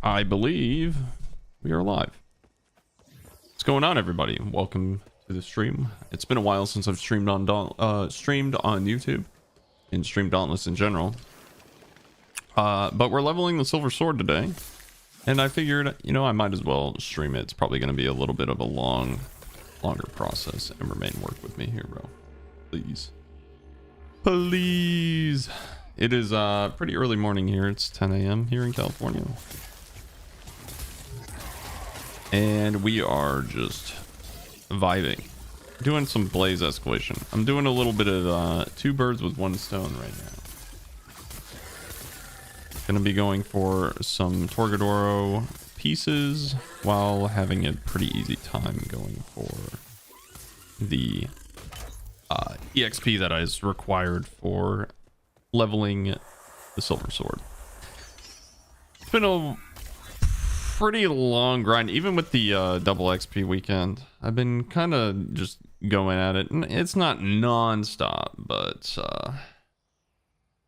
I believe we are live. What's going on, everybody? Welcome to the stream. It's been a while since I've streamed on YouTube and streamed Dauntless in general. But we're leveling the Silver Sword today, and I figured, you know, I might as well stream it. It's probably going to be a little bit of a longer process. And remain, work with me here, bro. Please. Please. It is pretty early morning here. It's 10 a.m. here in California. And we are just vibing, doing some blaze escalation. I'm doing a little bit of two birds with one stone right now. Gonna be going for some Torgadoro pieces while having a pretty easy time going for the EXP that is required for leveling the Silver Sword. It's been a pretty long grind, even with the double XP weekend. I've been kind of just going at it, and it's not non-stop, but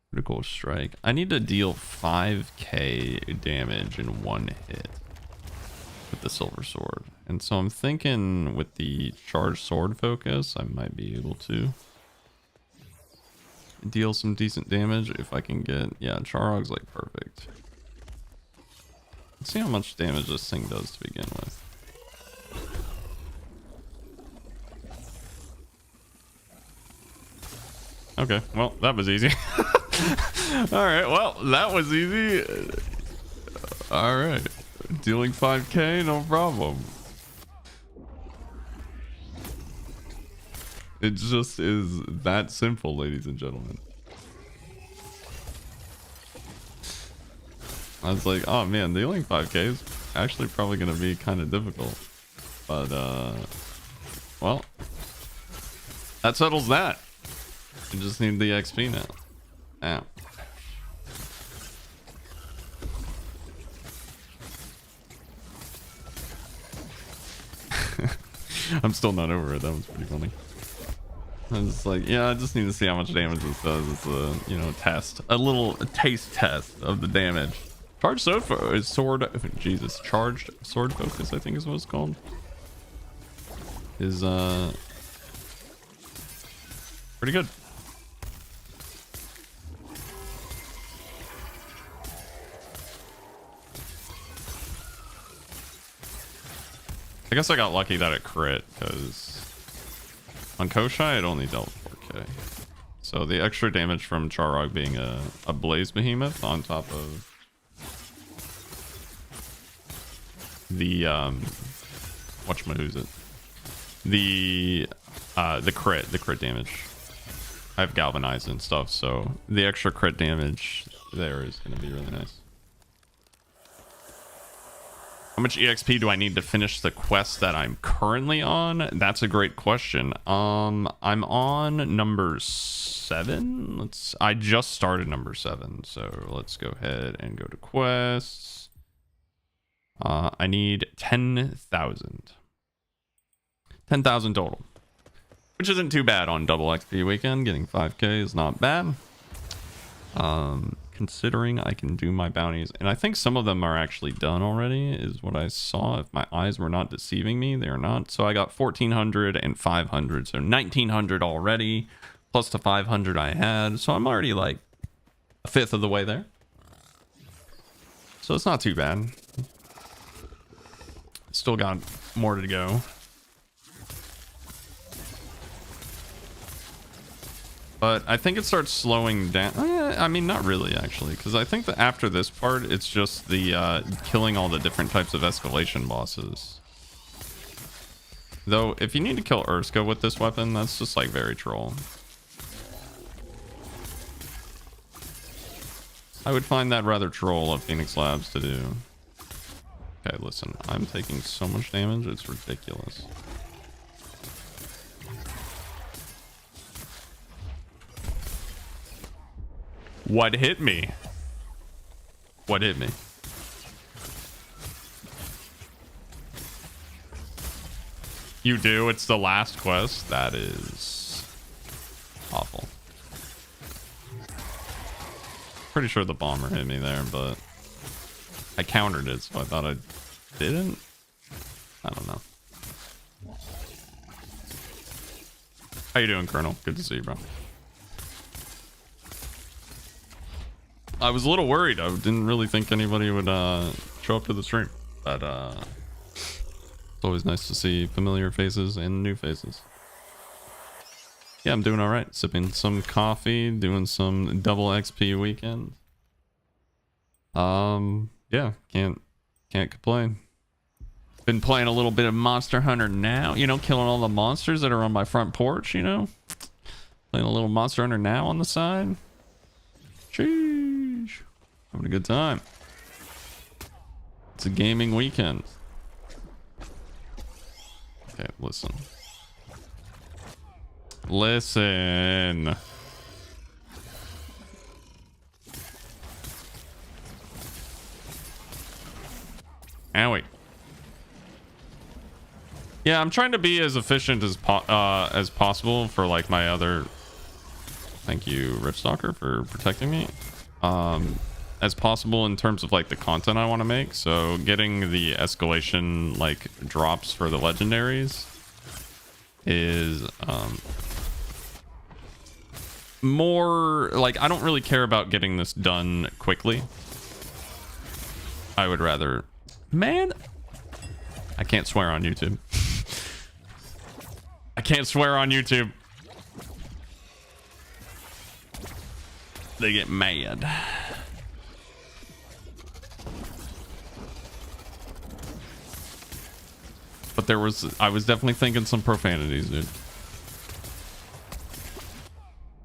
critical strike. I need to deal 5k damage in one hit with the Silver Sword, and so I'm thinking with the charged sword focus I might be able to deal some decent damage if I can get, yeah, Charog's like perfect. Let's see how much damage this thing does to begin with. Okay, well, that was easy. Alright, well, that was easy. Alright. Dealing 5k, no problem. It just is that simple, ladies and gentlemen. I was like, oh man, dealing 5k is actually probably going to be kind of difficult. But, well, that settles that. You just need the XP now. Ow. I'm still not over it. That was pretty funny. I was like, yeah, I just need to see how much damage this does. It's a, you know, test. A little taste test of the damage. Charged Jesus, charged sword focus, I think is what it's called. Is pretty good. I guess I got lucky that it crit, because on Koshai it only dealt 4k. So the extra damage from Charog being a blaze behemoth on top of the the crit damage. I have galvanized and stuff, so the extra crit damage there is going to be really nice. How much EXP do I need to finish the quest that I'm currently on? That's a great question. I'm on number 7. I just started number 7, so let's go ahead and go to quests. I need 10,000. 10,000 total, which isn't too bad on double XP weekend. Getting 5k is not bad. Considering I can do my bounties, and I think some of them are actually done already, is what I saw. If my eyes were not deceiving me, they are not. So I got 1,400 and 500, so 1,900 already, plus the 500 I had. So I'm already like a fifth of the way there. So it's not too bad. Still got more to go. But I think it starts slowing down. I mean, not really, actually, because I think that after this part, it's just the killing all the different types of escalation bosses. Though, if you need to kill Urska with this weapon, that's just like very troll. I would find that rather troll of Phoenix Labs to do. Okay, listen, I'm taking so much damage, it's ridiculous. What hit me? What hit me? You do? It's the last quest? That is awful. Pretty sure the bomber hit me there, but I countered it, so I thought I didn't. I don't know. How you doing, Colonel? Good to see you, bro. I was a little worried. I didn't really think anybody would show up to the stream, but it's always nice to see familiar faces and new faces. Yeah, I'm doing all right. Sipping some coffee, doing some double XP weekend. Yeah, can't complain. Been playing a little bit of Monster Hunter now, you know, killing all the monsters that are on my front porch, you know. Playing a little Monster Hunter now on the side. Sheesh. Having a good time. It's a gaming weekend. Okay, listen. Listen. Owie. Yeah, I'm trying to be as efficient as possible for like my other. Thank you, Ripstalker, for protecting me. As possible in terms of like the content I want to make. So getting the escalation like drops for the legendaries is more like, I don't really care about getting this done quickly. I would rather, man, I can't swear on YouTube. I can't swear on YouTube. They get mad. But I was definitely thinking some profanities, dude.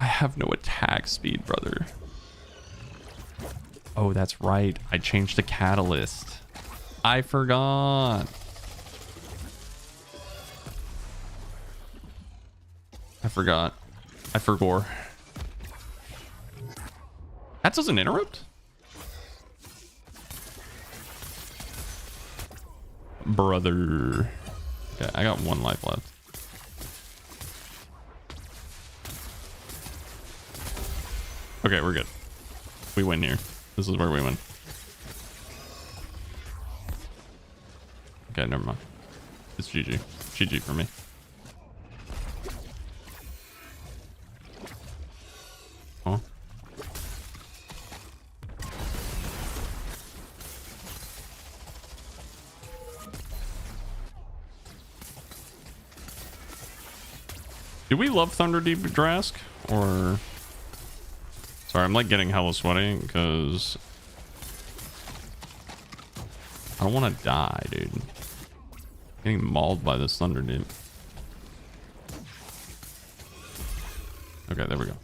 I have no attack speed, brother. Oh, that's right. I changed the catalyst. I forgot. I forgot. I forgot. That doesn't interrupt? Brother. Okay, I got 1 life left. Okay, we're good. We win here. This is where we win. Okay, never mind. It's GG. GG for me. Oh. Do we love Thunderdeep Drask? Or... Sorry, I'm like getting hella sweaty because I don't want to die, dude. Getting mauled by this Thunderdeep. Okay, there we go.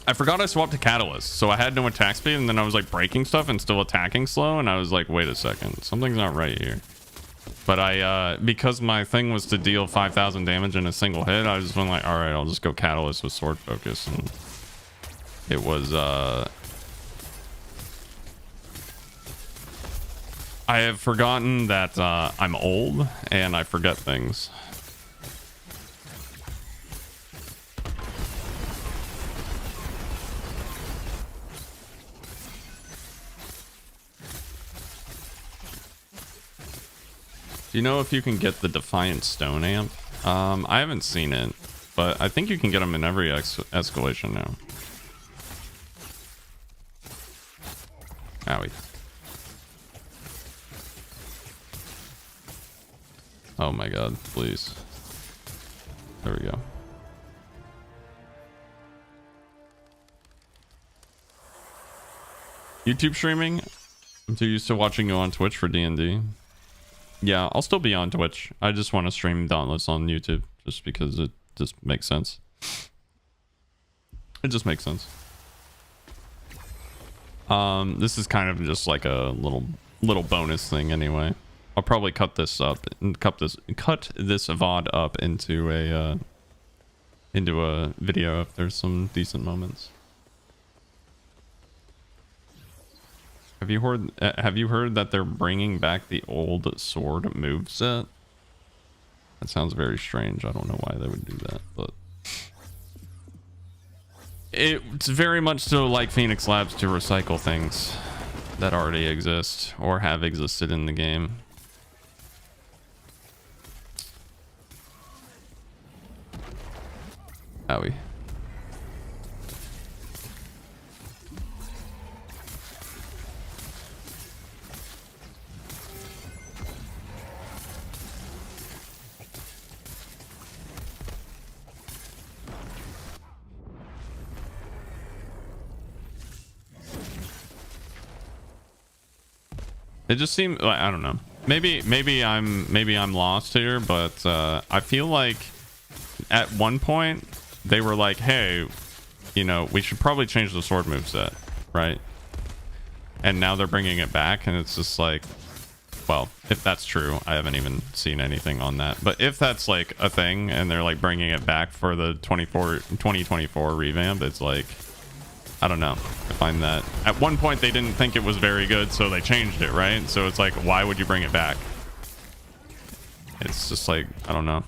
I forgot I swapped to Catalyst, so I had no attack speed, and then I was like breaking stuff and still attacking slow, and I was like, wait a second, something's not right here. But I, because my thing was to deal 5,000 damage in a single hit, I just went like, all right, I'll just go Catalyst with Sword Focus, and it was, I have forgotten that I'm old and I forget things. Do you know if you can get the Defiant Stone amp? I haven't seen it, but I think you can get them in every escalation now. Owie. Oh my god, please. There we go. YouTube streaming? I'm too used to watching you on Twitch for D&D. Yeah, I'll still be on Twitch. I just want to stream Dauntless on YouTube just because it just makes sense. It just makes sense. This is kind of just like a little bonus thing anyway. I'll probably cut this up and cut this VOD up into a video if there's some decent moments. Have you heard that they're bringing back the old sword moveset? That sounds very strange. I don't know why they would do that, but It's very much so like Phoenix Labs to recycle things that already exist or have existed in the game. Owie. It just seems like, I don't know. Maybe I'm lost here, but I feel like at one point they were like, hey, you know, we should probably change the sword moveset, right? And now they're bringing it back, and it's just like, well, if that's true, I haven't even seen anything on that. But if that's like a thing and they're like bringing it back for the 2024 revamp, it's like, I don't know. I find that at one point they didn't think it was very good, so they changed it, right? So it's like, why would you bring it back? It's just like, I don't know.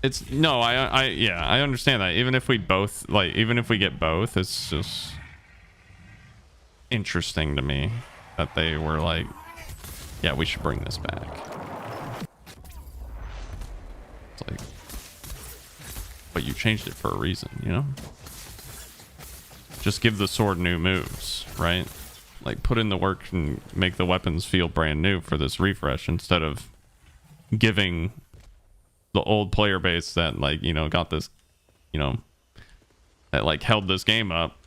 It's no, yeah, I understand that. Even if we both even if we get both, it's just interesting to me that they were like, yeah, we should bring this back. It's like, but you changed it for a reason, you know? Just give the sword new moves, right? Like, put in the work and make the weapons feel brand new for this refresh instead of giving the old player base that, like, you know, got this, you know, that like held this game up,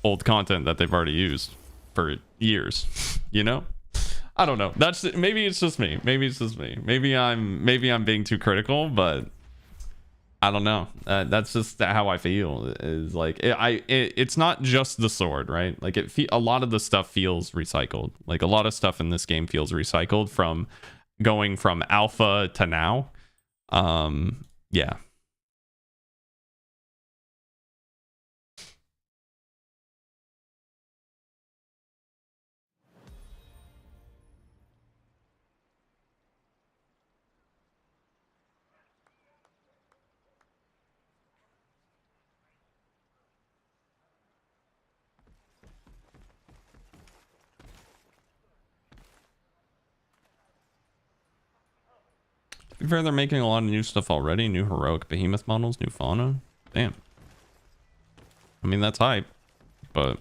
old content that they've already used for years, you know? I don't know. That's, maybe it's just me. Maybe it's just me. Maybe I'm being too critical, but I don't know. That's just how I feel. Is like it's not just the sword, right? Like a lot of the stuff feels recycled. Like a lot of stuff in this game feels recycled from going from alpha to now. Yeah. To be fair, they're making a lot of new stuff already. New heroic behemoth models, new fauna. Damn. I mean, that's hype, but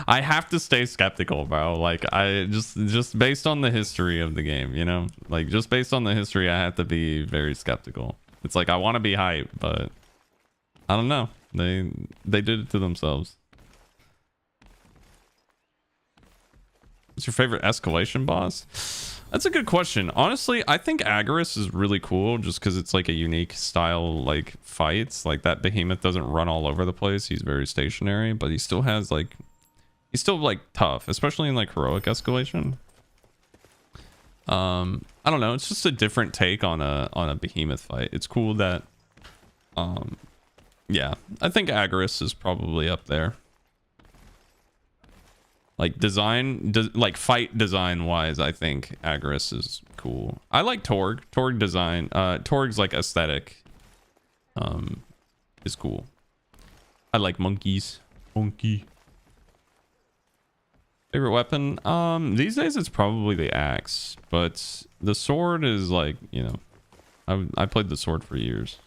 I have to stay skeptical, bro. Like, I just based on the history of the game, you know, like just based on the history, I have to be very skeptical. It's like, I want to be hype, but I don't know. They did it to themselves. What's your favorite escalation boss? That's a good question. Honestly, I think Agorist is really cool just because it's like a unique style, like fights. Like that behemoth doesn't run all over the place. He's very stationary, but he still has like, he's still like tough, especially in like heroic escalation. I don't know. It's just a different take on a behemoth fight. It's cool that, yeah, I think Agorist is probably up there. Like design, like fight design wise, I think Agorist is cool. I like Torg. Torg design. Torg's like aesthetic. Is cool. I like monkeys. Monkey. Favorite weapon? These days it's probably the axe, but the sword is like, you know, I played the sword for years.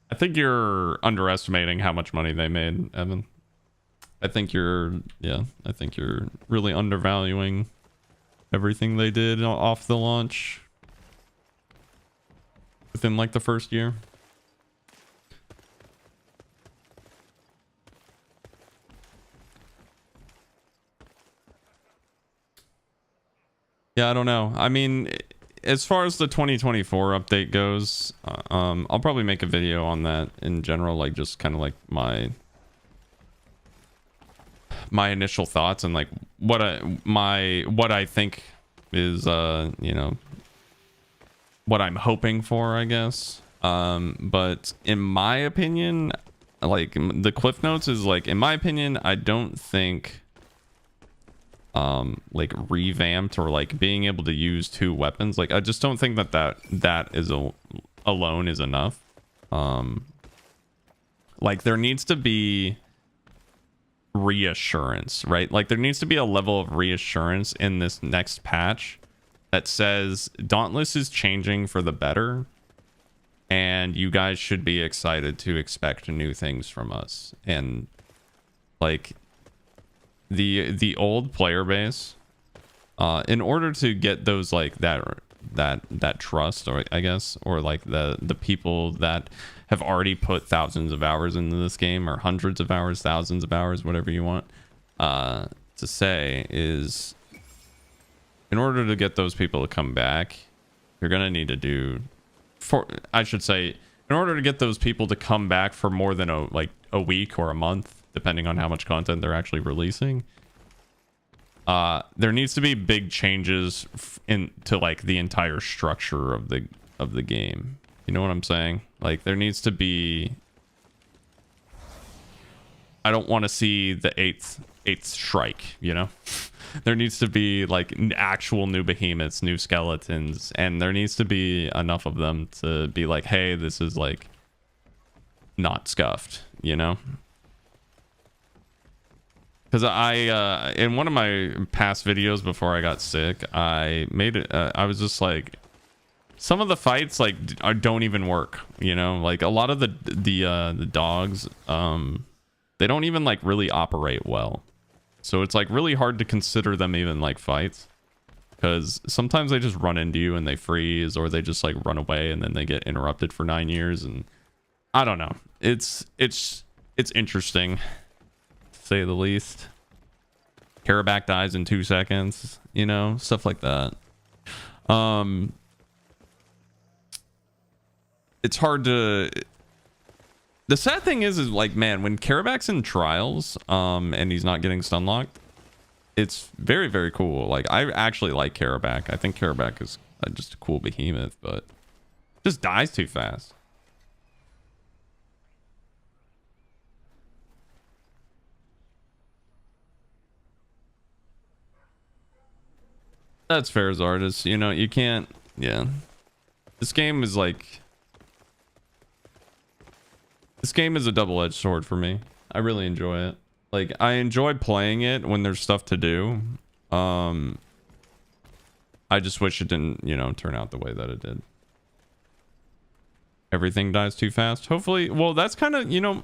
I think you're underestimating how much money they made, Evan. I think you're really undervaluing everything they did off the launch within like the first year. Yeah, I don't know. I mean, as far as the 2024 update goes, I'll probably make a video on that in general, like just kind of like my initial thoughts and like what I think is you know, what I'm hoping for, I guess. But in my opinion, like the cliff notes is like, in my opinion, I don't think like revamped or like being able to use 2 weapons, like I just don't think that is alone is enough. Like there needs to be reassurance, right? Like there needs to be a level of reassurance in this next patch that says Dauntless is changing for the better, and you guys should be excited to expect new things from us. And like the old player base, in order to get those like that trust, or I guess, or like the people that have already put thousands of hours into this game, or hundreds of hours, thousands of hours, whatever you want to say, is in order to get those people to come back, you're gonna need to do, I should say, in order to get those people to come back for more than a week or a month, depending on how much content they're actually releasing, there needs to be big changes into like the entire structure of the game. You know what I'm saying? Like there needs to be, I don't want to see the eighth strike, you know? There needs to be like actual new behemoths, new skeletons, and there needs to be enough of them to be like, hey, this is like not scuffed, you know? Because I in one of my past videos before I got sick, I made it, I was just like, some of the fights like don't even work, you know? Like a lot of the dogs, they don't even like really operate well. So it's like really hard to consider them even like fights, because sometimes they just run into you and they freeze, or they just like run away and then they get interrupted for 9 years. And I don't know, it's interesting to say the least. Carabac dies in 2 seconds, you know, stuff like that. It's hard to, the sad thing is like, man, when Carabac's in trials, and he's not getting stun locked, it's very, very cool. Like, I actually like Carabac. I think Carabac is just a cool behemoth, but just dies too fast. That's fair as artists, you know, you can't, yeah. This game is like, this game is a double-edged sword for me. I really enjoy it. Like, I enjoy playing it when there's stuff to do. I just wish it didn't, you know, turn out the way that it did. Everything dies too fast. Hopefully, well, that's kind of, you know,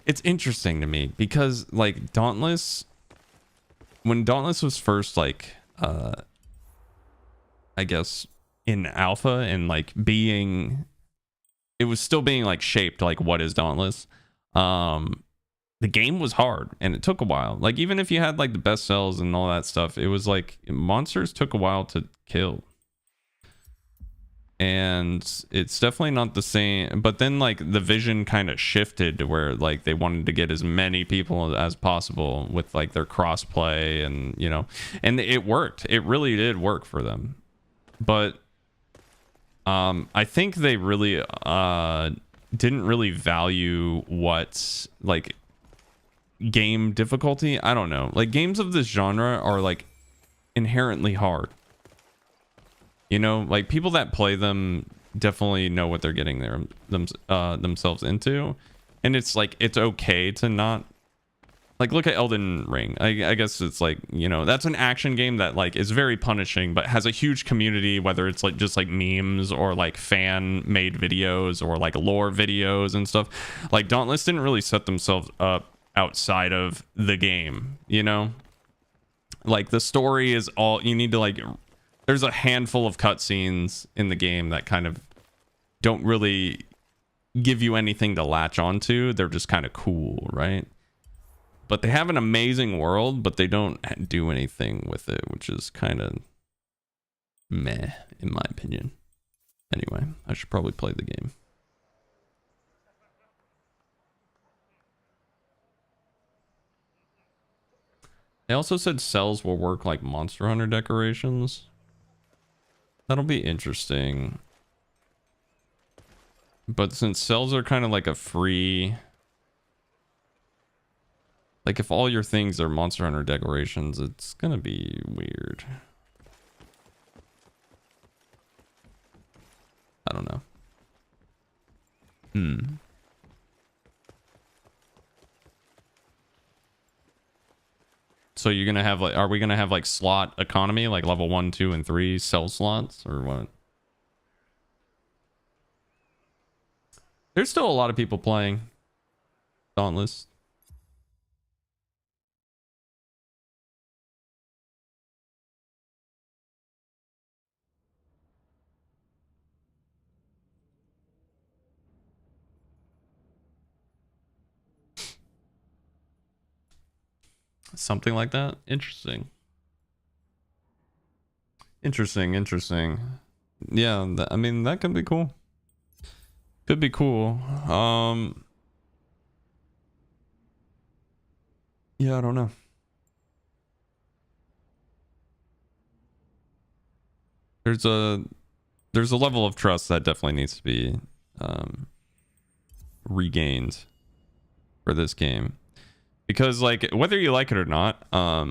it's interesting to me because like Dauntless, when Dauntless was first like, I guess in alpha and like being, it was still being like shaped like what is Dauntless. The game was hard and it took a while. Like even if you had like the best cells and all that stuff, it was like monsters took a while to kill. And it's definitely not the same. But then like the vision kind of shifted to where like they wanted to get as many people as possible with like their crossplay, and you know, and it worked. It really did work for them. But I think they really didn't really value what like game difficulty. I don't know, like games of this genre are like inherently hard, you know, like people that play them definitely know what they're getting themselves into, and it's like it's okay to not like, look at Elden Ring. I guess it's like, you know, that's an action game that like is very punishing but has a huge community, whether it's like just like memes or like fan made videos or like lore videos and stuff. Like Dauntless didn't really set themselves up outside of the game, you know, like the story is all you need to like, there's a handful of cutscenes in the game that kind of don't really give you anything to latch onto. They're just kind of cool, right? But they have an amazing world, but they don't do anything with it, which is kind of meh, in my opinion. Anyway, I should probably play the game. They also said cells will work like Monster Hunter decorations. That'll be interesting. But since cells are kind of like a free... Like, if all your things are Monster Hunter decorations, it's gonna be weird. I don't know. So you're gonna have like, are we gonna have like slot economy, like level 1, 2, and 3 cell slots, or what? There's still a lot of people playing Dauntless. Something like that. Interesting. Interesting. Yeah, I mean, that could be cool. Could be cool. Yeah, I don't know. There's a level of trust that definitely needs to be regained for this game. Because like whether you like it or not,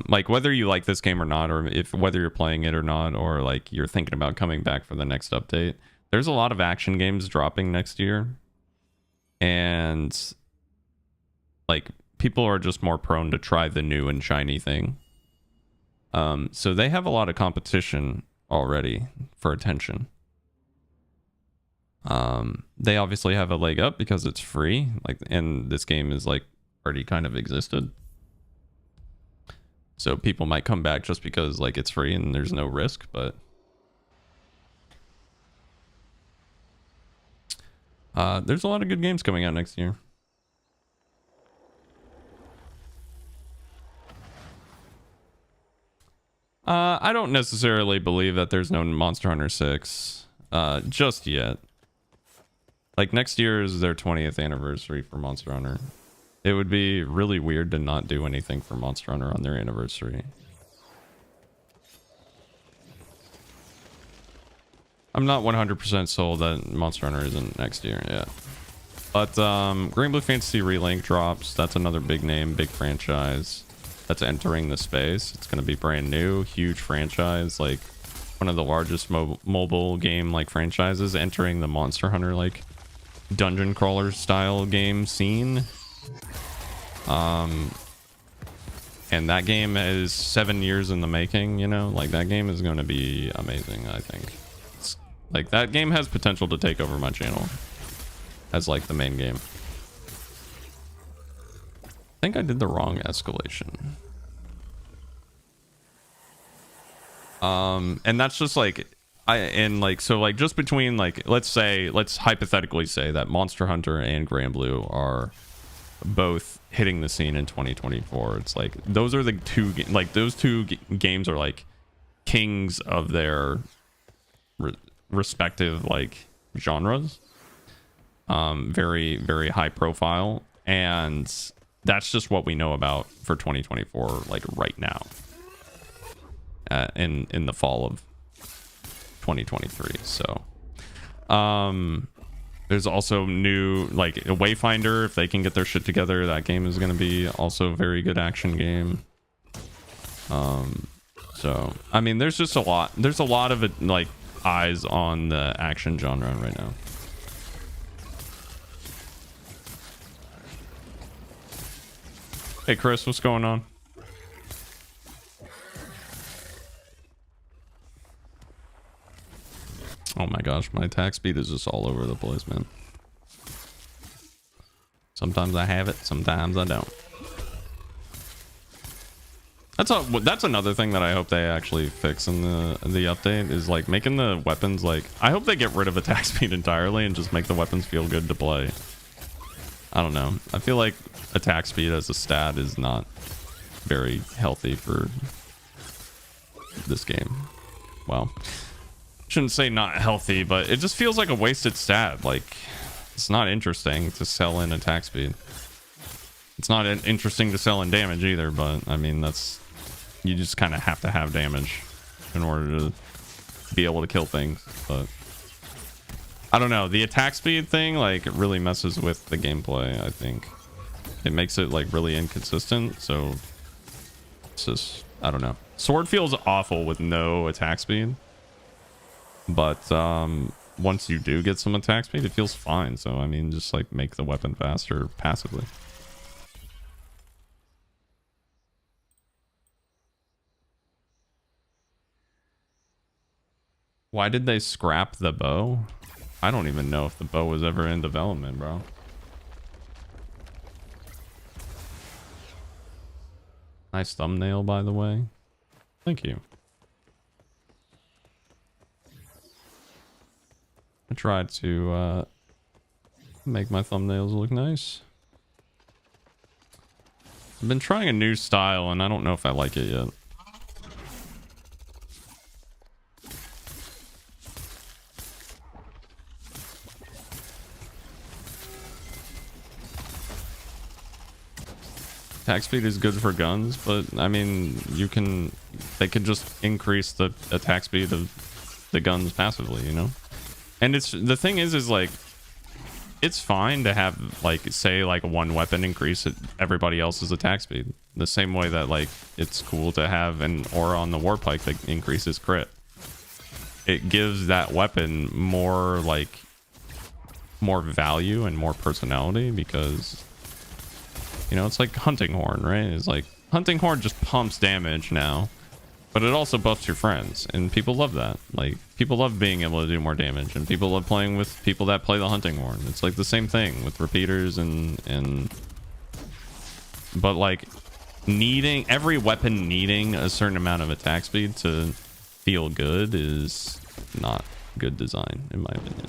like whether you like this game or not, or if whether you're playing it or not, or like you're thinking about coming back for the next update, there's a lot of action games dropping next year, and like people are just more prone to try the new and shiny thing. So they have a lot of competition already for attention. They obviously have a leg up because it's free, like, and this game is like already kind of existed, so people might come back just because like it's free and there's no risk. But there's a lot of good games coming out next year. I don't necessarily believe that there's no Monster Hunter 6 just yet. Like next year is their 20th anniversary for Monster Hunter. It would be really weird to not do anything for Monster Hunter on their anniversary. I'm not 100% sold that Monster Hunter isn't next year yet. But Green Blue Fantasy Relink drops. That's another big name, big franchise that's entering the space. It's going to be brand new, huge franchise, like one of the largest mobile game like franchises entering the Monster Hunter like dungeon crawler style game scene. And that game is 7 years in the making, you know, like that game is going to be amazing. I think it's, like that game has potential to take over my channel as like the main game. I think I did the wrong escalation. And that's just like so like just between like let's hypothetically say that Monster Hunter and Grand Blue are both hitting the scene in 2024. It's like those are the two those two games are like kings of their respective like genres. Very, very high profile, and that's just what we know about for 2024 like right now, in the fall of 2023. So there's also new like a Wayfinder. If they can get their shit together, that game is going to be also a very good action game. So I mean there's a lot of it, like eyes on the action genre right now. Hey Chris, what's going on? Oh my gosh, my attack speed is just all over the place, man. Sometimes I have it, sometimes I don't. That's another thing that I hope they actually fix in the update, is like making the weapons like, I hope they get rid of attack speed entirely and just make the weapons feel good to play. I don't know. I feel like attack speed as a stat is not very healthy for this game. Well, shouldn't say not healthy, but it just feels like a wasted stat. Like, it's not interesting to sell in attack speed. It's not interesting to sell in damage either, but I mean, you just kind of have to have damage in order to be able to kill things. But I don't know, the attack speed thing like it really messes with the gameplay. I think it makes it like really inconsistent, so it's just, I don't know. Sword feels awful with no attack speed, but once you do get some attack speed, it feels fine. So I mean, just like make the weapon faster passively. Why did they scrap the bow? I don't even know if the bow was ever in development, bro. Nice thumbnail, by the way. Thank you. I tried to make my thumbnails look nice. I've been trying a new style and I don't know if I like it yet. Attack speed is good for guns, but I mean, they could just increase the attack speed of the guns passively, you know? And it's, the thing is like, it's fine to have, like, say, like, one weapon increase everybody else's attack speed. The same way that, like, it's cool to have an aura on the warpike that increases crit. It gives that weapon more, like, more value and more personality because, you know, it's like hunting horn, right? It's like hunting horn just pumps damage now, but it also buffs your friends, and people love that. Like, people love being able to do more damage, and people love playing with people that play the hunting horn. It's like the same thing with repeaters but like every weapon needing a certain amount of attack speed to feel good is not good design, in my opinion.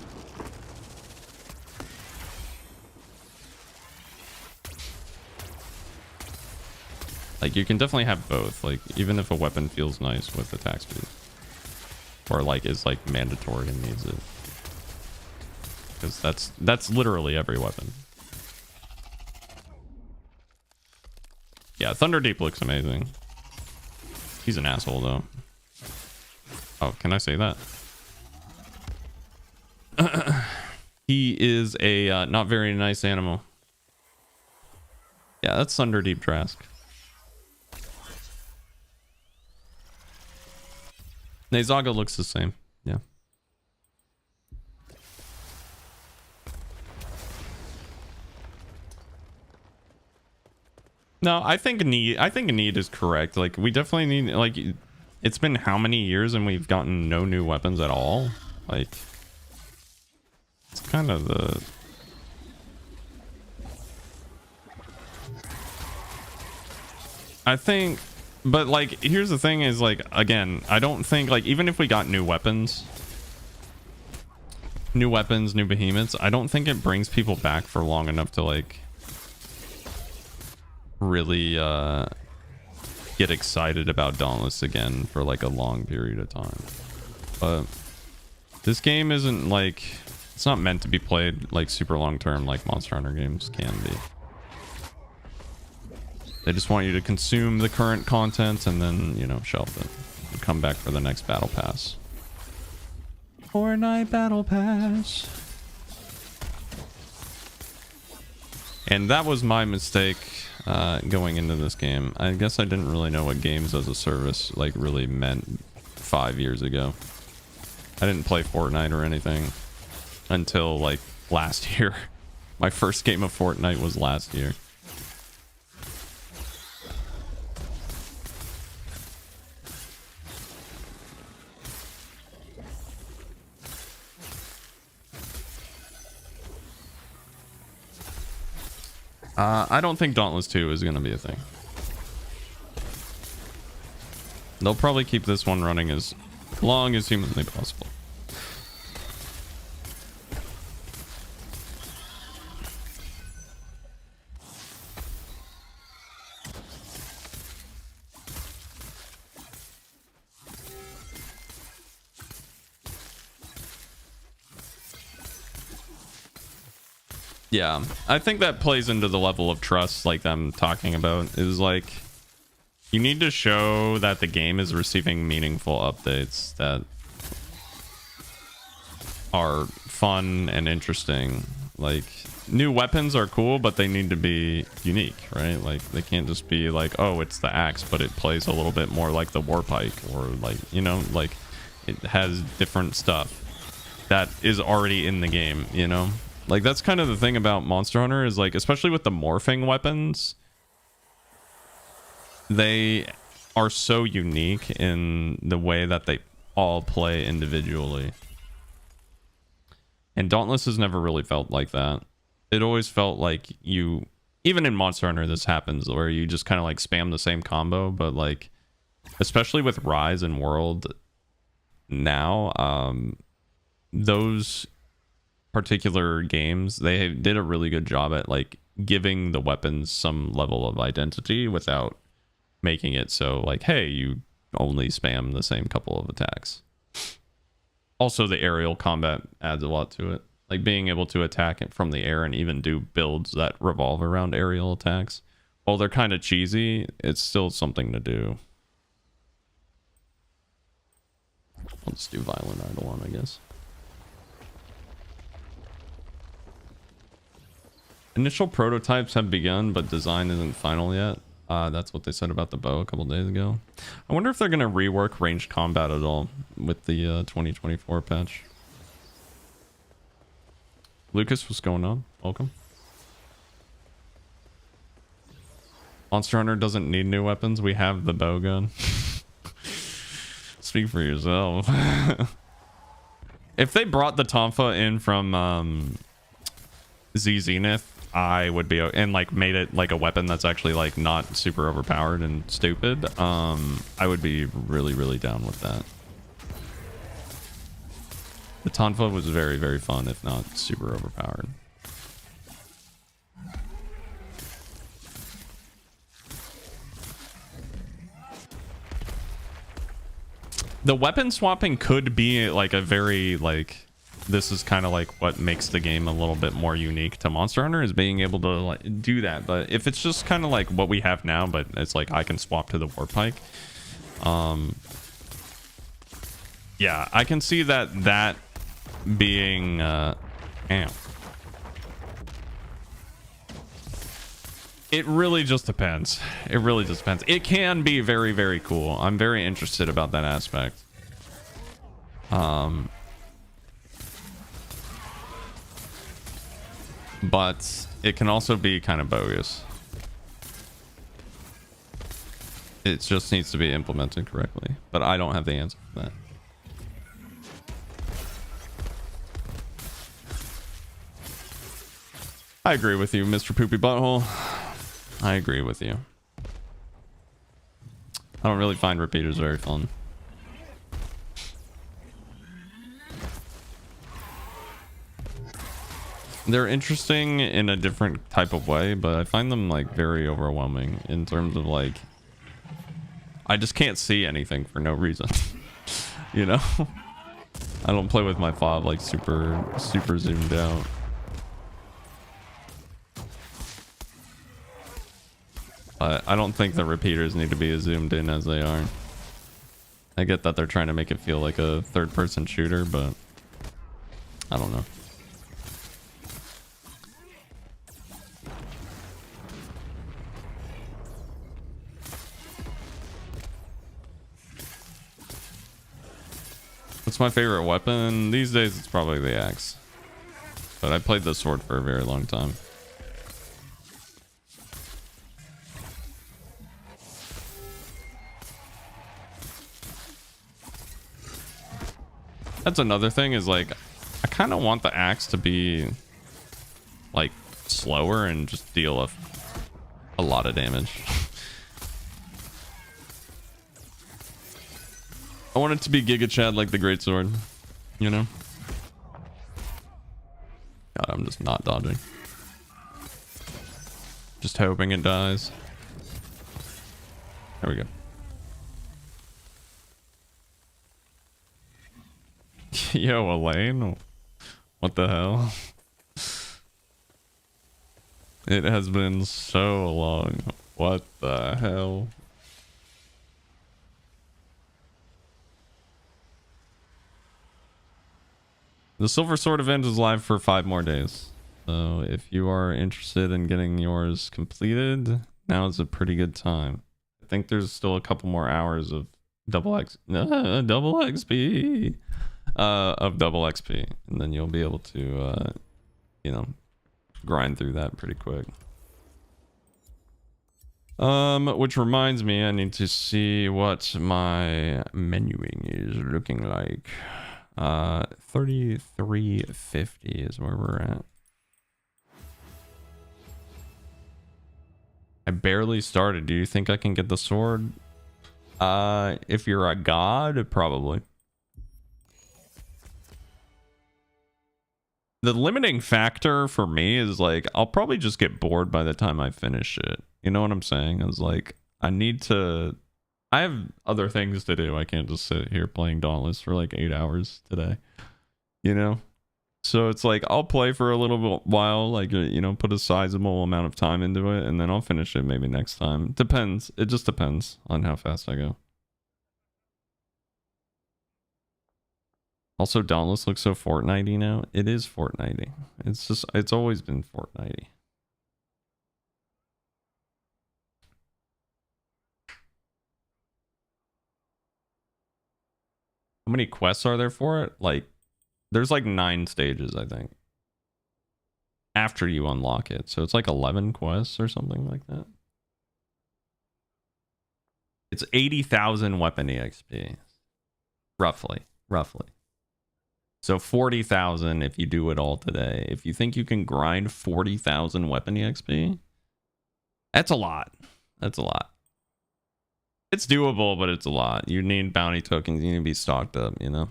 Like, you can definitely have both, like, even if a weapon feels nice with attack speed. Or, like, is, like, mandatory and needs it. Because that's literally every weapon. Yeah, Thunderdeep looks amazing. He's an asshole, though. Oh, can I say that? He is a not very nice animal. Yeah, that's Thunderdeep Trask. Nezaga looks the same. Yeah. No, I think need is correct. Like, we definitely need, like, it's been how many years and we've gotten no new weapons at all? Like, it's kind of the... I think... But, like, here's the thing is, like, again, I don't think, like, even if we got new weapons, new behemoths, I don't think it brings people back for long enough to, like, really get excited about Dauntless again for, like, a long period of time. But this game isn't, like, it's not meant to be played, like, super long term like Monster Hunter games can be. They just want you to consume the current content and then, you know, shelf it and come back for the next battle pass. Fortnite battle pass. And that was my mistake going into this game. I guess I didn't really know what games as a service like really meant 5 years ago. I didn't play Fortnite or anything until like last year. My first game of Fortnite was last year. I don't think Dauntless 2 is going to be a thing. They'll probably keep this one running as long as humanly possible. Yeah, I think that plays into the level of trust like I'm talking about, is like you need to show that the game is receiving meaningful updates, that are fun and interesting. Like, new weapons are cool, but they need to be unique, right? Like, they can't just be like, oh, it's the axe, but it plays a little bit more like the war pike, or like, you know, like it has different stuff that is already in the game, you know? Like, that's kind of the thing about Monster Hunter is, like, especially with the morphing weapons, they are so unique in the way that they all play individually. And Dauntless has never really felt like that. It always felt like you, even in Monster Hunter, this happens where you just kind of like spam the same combo, but like, especially with Rise and World now, those particular games, they did a really good job at like giving the weapons some level of identity without making it so like, hey, you only spam the same couple of attacks. Also, the aerial combat adds a lot to it. Like being able to attack it from the air and even do builds that revolve around aerial attacks. While they're kind of cheesy, it's still something to do. Let's do Violent Eidolon, I guess. Initial prototypes have begun, but design isn't final yet. That's what they said about the bow a couple days ago. I wonder if they're going to rework ranged combat at all with the 2024 patch. Lucas, what's going on? Welcome. Monster Hunter doesn't need new weapons. We have the bow gun. Speak for yourself. If they brought the Tonfa in from Z Zenith, I would be, and like made it like a weapon that's actually like not super overpowered and stupid, I would be really, really down with that. The Tonfa was very, very fun, if not super overpowered. The weapon swapping could be like a very like, this is kind of like what makes the game a little bit more unique to Monster Hunter, is being able to like do that. But if it's just kind of like what we have now, but it's like I can swap to the war pike, yeah, I can see that being it really just depends. It really just depends. It can be very, very cool. I'm very interested about that aspect. But it can also be kind of bogus. It just needs to be implemented correctly. But I don't have the answer for that. I agree with you, Mr. Poopy Butthole. I agree with you. I don't really find repeaters very fun. They're interesting in a different type of way, but I find them like very overwhelming in terms of like, I just can't see anything for no reason. You know? I don't play with my fob like super zoomed out. But I don't think the repeaters need to be as zoomed in as they are. I get that they're trying to make it feel like a third-person shooter, but I don't know. What's my favorite weapon? These days it's probably the axe. But I played the sword for a very long time. That's another thing, is like, I kind of want the axe to be like slower and just deal a lot of damage. I want it to be Giga Chad like the greatsword, you know? God, I'm just not dodging. Just hoping it dies. There we go. Yo, Elaine, what the hell? It has been so long. What the hell? The Silver Sword event is live for 5 more days. So if you are interested in getting yours completed, now is a pretty good time. I think there's still a couple more hours of double XP and then you'll be able to you know, grind through that pretty quick. Which reminds me, I need to see what my menuing is looking like. 3350 is where we're at. I barely started. Do you think I can get the sword? If you're a god, probably. The limiting factor for me is like, I'll probably just get bored by the time I finish it. You know what I'm saying? It's like, I have other things to do. I can't just sit here playing Dauntless for like 8 hours today. You know? So it's like, I'll play for a little while, like, you know, put a sizable amount of time into it, and then I'll finish it maybe next time. Depends. It just depends on how fast I go. Also, Dauntless looks so Fortnite-y now. It is Fortnite-y. It's always been Fortnite-y. How many quests are there for it? Like, there's like 9 stages, I think, after you unlock it. So it's like 11 quests or something like that. It's 80,000 weapon EXP. Roughly. So 40,000 if you do it all today. If you think you can grind 40,000 weapon EXP, that's a lot. That's a lot. It's doable, but it's a lot. You need bounty tokens. You need to be stocked up, you know?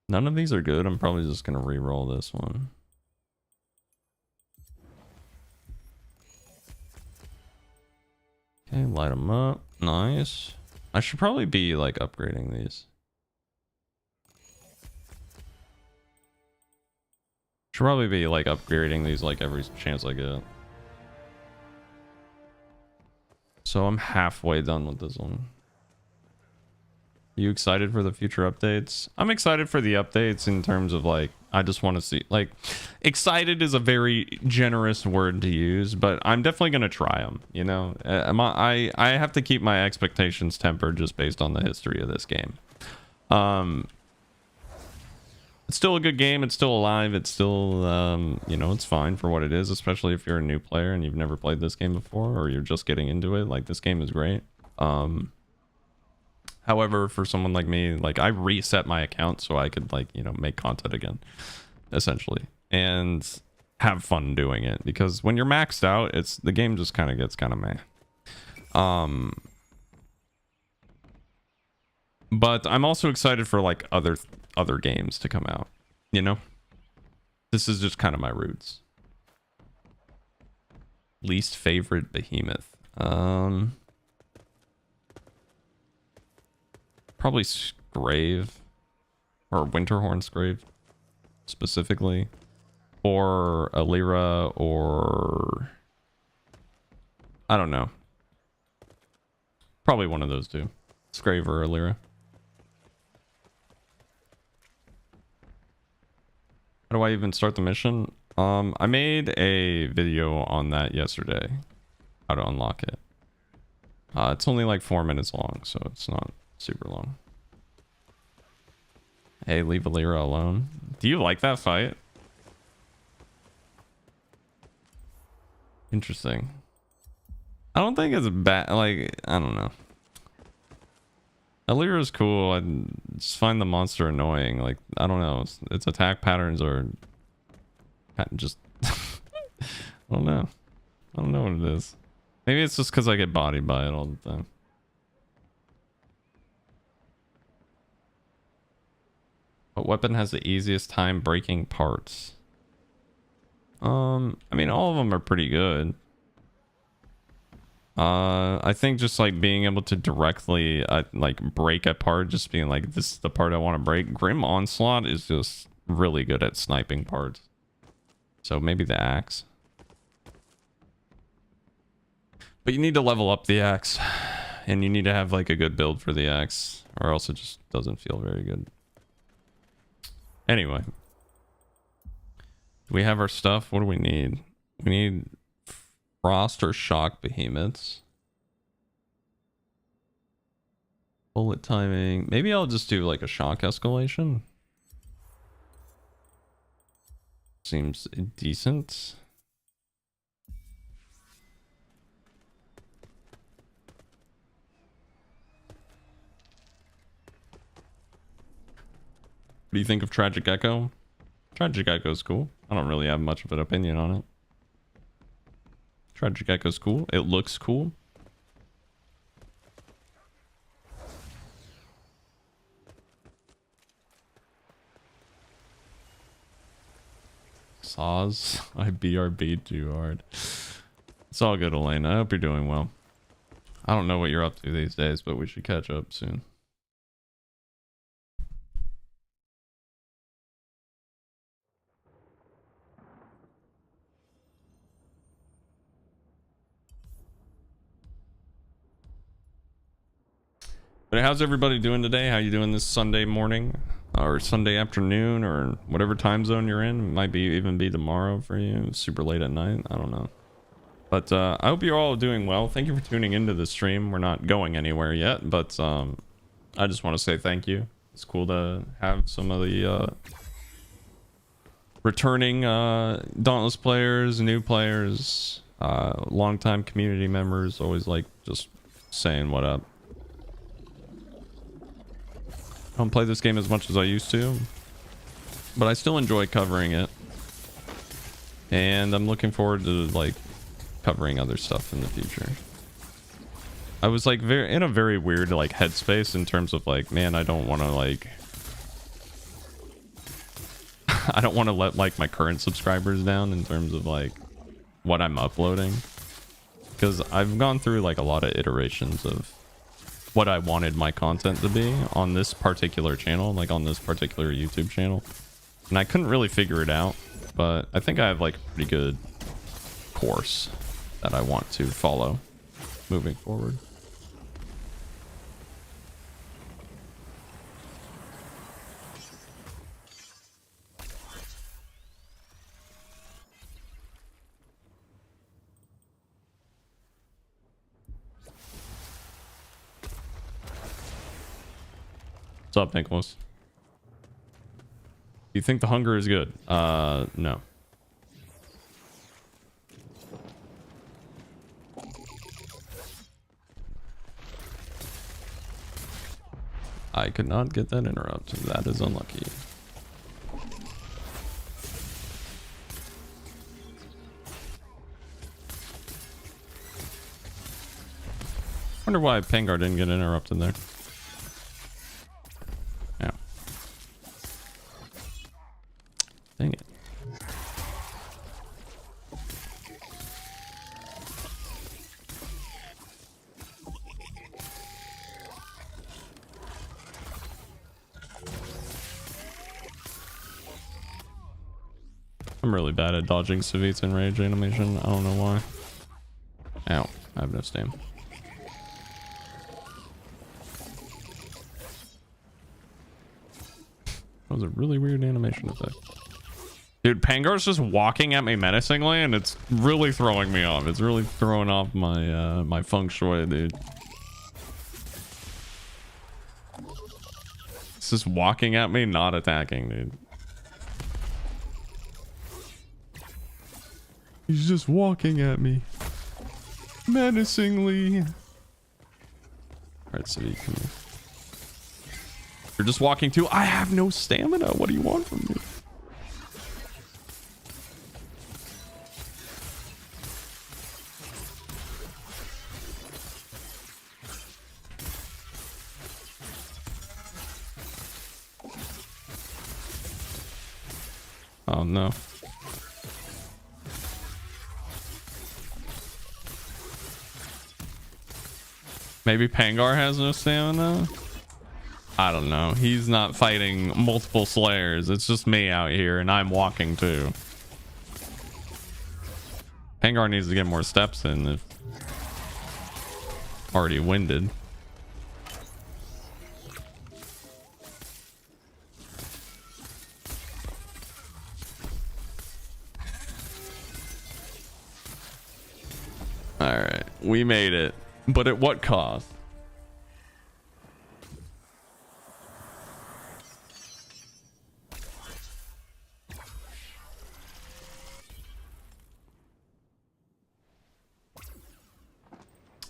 None of these are good. I'm probably just gonna re-roll this one. Okay, light them up. Nice. I should probably be like upgrading these. Should probably be like upgrading these like every chance I get. So I'm halfway done with this one. You excited for the future updates? I'm excited for the updates in terms of like, I just want to see, like, excited is a very generous word to use, but I'm definitely going to try them, you know? I have to keep my expectations tempered just based on the history of this game. It's still a good game. It's still alive. It's still, you know, it's fine for what it is, especially if you're a new player and you've never played this game before, or you're just getting into it. Like, this game is great. However, for someone like me, like, I reset my account so I could, like, you know, make content again, essentially, and have fun doing it. Because when you're maxed out, the game just kind of gets kind of meh. But I'm also excited for like other games to come out. You know, this is just kind of my roots. Least favorite behemoth. Probably Scrave, or Winterhorn Scrave specifically, or Alira, or I don't know. Probably one of those two, Scrave or Alira. How do I even start the mission? I made a video on that yesterday, how to unlock it. It's only like 4 minutes long, so it's not super long. Hey, leave Alira alone. Do you like that fight? Interesting. I don't think it's bad. Like, I don't know. Alira's cool. I just find the monster annoying. Like, I don't know. Its attack patterns are just... I don't know. I don't know what it is. Maybe it's just because I get bodied by it all the time. What weapon has the easiest time breaking parts? I mean, all of them are pretty good. I think just like being able to directly like break a part, just being like, this is the part I want to break. Grim Onslaught is just really good at sniping parts. So maybe the axe. But you need to level up the axe, and you need to have like a good build for the axe, or else it just doesn't feel very good. Anyway, do we have our stuff? What do we need? We need frost or shock behemoths. Bullet timing. Maybe I'll just do like a shock escalation. Seems decent. What do you think of Tragic Echo? Tragic Echo is cool. I don't really have much of an opinion on it. Tragic Echo's cool. It looks cool. Saws. I BRB too hard. It's all good, Elaine. I hope you're doing well. I don't know what you're up to these days, but we should catch up soon. But how's everybody doing today? How you doing this Sunday morning or Sunday afternoon or whatever time zone you're in? It might be even be tomorrow for you. Super late at night. I don't know. But I hope you're all doing well. Thank you for tuning into the stream. We're not going anywhere yet, but I just want to say thank you. It's cool to have some of the returning Dauntless players, new players, longtime community members. Always like just saying what up. I don't play this game as much as I used to, but I still enjoy covering it. And I'm looking forward to like covering other stuff in the future. I was like in a very weird like headspace in terms of like, man, I don't want to like I don't want to let like my current subscribers down in terms of like what I'm uploading, because I've gone through like a lot of iterations of what I wanted my content to be on this particular channel, like on this particular YouTube channel, and I couldn't really figure it out. But I think I have like a pretty good course that I want to follow moving forward. What's up, Nicholas? You think the hunger is good? No. I could not get that interrupt. That is unlucky. Wonder why Pangar didn't get interrupted there. Yeah. Dang it. I'm really bad at dodging Savit's in rage animation. I don't know why. Ow. I have no stam. That was a really weird animation effect. Dude, Pangar's just walking at me menacingly, and it's really throwing me off. It's really throwing off my my feng shui, dude. It's just walking at me, not attacking, dude. He's just walking at me menacingly. All right, City, come here. You're just walking too. I have no stamina. What do you want from me? Oh no. Maybe Pangar has no stamina? I don't know. He's not fighting multiple slayers. It's just me out here, and I'm walking too. Pangar needs to get more steps in. already winded. All right, we made it, but at what cost?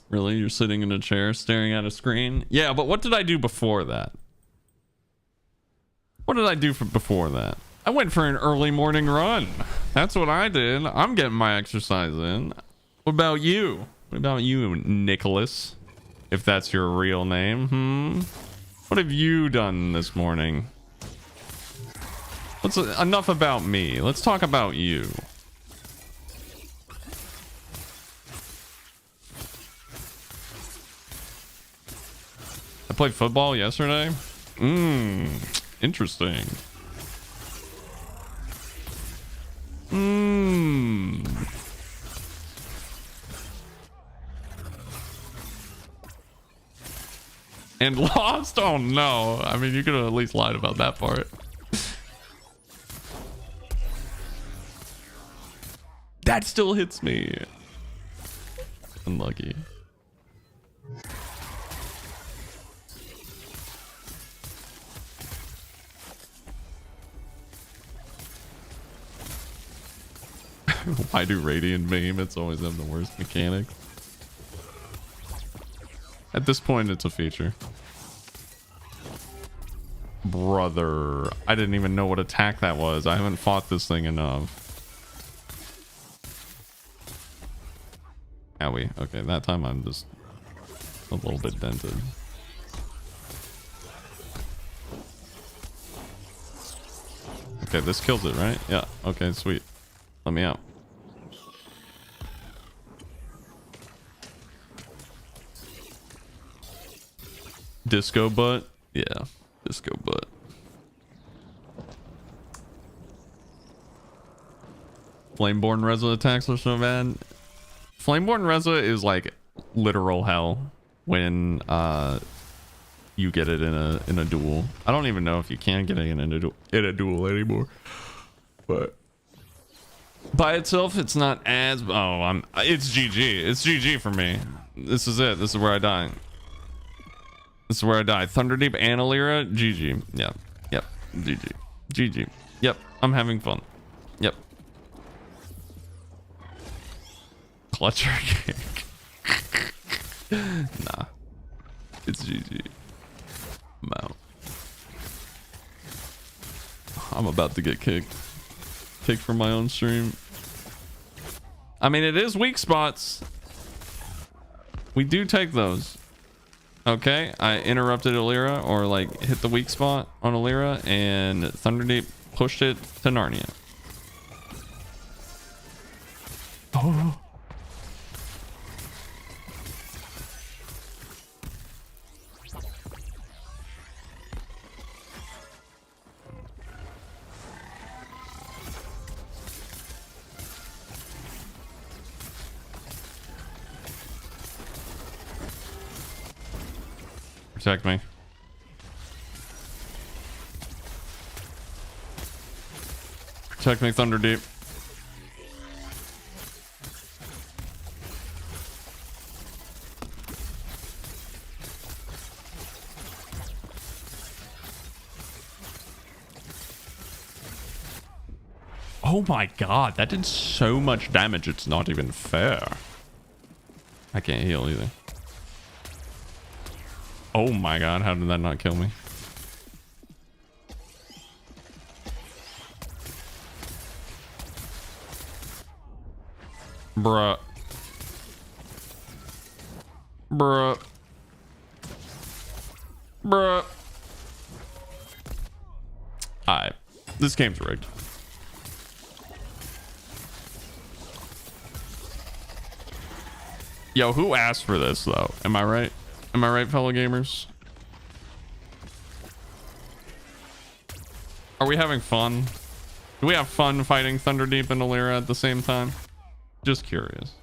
Really? You're sitting in a chair staring at a screen? Yeah, but what did I do before that? What did I do before that? I went for an early morning run. That's what I did. I'm getting my exercise in. What about you? What about you, Nicholas? If that's your real name. What have you done this morning? Enough about me. Let's talk about you. I played football yesterday. Interesting. And lost? Oh no. I mean, you could have at least lied about that part. That still hits me. Unlucky. Why do Radiant Beam? It's always have the worst mechanics. At this point, it's a feature. Brother. I didn't even know what attack that was. I haven't fought this thing enough. Owie. Okay, that time I'm just a little bit dented. Okay, this kills it, right? Yeah. Okay, sweet. Let me out. Disco butt? Yeah, disco butt. Flameborn Reza attacks are so bad. Flameborn Reza is like literal hell when you get it in a duel. I don't even know if you can get it in a duel anymore. But by itself, it's not as it's GG. It's GG for me. This is it. This is where I die. This is where I die. Thunderdeep and Alira, GG. Yeah. Yep. GG. GG. Yep. I'm having fun. Yep. Clutcher kick. Nah. It's GG. I'm out. I'm about to get kicked. Kicked from my own stream. I mean, it is weak spots. We do take those. Okay, I interrupted Alira, or like hit the weak spot on Alira, and Thunderdeep pushed it to Narnia. Oh. Protect me. Protect me, Thunderdeep. Oh my god, that did so much damage, it's not even fair. I can't heal either. Oh my god, how did that not kill me? Bruh. Bruh. Bruh. Alright. This game's rigged. Yo, who asked for this though? Am I right? Am I right, fellow gamers? Are we having fun? Do we have fun fighting Thunderdeep and Alira at the same time? Just curious.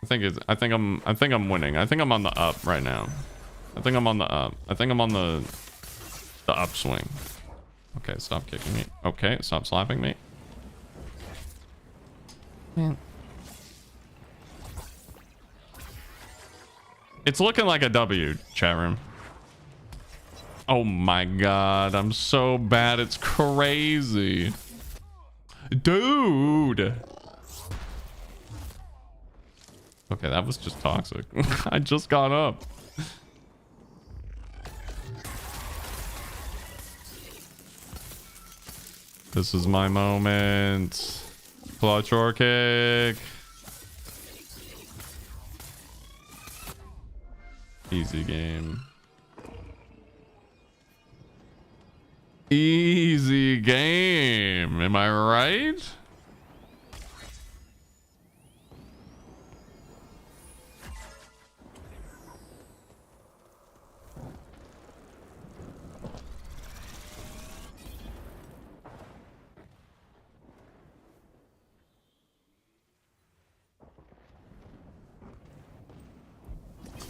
I think I'm winning. I think I'm on the up right now. I think I'm on the up. I think I'm on the upswing. Okay, stop kicking me. Okay, stop slapping me. Man. It's looking like a W, chat room. Oh my god, I'm so bad. It's crazy. Dude. Okay, that was just toxic. I just got up. This is my moment. Clutch or kick. Easy game. Easy game. Am I right?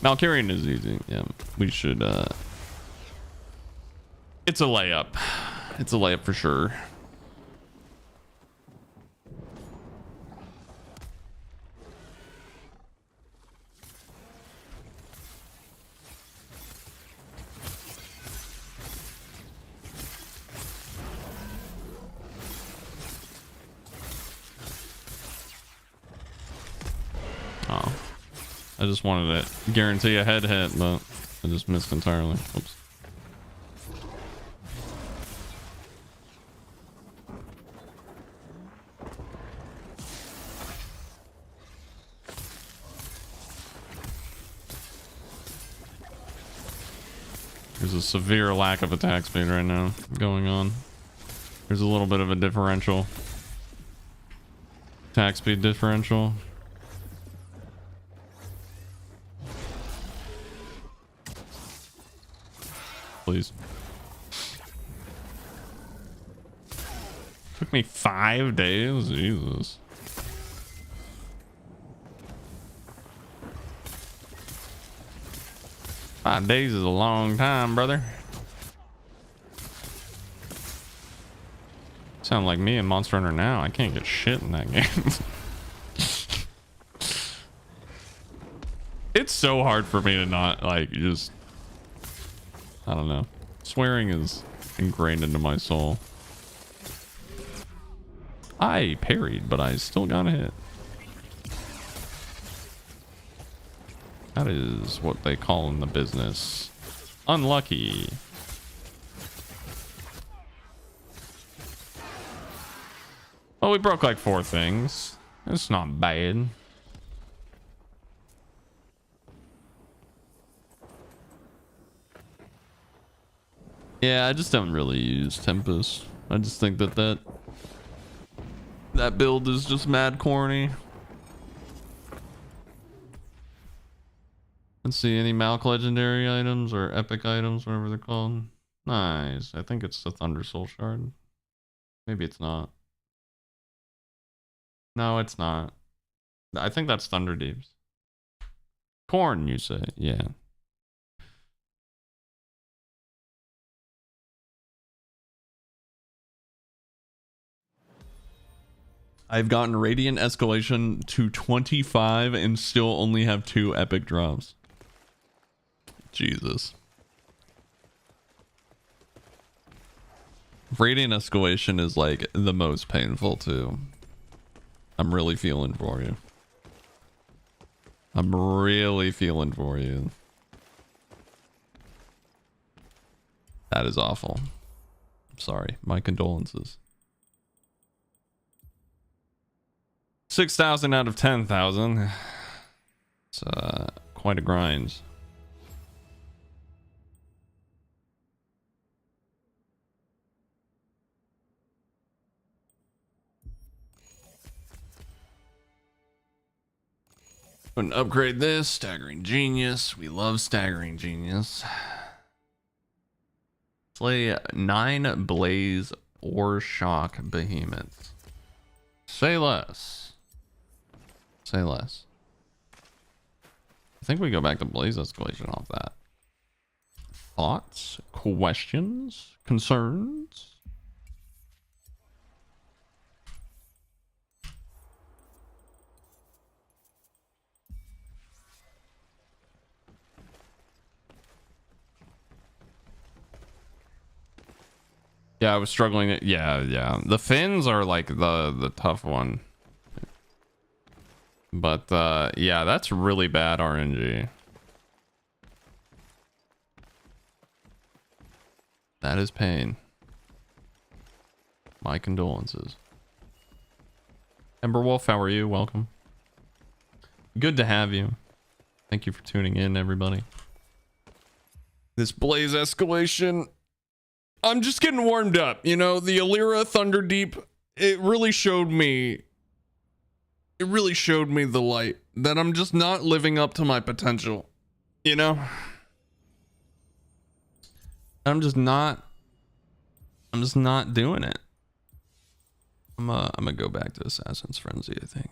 Valkyrian is easy. Yeah, we should it's a layup. It's a layup for sure. Oh. I just wanted to guarantee a head hit, but I just missed entirely. Oops. There's a severe lack of attack speed right now going on. There's a little bit of a differential. Attack speed differential. Please. Took me 5 days. Jesus. Five days is a long time, brother. Sound like me and Monster Hunter now. I can't get shit in that game. It's so hard for me to not like just. I don't know. Swearing is ingrained into my soul. I parried, but I still got a hit. That is what they call in the business unlucky. Oh, we broke like 4 things. It's not bad. Yeah, I just don't really use Tempest. I just think that build is just mad corny. Let's see, any Malk legendary items or epic items, whatever they're called. Nice. I think it's the Thunder Soul Shard. Maybe it's not. No, it's not. I think that's Thunder Deeps. Corn, you say? Yeah. I've gotten Radiant Escalation to 25 and still only have 2 epic drops. Jesus. Radiant Escalation is like the most painful too. I'm really feeling for you. I'm really feeling for you. That is awful. I'm sorry. My condolences. 6,000 out of 10,000. It's quite a grind. Gonna upgrade this. Staggering Genius. We love Staggering Genius. Slay 9 Blaze or Shock Behemoths. Say less. Say less. think we go back to Blaze Escalation off that. Thoughts, questions, concerns? Yeah, I was struggling. Yeah. The fins are like the tough one. But yeah, that's really bad RNG. That is pain. My condolences. Emberwolf, how are you? Welcome. Good to have you. Thank you for tuning in, everybody. This Blaze Escalation, I'm just getting warmed up. You know, the Alira Thunderdeep, it really showed me the light that I'm just not living up to my potential. You know? I'm just not doing it. I'm gonna go back to Assassin's Frenzy, I think.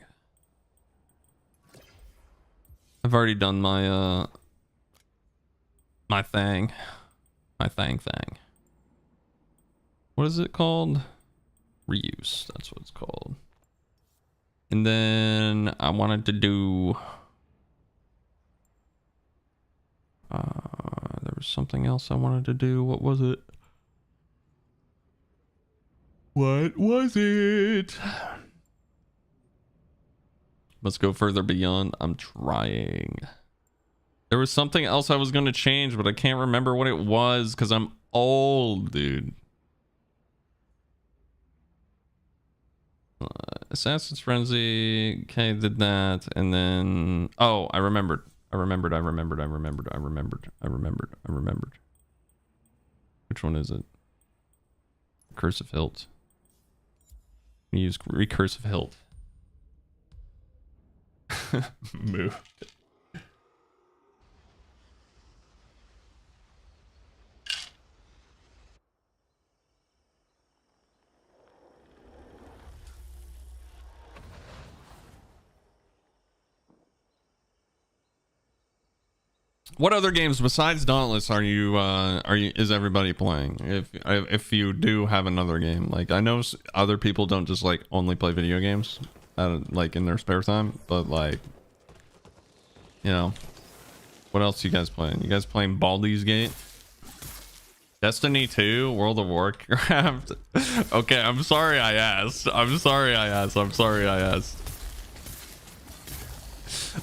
I've already done my my thing. What is it called? Reuse, that's what it's called. And then I wanted to do there was something else I wanted to do. What was it? What was it? Let's go further beyond. I'm trying. There was something else I was going to change, but I can't remember what it was because I'm old, dude. Assassin's Frenzy. Okay, did that. And then... Oh, I remembered. Which one is it? Recursive hilt. Use recursive hilt. Move. What other games besides Dauntless is everybody playing? If you do have another game, like I know other people don't just like only play video games, like in their spare time, but like, you know, what else you guys playing? You guys playing Baldur's Gate? Destiny 2, World of Warcraft? Okay, I'm sorry I asked. I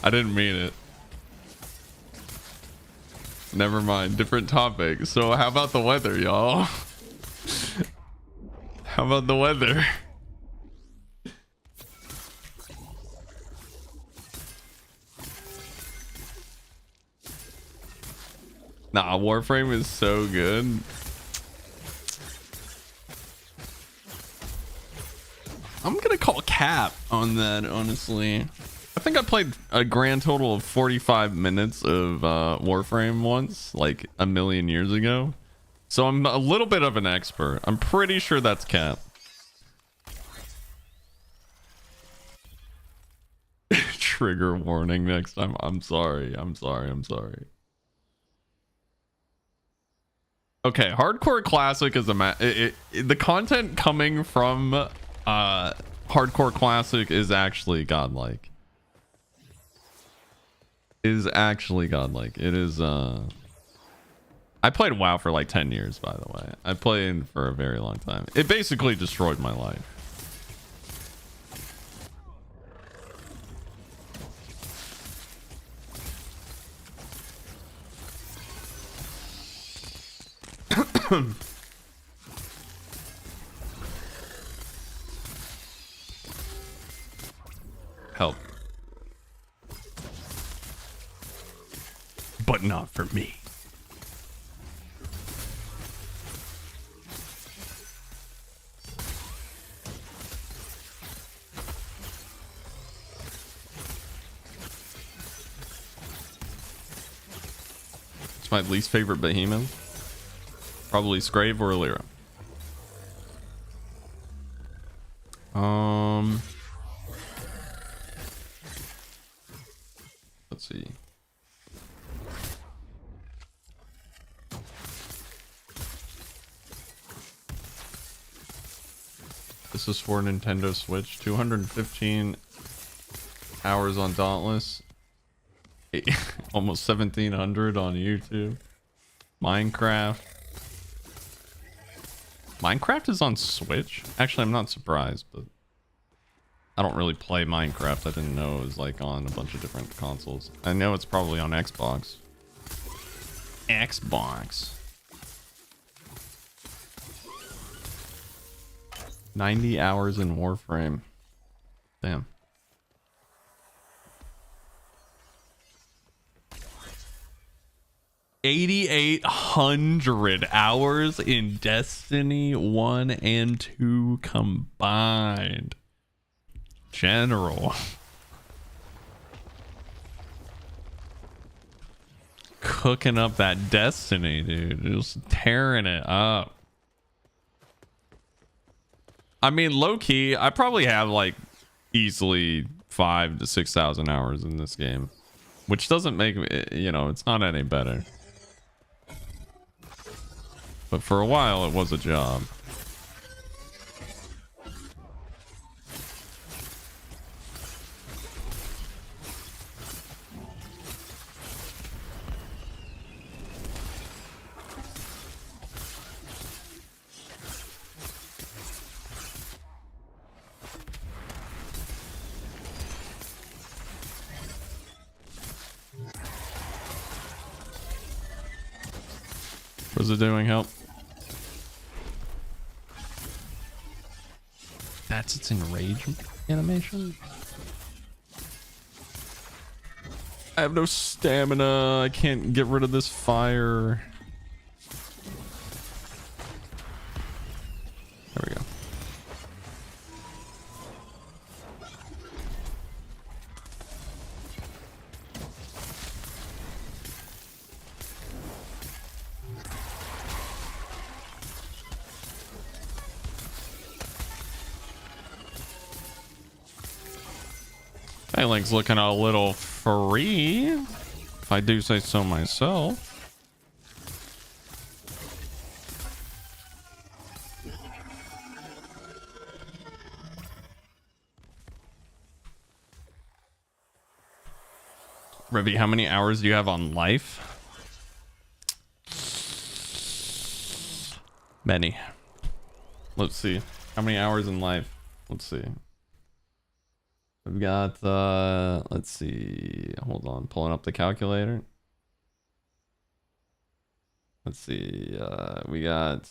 didn't mean it. Never mind, different topic. So how about the weather, y'all? How about the weather? Nah, Warframe is so good. I'm gonna call cap on that, honestly. I think I played a grand total of 45 minutes of Warframe once, like a million years ago. So I'm a little bit of an expert. I'm pretty sure that's cap. Trigger warning next time. I'm sorry. Okay, hardcore classic is the content coming from hardcore classic is actually godlike. It is I played WoW for like 10 years, by the way. I played for a very long time. It basically destroyed my life. Help. But not for me. It's my least favorite behemoth. Probably Scrave or Alira. Let's see. This is for Nintendo Switch. 215 hours on Dauntless. Almost 1,700 on YouTube. Minecraft. Minecraft is on Switch? Actually, I'm not surprised, but I don't really play Minecraft. I didn't know it was like on a bunch of different consoles. I know it's probably on Xbox. Xbox. 90 hours in Warframe. Damn. $8,800 hours in Destiny 1 and 2 combined. General. Cooking up that Destiny, dude. Just tearing it up. I mean, low-key, I probably have like easily 5,000 to 6,000 hours in this game. Which doesn't make me, you know, it's not any better. But for a while, it was a job. What's it doing? Help. That's its enrage animation. I have no stamina. I can't get rid of this fire. There we go. Hey, Link's looking a little free, if I do say so myself. Revvy, how many hours do you have on life? Many. Let's see. How many hours in life? Let's see. We've got, let's see. Hold on. Pulling up the calculator. Let's see. We got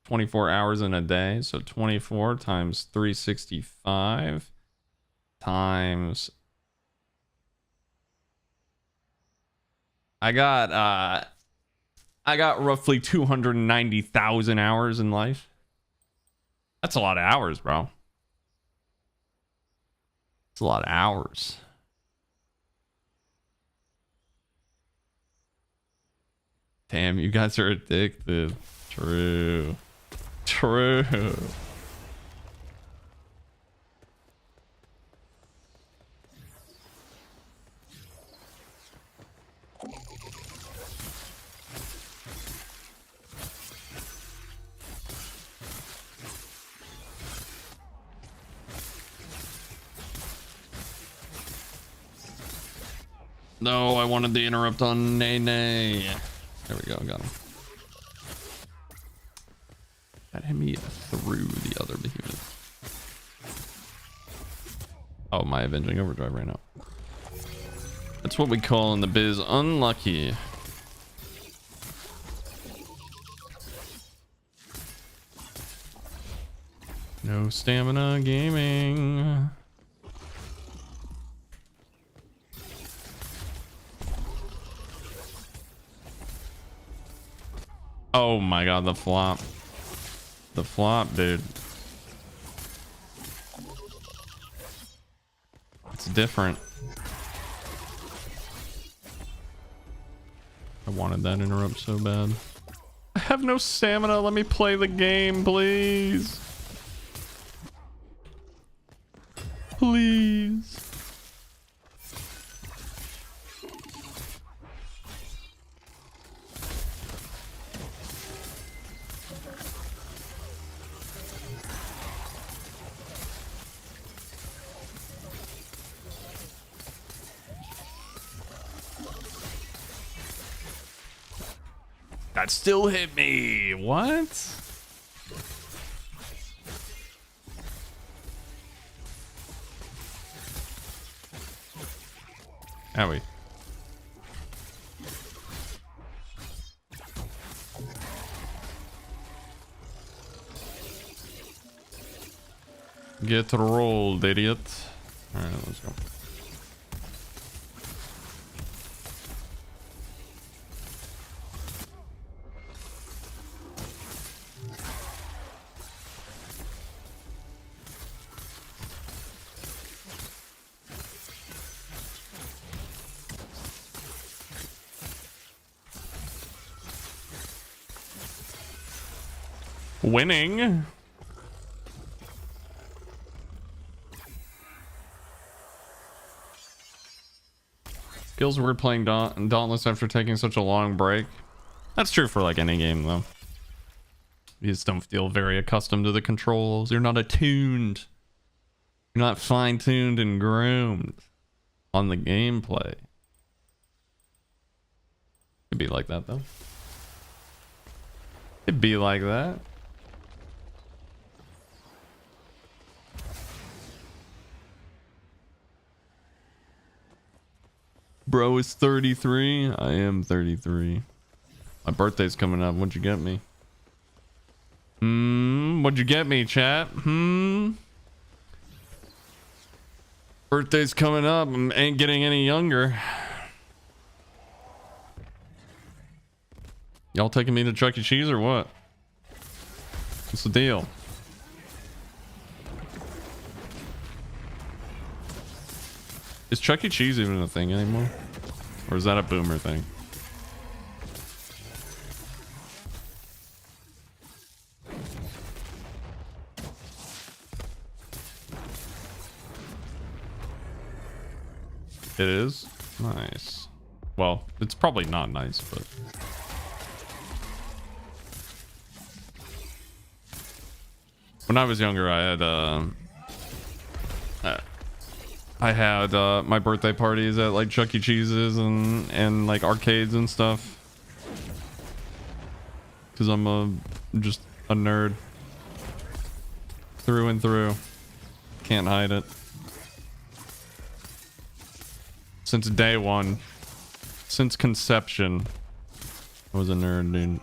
24 hours in a day. So 24 times 365 times... I got roughly 290,000 hours in life. That's a lot of hours, bro. It's a lot of hours. Damn, you guys are addicted. True. True. No, I wanted the interrupt on Nene. There we go, got him. That hit me through the other behemoth. Oh, my avenging overdrive right now. That's what we call in the biz unlucky. No stamina gaming. Oh my god, the flop. The flop, dude. It's different. I wanted that interrupt so bad. I have no stamina. Let me play the game, please. Please. That still hit me. What? Owie. Get rolled, idiot. Alright, let's go. Winning. Feels weird playing Dauntless after taking such a long break. That's true for like any game though. You just don't feel very accustomed to the controls. You're not attuned. You're not fine-tuned and groomed on the gameplay. It'd be like that though. It'd be like that. Bro is 33. I am 33. My birthday's coming up. What'd you get me? What'd you get me, chat? Birthday's coming up. I ain't getting any younger. Y'all taking me to Chuck E. Cheese or what? What's the deal? Is Chuck E. Cheese even a thing anymore? Or is that a boomer thing? It is? Nice. Well, it's probably not nice, but... When I was younger, I had my birthday parties at like Chuck E. Cheese's and like arcades and stuff. Cause I'm just a nerd. Through and through. Can't hide it. Since day one. Since conception. I was a nerd, dude.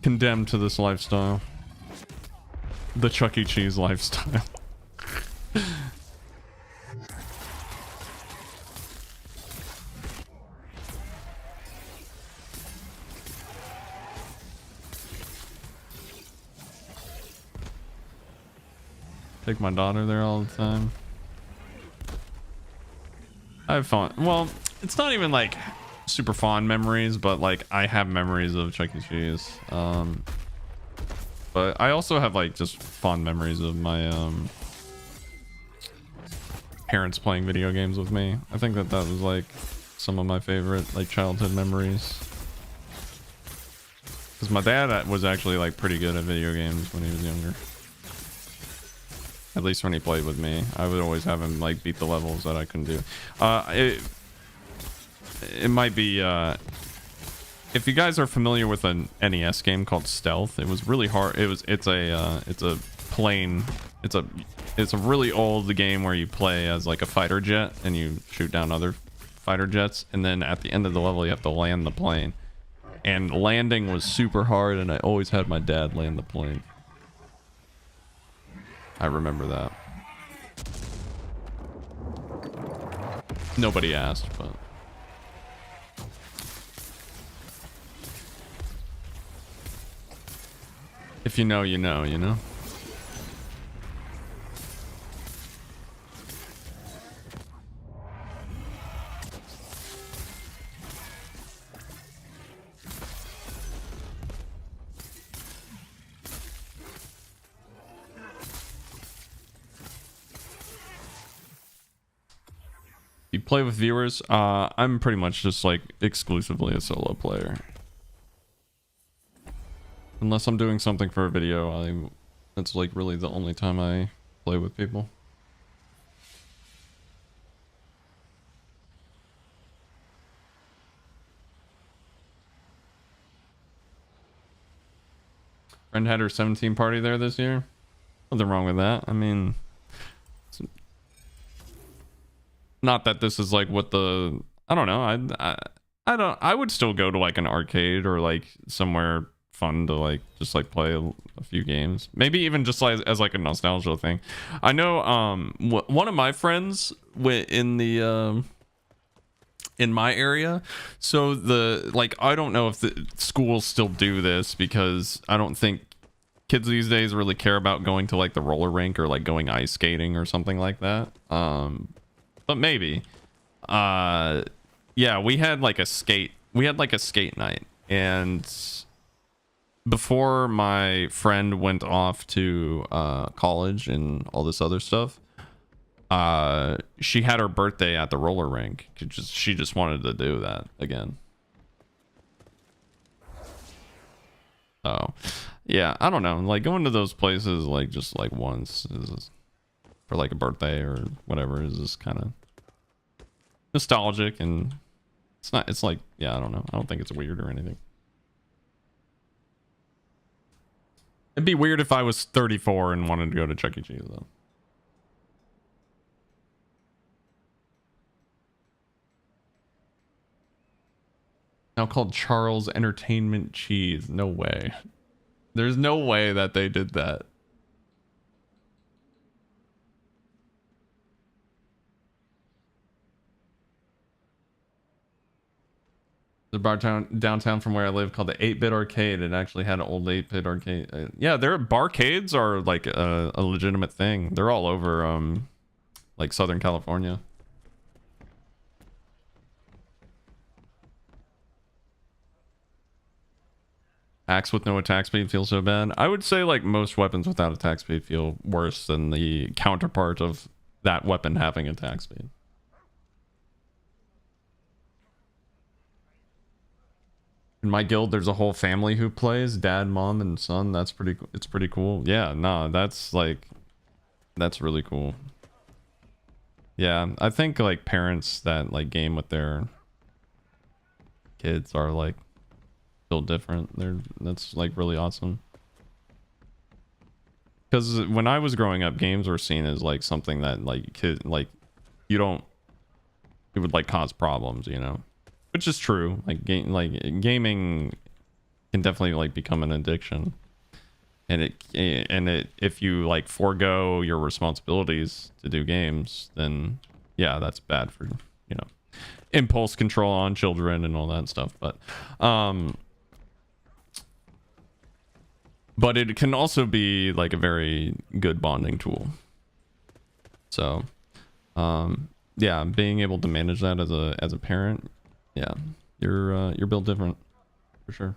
Condemned to this lifestyle. The Chuck E. Cheese lifestyle. Take my daughter there all the time. I have fun. Well, it's not even like super fond memories, but like I have memories of Chuck E. Cheese. But I also have like just fond memories of my parents playing video games with me. I think that was like some of my favorite like childhood memories. Because my dad was actually like pretty good at video games when he was younger. At least when he played with me, I would always have him like beat the levels that I couldn't do. It might be if you guys are familiar with an NES game called Stealth, it was really hard. It's a really old game where you play as like a fighter jet and you shoot down other fighter jets, and then at the end of the level you have to land the plane. And landing was super hard, and I always had my dad land the plane. I remember that. Nobody asked, but... If you know, you know, you know? You play with viewers? I'm pretty much just like exclusively a solo player. Unless I'm doing something for a video, that's like really the only time I play with people. Friend had her 17 party there this year. Nothing wrong with that. I mean, not that this is like what the, I don't know. I would still go to like an arcade or like somewhere fun to like just like play a few games, maybe even just like as like a nostalgia thing. I know one of my friends went in the in my area, so the like, I don't know if the schools still do this, because I don't think kids these days really care about going to like the roller rink or like going ice skating or something like that. But maybe yeah, we had like a skate night, and before my friend went off to college and all this other stuff, she had her birthday at the roller rink. She just wanted to do that again. Oh yeah, I don't know, like going to those places like just like once is, for like a birthday or whatever, is just kind of nostalgic, and it's like, yeah, I don't know, I don't think it's weird or anything. It'd be weird if I was 34 and wanted to go to Chuck E. Cheese though. Now called Charles Entertainment Cheese. No way. There's no way that they did that. The bar downtown from where I live called the 8-Bit Arcade. It actually had an old 8-Bit arcade. Yeah, their barcades are like a legitimate thing. They're all over like Southern California. Axe with no attack speed feels so bad. I would say like most weapons without attack speed feel worse than the counterpart of that weapon having attack speed. In my guild, there's a whole family who plays, dad, mom, and son. That's pretty, it's pretty cool. Yeah, no, that's like, that's really cool. Yeah, I think like parents that like game with their kids are like still different. That's like really awesome. Because when I was growing up, games were seen as like something that like it would like cause problems, you know, which is true. Like gaming can definitely like become an addiction, and if you like forego your responsibilities to do games, then yeah, that's bad for, you know, impulse control on children and all that stuff. But it can also be like a very good bonding tool. So yeah, being able to manage that as a parent, yeah, you're built different for sure.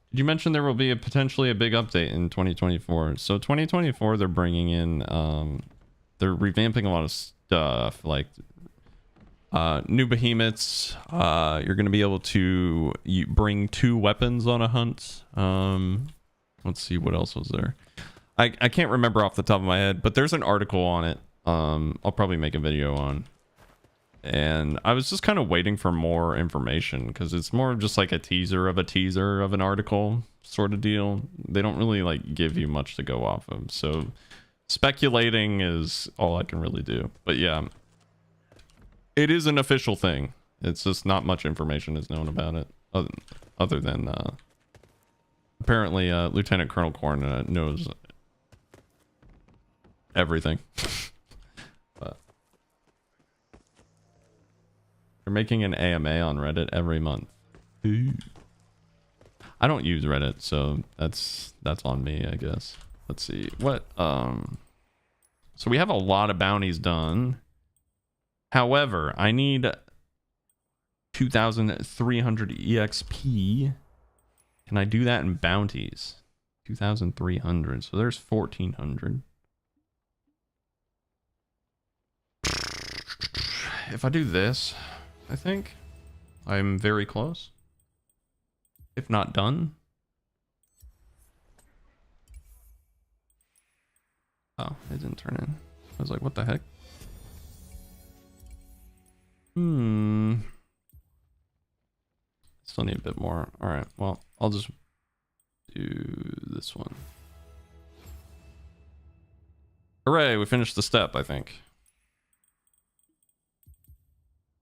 Did you mention there will be potentially a big update in 2024? So 2024, they're bringing in they're revamping a lot of stuff, like new behemoths. You're going to be able to bring 2 weapons on a hunt. Let's see, what else was there. I can't remember off the top of my head, but there's an article on it. I'll probably make a video on. And I was just kind of waiting for more information, because it's more of just like a teaser of an article sort of deal. They don't really like give you much to go off of. So speculating is all I can really do. But yeah, it is an official thing. It's just not much information is known about it, other than apparently Lieutenant Colonel Korn knows everything. But they're making an AMA on Reddit every month. Ooh. I don't use Reddit, so that's on me, I guess. Let's see what so we have a lot of bounties done. However, I need 2,300 EXP. Can I do that in bounties? 2,300. So there's 1,400. If I do this, I think I'm very close, if not done. Oh, it didn't turn in. I was like, what the heck? Still need a bit more. All right, well, I'll just do this one. Hooray, we finished the step, I think.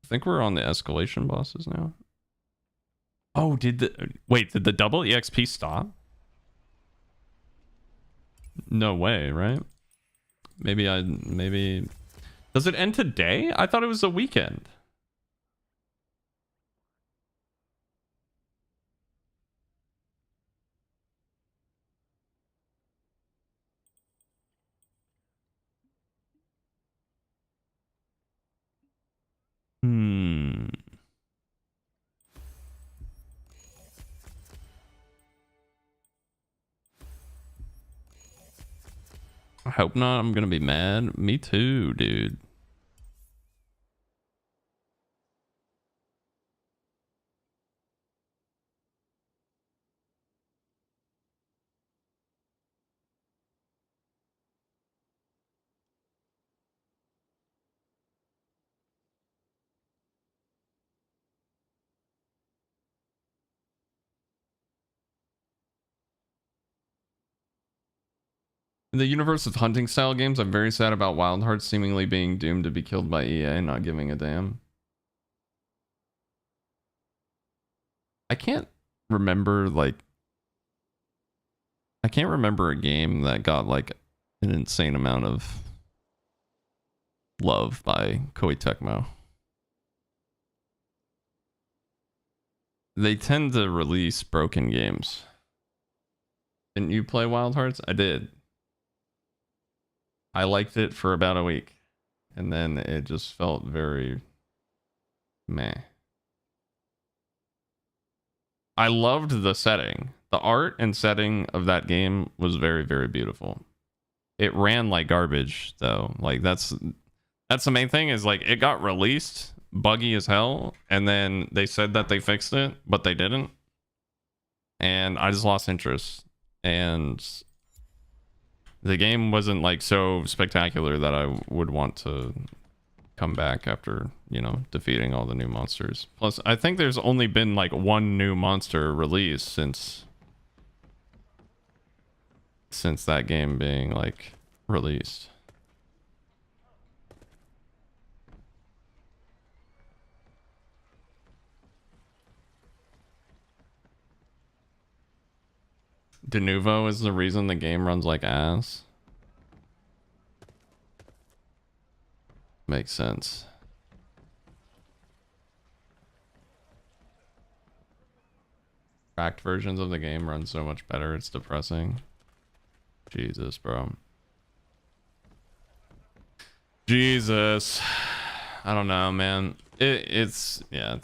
I think we're on the escalation bosses now. Oh, did the double EXP stop? No way, right? Maybe does it end today? I thought it was a weekend. I hope not. I'm gonna be mad. Me too, dude. In the universe of hunting style games, I'm very sad about Wild Hearts seemingly being doomed to be killed by EA, not giving a damn. I can't remember I can't remember a game that got like an insane amount of love by Koei Tecmo. They tend to release broken games. Didn't you play Wild Hearts? I did. I liked it for about a week, and then it just felt very meh. I loved the setting. The art and setting of that game was very, very beautiful. It ran like garbage, though. Like that's the main thing, is like it got released buggy as hell, and then they said that they fixed it, but they didn't. And I just lost interest. And the game wasn't like so spectacular that I would want to come back after, you know, defeating all the new monsters. Plus, I think there's only been like one new monster released since that game being like released. De novo is the reason the game runs like ass. Makes sense. Cracked versions of the game run so much better, it's depressing. Jesus, bro. Jesus. I don't know, man. It's sad.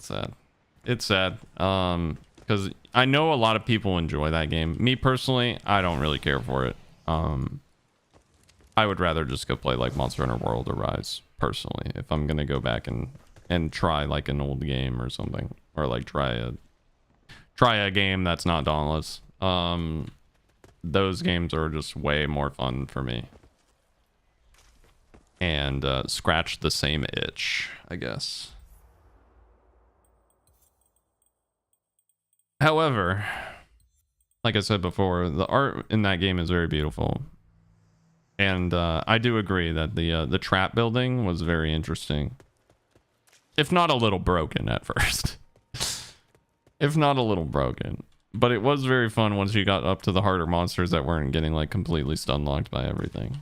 It's sad. Because I know a lot of people enjoy that game. Me personally, I don't really care for it. I would rather just go play like Monster Hunter World or Rise, personally, if I'm gonna go back and try like an old game or something, or like try a game that's not Dauntless. Those games are just way more fun for me, and scratch the same itch, I guess. However, like I said before, the art in that game is very beautiful. And I do agree that the trap building was very interesting. If not a little broken at first. If not a little broken. But it was very fun once you got up to the harder monsters that weren't getting like completely stun locked by everything.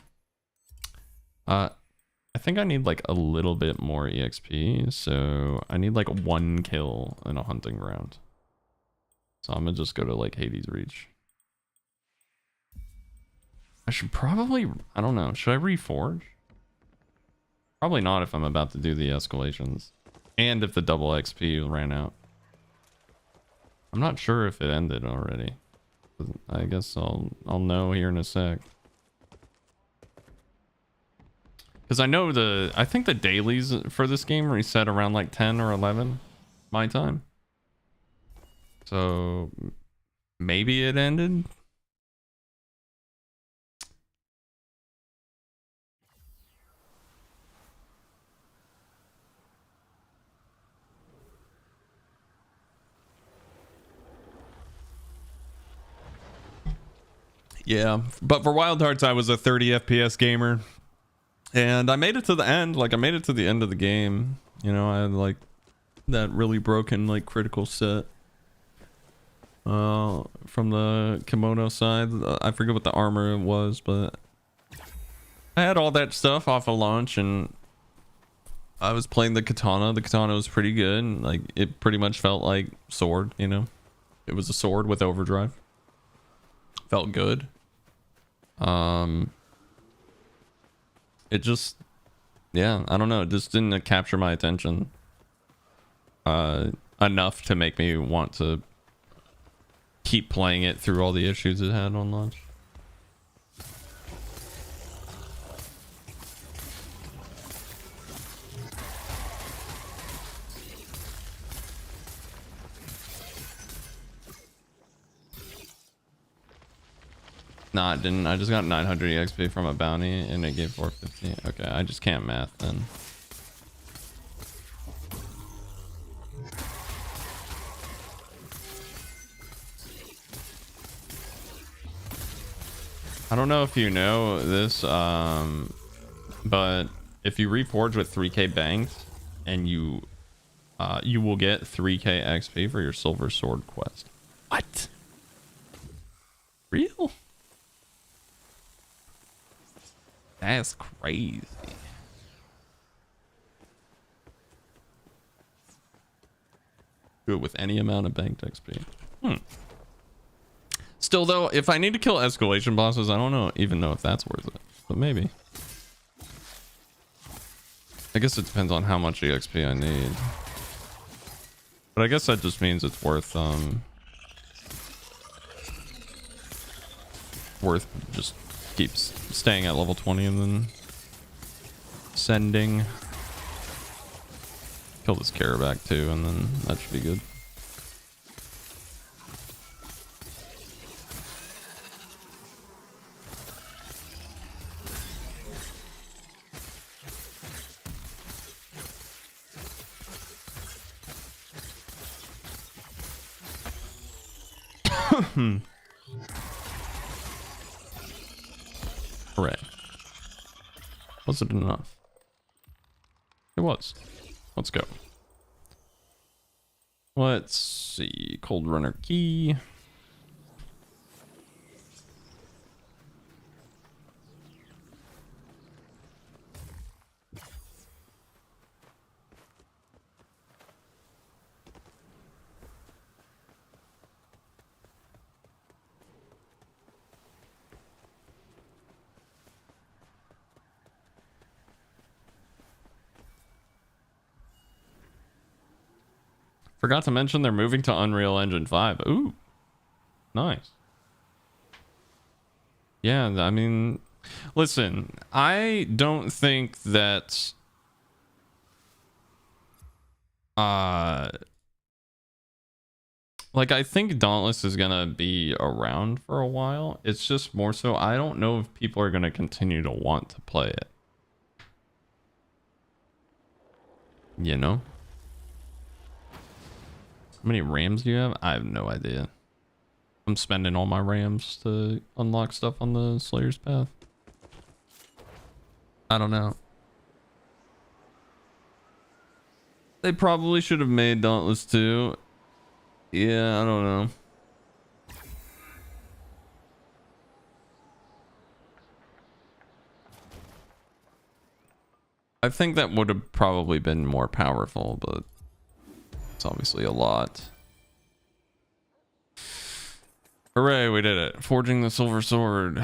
I think I need like a little bit more EXP. So I need like 1 kill in a hunting ground. So I'm gonna just go to like Hades Reach. I should probably, I don't know, should I reforge? Probably not if I'm about to do the escalations. And if the double XP ran out. I'm not sure if it ended already. I guess I'll know here in a sec. Because I know I think the dailies for this game reset around like 10 or 11 my time. So maybe it ended. Yeah, but for Wild Hearts, I was a 30 FPS gamer, and I made it to the end. Like, I made it to the end of the game. You know, I had like that really broken like critical set from the kimono side. I forget what the armor was, but I had all that stuff off of launch, and I was playing the katana. The katana was pretty good. Like, it pretty much felt like sword, you know? It was a sword with overdrive. Felt good. It just, yeah, I don't know. It just didn't capture my attention enough to make me want to keep playing it through all the issues it had on launch. Nah, it didn't. I just got 900 EXP from a bounty and it gave 450. Okay, I just can't math then. I don't know if you know this, but if you reforge with 3k banks and you will get 3k XP for your silver sword quest. What? Real? That's crazy. Do it with any amount of banked XP. Still though, if I need to kill escalation bosses, I don't even know if that's worth it, but maybe. I guess it depends on how much EXP I need. But I guess that just means it's worth just keeps staying at level 20 and then sending. Kill this Carabac too, and then that should be good. Hooray. Was it enough? It was. Let's go. Let's see. Cold Runner key. Forgot to mention they're moving to Unreal Engine 5. Ooh, nice. Yeah, I mean, listen, I don't think that like, I think Dauntless is gonna be around for a while. It's just more so I don't know if people are gonna continue to want to play it. You know? How many rams do you have? I have no idea. I'm spending all my rams to unlock stuff on the Slayer's Path. I don't know. They probably should have made Dauntless 2. Yeah, I don't know. I think that would have probably been more powerful, but it's obviously a lot. Hooray, we did it. Forging the silver sword.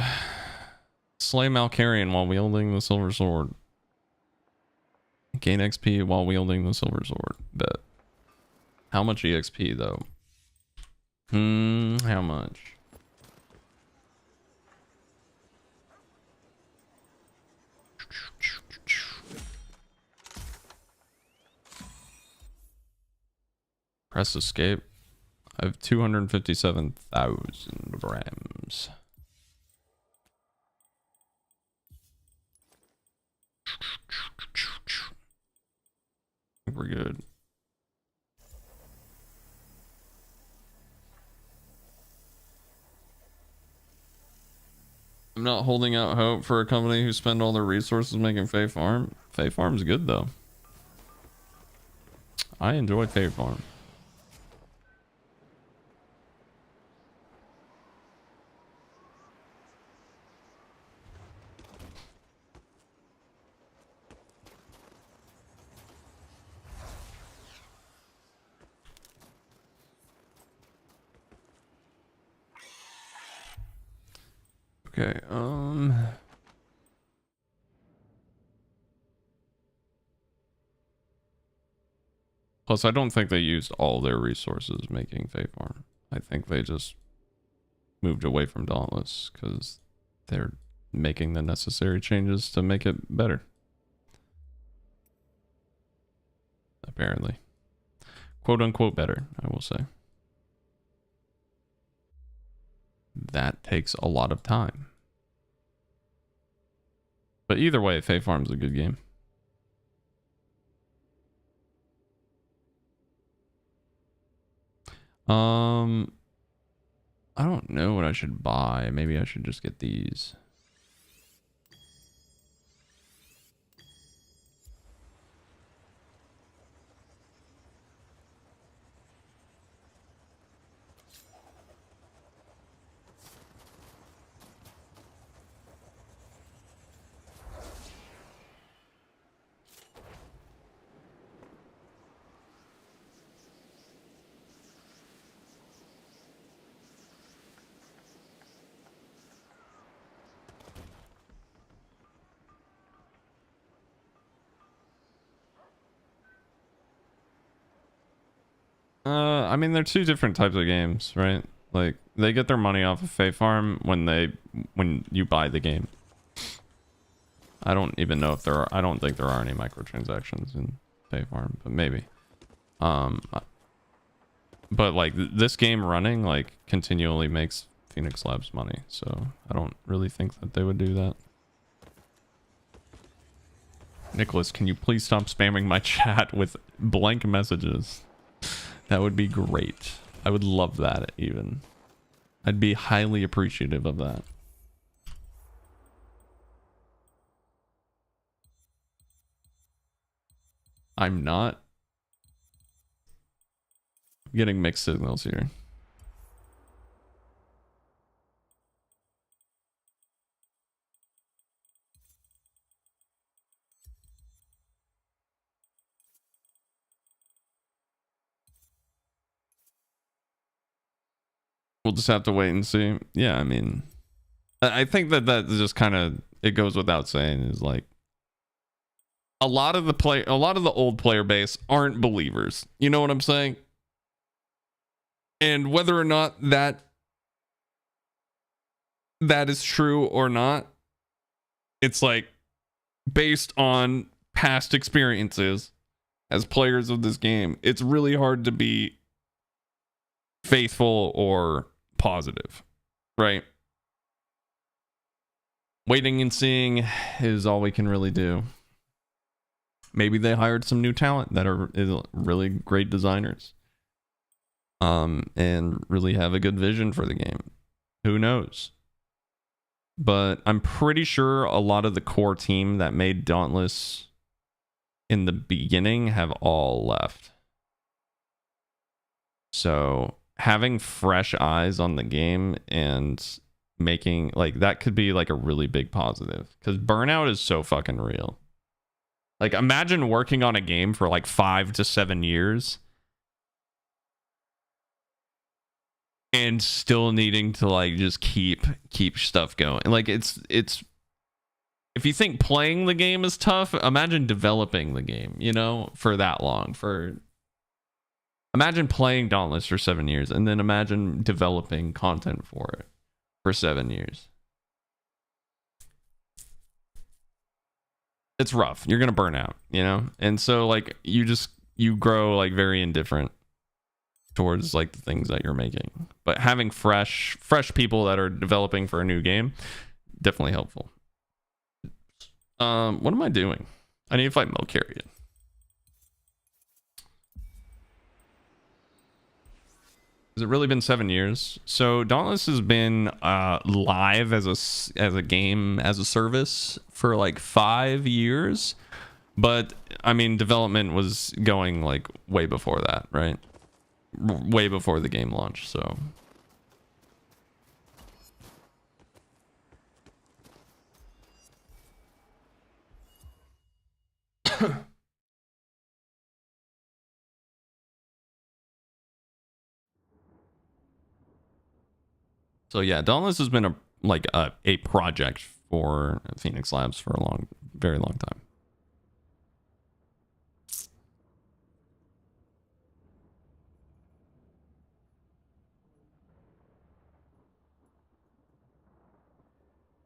Slay Malkarian while wielding the silver sword. Gain XP while wielding the silver sword. Bet. How much EXP though? How much? Press escape. I have 257,000 rams. We're good. not holding out hope for a company who spend all their resources making Fae Farm. Fae Farm's good though. I enjoy Fae Farm. Okay, plus I don't think they used all their resources making Fae Farm. I think they just moved away from Dauntless because they're making the necessary changes to make it better. Apparently. Quote unquote better, I will say. That takes a lot of time. But either way, Fae Farm's a good game. I don't know what I should buy. Maybe I should just get these. I mean, they're two different types of games, right? Like, they get their money off of Fae Farm when you buy the game. I don't even know if there are, I don't think there are any microtransactions in Fae Farm, but maybe. But like this game running like continually makes Phoenix Labs money, so I don't really think that they would do that. Nicholas, can you please stop spamming my chat with blank messages? That would be great. I would love that even. I'd be highly appreciative of that. I'm not. I'm getting mixed signals here. We'll just have to wait and see. Yeah, I mean, I think that just kind of, it goes without saying, is like a lot of the old player base aren't believers. You know what I'm saying? And whether or not that is true or not, it's like based on past experiences as players of this game, it's really hard to be faithful or positive, right? Waiting and seeing is all we can really do. Maybe they hired some new talent that are really great designers, and really have a good vision for the game. Who knows? But I'm pretty sure a lot of the core team that made Dauntless in the beginning have all left. So having fresh eyes on the game and making like that could be like a really big positive, because burnout is so fucking real. Like, imagine working on a game for like 5 to 7 years and still needing to like just keep stuff going. Like, it's if you think playing the game is tough, imagine developing the game, you know, for that long. Imagine playing Dauntless for 7 years and then imagine developing content for it for 7 years. It's rough. You're gonna burn out, you know? And so like you grow like very indifferent towards like the things that you're making. But having fresh people that are developing for a new game, definitely helpful. What am I doing? I need to fight Melkarian. Has it really been 7 years? So Dauntless has been live as a game, as a service for like 5 years, but I mean development was going like way before that, right? Way before the game launch. So so yeah, Dauntless has been a project for Phoenix Labs for a very long time.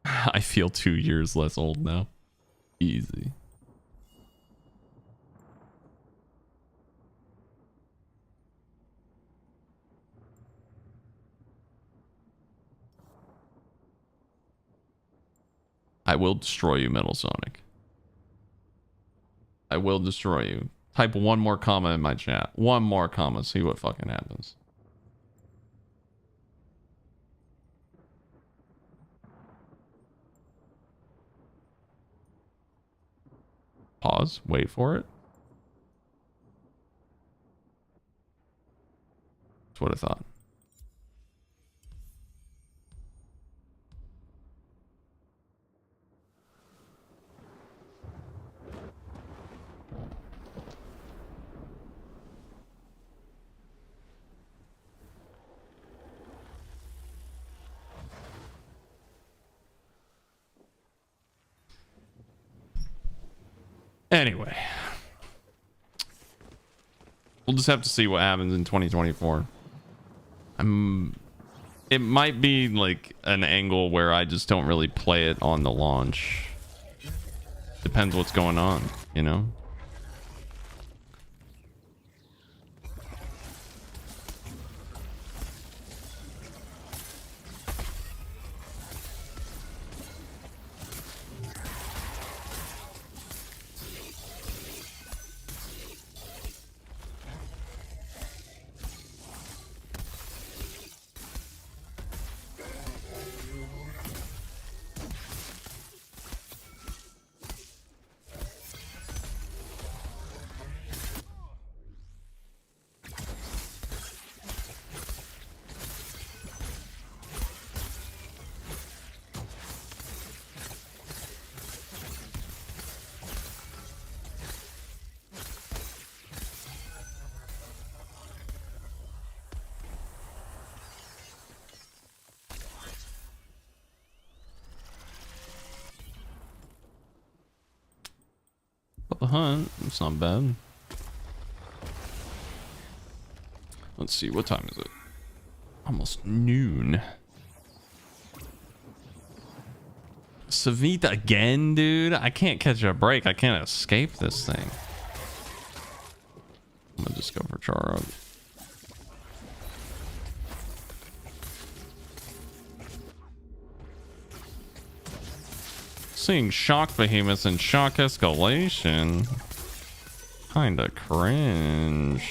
I feel 2 years less old now. Easy. I will destroy you, Metal Sonic. I will destroy you. Type one more comma in my chat. One more comma. See what fucking happens. Pause. Wait for it. That's what I thought. Anyway, we'll just have to see what happens in 2024. It might be like an angle where I just don't really play it on the launch. Depends what's going on, you know? The hunt, it's not bad. Let's see, what time is it? Almost noon. Savita again, dude. I can't catch a break. I can't escape this thing. I'm gonna just go for Charo. Seeing Shock Behemoth and Shock Escalation. Kinda cringe.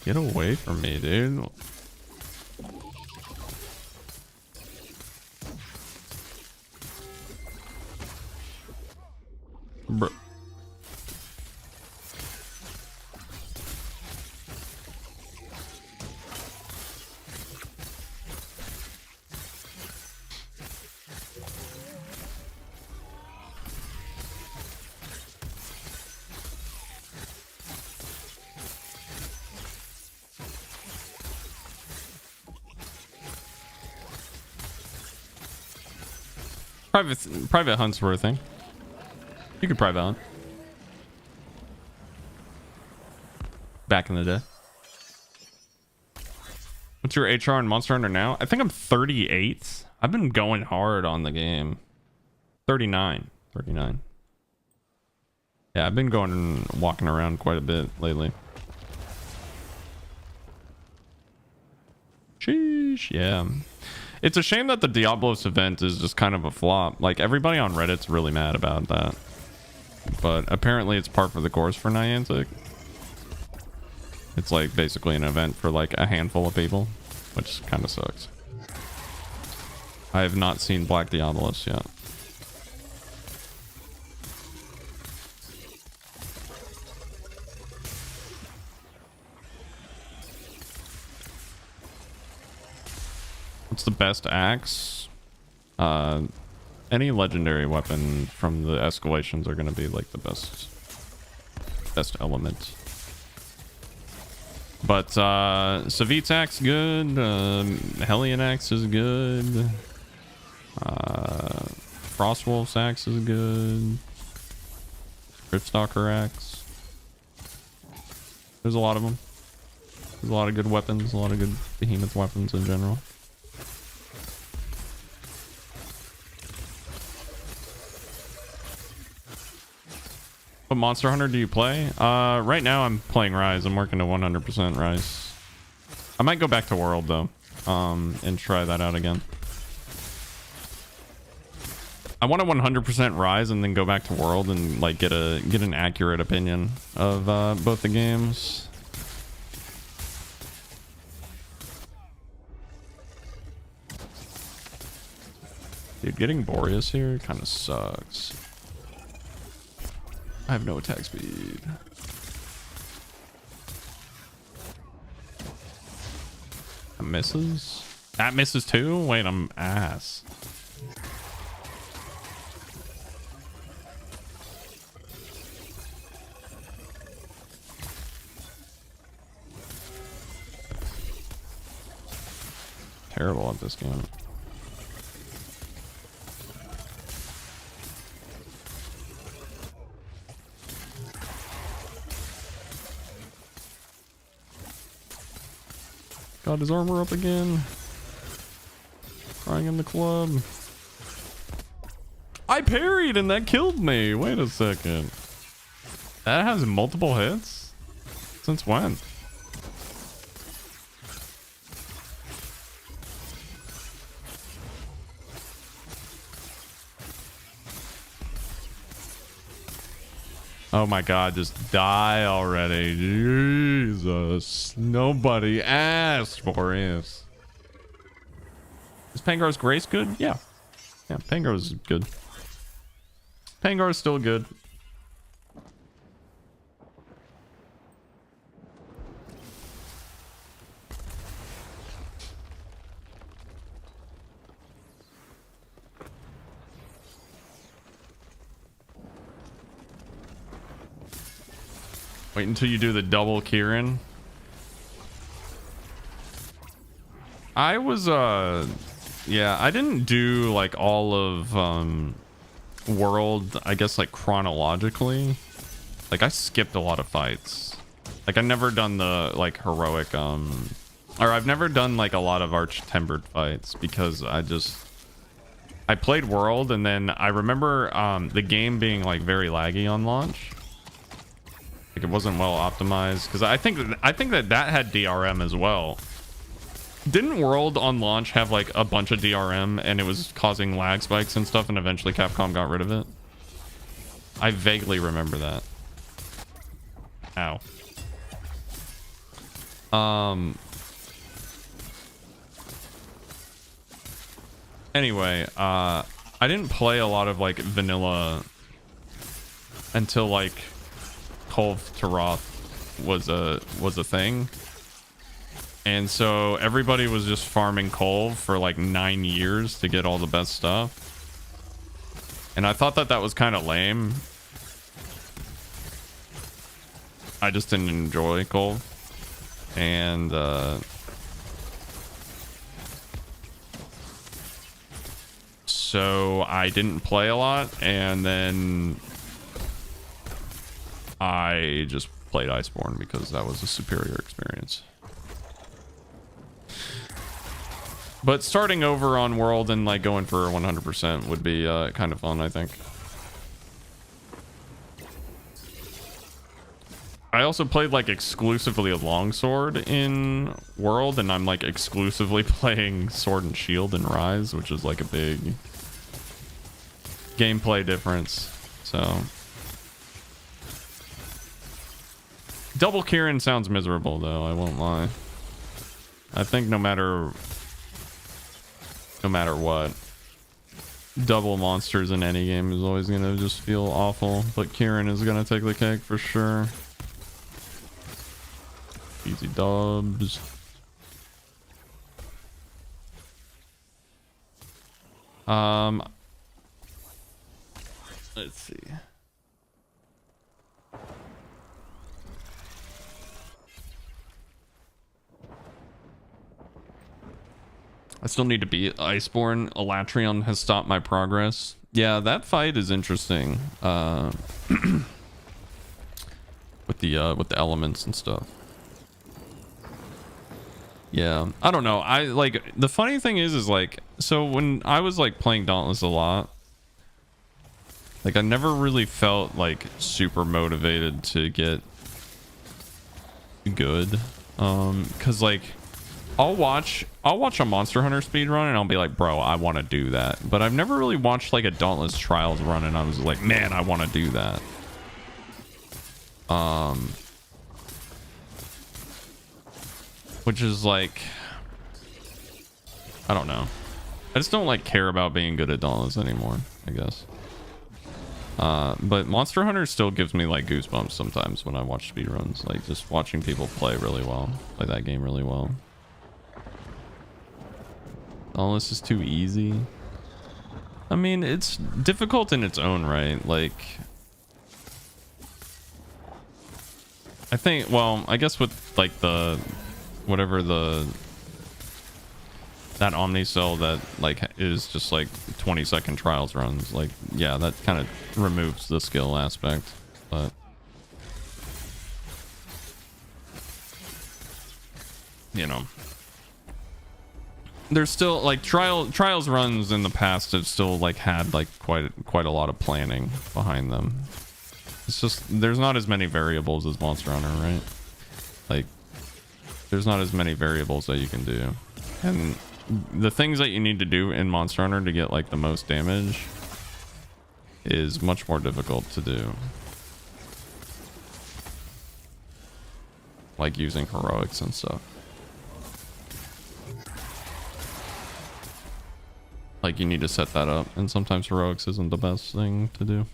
Get away from me, dude. Bro. Private hunts were a thing. You could private hunt. Back in the day. What's your HR and Monster Hunter now? I think I'm 38. I've been going hard on the game. 39. Yeah, I've been going and walking around quite a bit lately. Sheesh, yeah. It's a shame that the Diablos event is just kind of a flop. Like, everybody on Reddit's really mad about that. but apparently it's par for the course for Niantic. It's like basically an event for like a handful of people, which kind of sucks. I have not seen Black Diabolus yet. What's the best axe? Any legendary weapon from the escalations are going to be like the best element. But Savit's axe good. Hellion axe is good. Frostwolf's axe is good. Cryptstalker axe. There's a lot of them. There's a lot of good weapons. A lot of good behemoth weapons in general. What Monster Hunter do you play? Right now I'm playing Rise. I'm working to 100% Rise. I might go back to World though, and try that out again. I want to 100% Rise and then go back to World and like get an accurate opinion of both the games. Dude, getting Boreas here kind of sucks. I have no attack speed. That misses? That misses too? Wait, I'm ass. Terrible at this game. Got his armor up again. Crying in the club. I parried and that killed me. Wait a second. That has multiple hits? Since when? Oh my god, just die already. Jesus. Nobody asked for this. Is Pangar's Grace good? Yeah. Yeah, Pangar's good. Pangar's still good. Wait until you do the double Kieran. I was yeah, I didn't do like all of World, I guess, like chronologically. Like I skipped a lot of fights. Like I've never done the like heroic or I've never done like a lot of arch-tempered fights because I played World and then I remember the game being like very laggy on launch. Like it wasn't well optimized because I think that had DRM as well. Didn't World on launch have like a bunch of DRM and it was causing lag spikes and stuff and eventually Capcom got rid of it? I vaguely remember that. Ow. Anyway, I didn't play a lot of like vanilla until like Kolv Taroth was a thing. And so everybody was just farming Kolv for like 9 years to get all the best stuff. And I thought that was kind of lame. I just didn't enjoy Kolv. And so I didn't play a lot, and then I just played Iceborne because that was a superior experience. But starting over on World and like going for 100% would be kind of fun, I think. I also played like exclusively a longsword in World, and I'm like exclusively playing Sword and Shield in Rise, which is like a big gameplay difference. So Double Kieran sounds miserable though, I won't lie. I think no matter what, double monsters in any game is always gonna just feel awful, but Kieran is gonna take the cake for sure. Easy dubs. Let's see. I still need to beat Iceborne. Elatrion has stopped my progress. Yeah, that fight is interesting. With the elements and stuff. Yeah, I don't know. I like the funny thing is like, so when I was like playing Dauntless a lot, like I never really felt like super motivated to get good. Cause like I'll watch a Monster Hunter speedrun and I'll be like, bro, I want to do that. But I've never really watched like a Dauntless Trials run and I was like, man, I want to do that. Which is like, I don't know. I just don't like care about being good at Dauntless anymore, I guess. But Monster Hunter still gives me like goosebumps sometimes when I watch speedruns. Like just watching people play that game really well. Dauntless is too easy. I mean, it's difficult in its own right. Like, I think, well, I guess with like the whatever that Omnicell that like is just like 20-second trials runs, like, yeah, that kind of removes the skill aspect, but you know, there's still like trials runs in the past have still like had like quite a lot of planning behind them. It's just there's not as many variables as Monster Hunter, right? Like there's not as many variables that you can do, and the things that you need to do in Monster Hunter to get like the most damage is much more difficult to do, like using heroics and stuff. Like you need to set that up, and sometimes heroics isn't the best thing to do.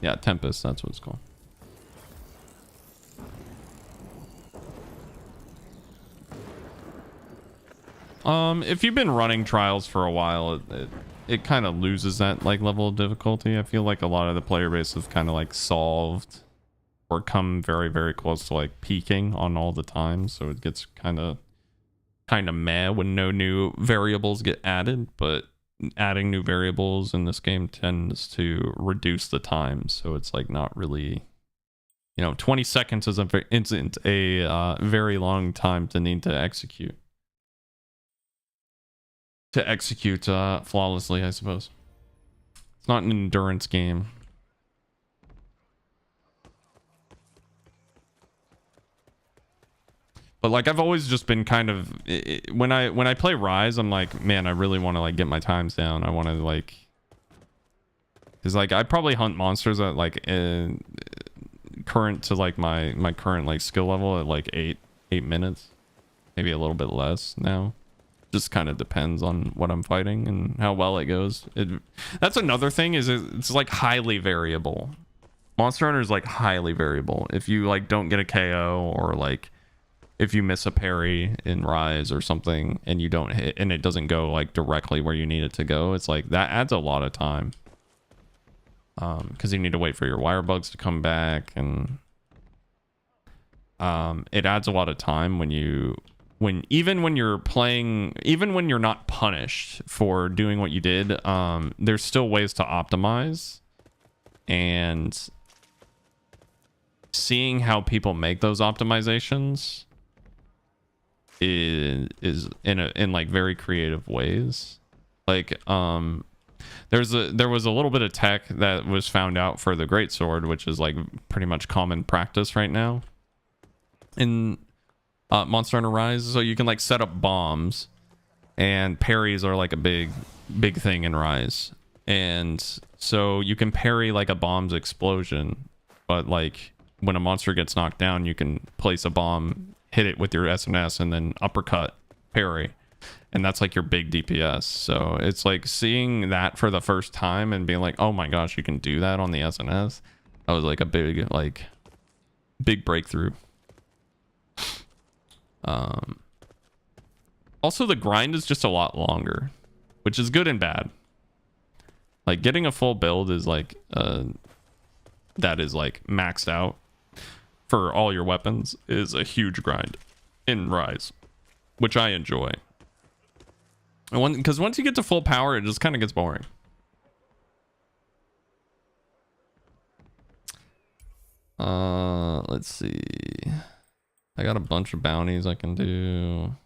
Yeah, Tempest, that's what it's called. If you've been running trials for a while, it kind of loses that like level of difficulty. I feel like a lot of the player base have kind of like solved or come very, very close to like peaking on all the time, so it gets kind of meh when no new variables get added. But adding new variables in this game tends to reduce the time, so it's like not really, you know, 20 seconds isn't a very long time to need to execute flawlessly, I suppose. It's not an endurance game. But like I've always just been kind of when I play Rise, I'm like, man, I really want to like get my times down. I want to like, because like I probably hunt monsters at like current to like my current like skill level at like 8 minutes, maybe a little bit less now. Just kind of depends on what I'm fighting and how well it goes. That's another thing, is it's like highly variable. Monster Hunter is like highly variable. If you like don't get a KO, or like if you miss a parry in Rise or something and you don't hit and it doesn't go like directly where you need it to go, it's like that adds a lot of time. Because you need to wait for your wire bugs to come back, and it adds a lot of time even when you're playing, even when you're not punished for doing what you did, there's still ways to optimize, and seeing how people make those optimizations is in like very creative ways. Like there was a little bit of tech that was found out for the greatsword, which is like pretty much common practice right now in Monster Hunter Rise. So you can like set up bombs, and parries are like a big thing in Rise, and so you can parry like a bomb's explosion, but like when a monster gets knocked down, you can place a bomb, hit it with your SNS, and then uppercut, parry. And that's like your big DPS. So it's like seeing that for the first time and being like, oh my gosh, you can do that on the SNS. That was like a big breakthrough. Also, the grind is just a lot longer, which is good and bad. Like getting a full build is like that is like maxed out for all your weapons is a huge grind in Rise, which I enjoy. And because once you get to full power, it just kind of gets boring. Let's see. I got a bunch of bounties I can do.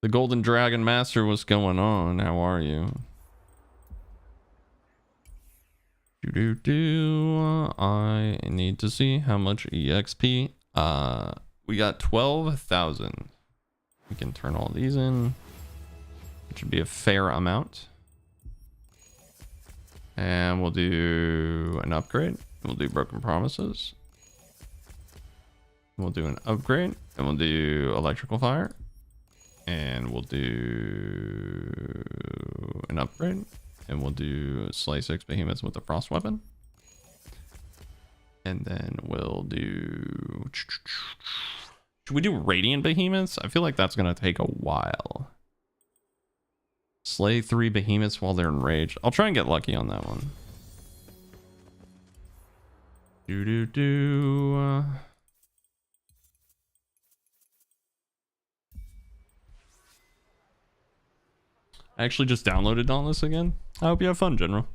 The Golden Dragon Master, what's going on? How are you? I need to see how much EXP. We got 12,000. We can turn all these in. It should be a fair amount. And we'll do an upgrade. We'll do Broken Promises. We'll do an upgrade. And we'll do Electrical Fire. And we'll do an upgrade. And we'll do Slay 6 Behemoths with the Frost Weapon. And then we'll do... Should we do Radiant Behemoths? I feel like that's going to take a while. Slay 3 Behemoths while they're enraged. I'll try and get lucky on that one. I actually just downloaded Dauntless again. I hope you have fun, General.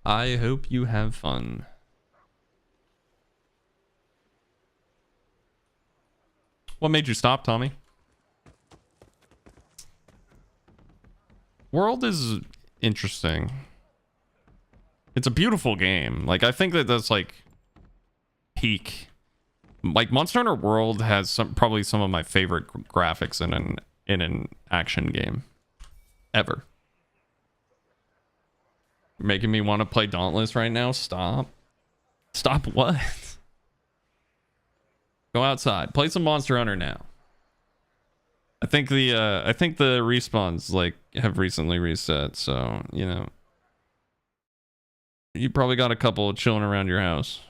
I hope you have fun. What made you stop, Tommy? World is interesting. It's a beautiful game. Like, I think that that's like peak. Like, Monster Hunter World has probably some of my favorite graphics in an action game ever. You're making me want to play Dauntless right now. Stop. Stop what? Go outside. Play some Monster Hunter now. I think the respawns like have recently reset, so you know. You probably got a couple chilling around your house.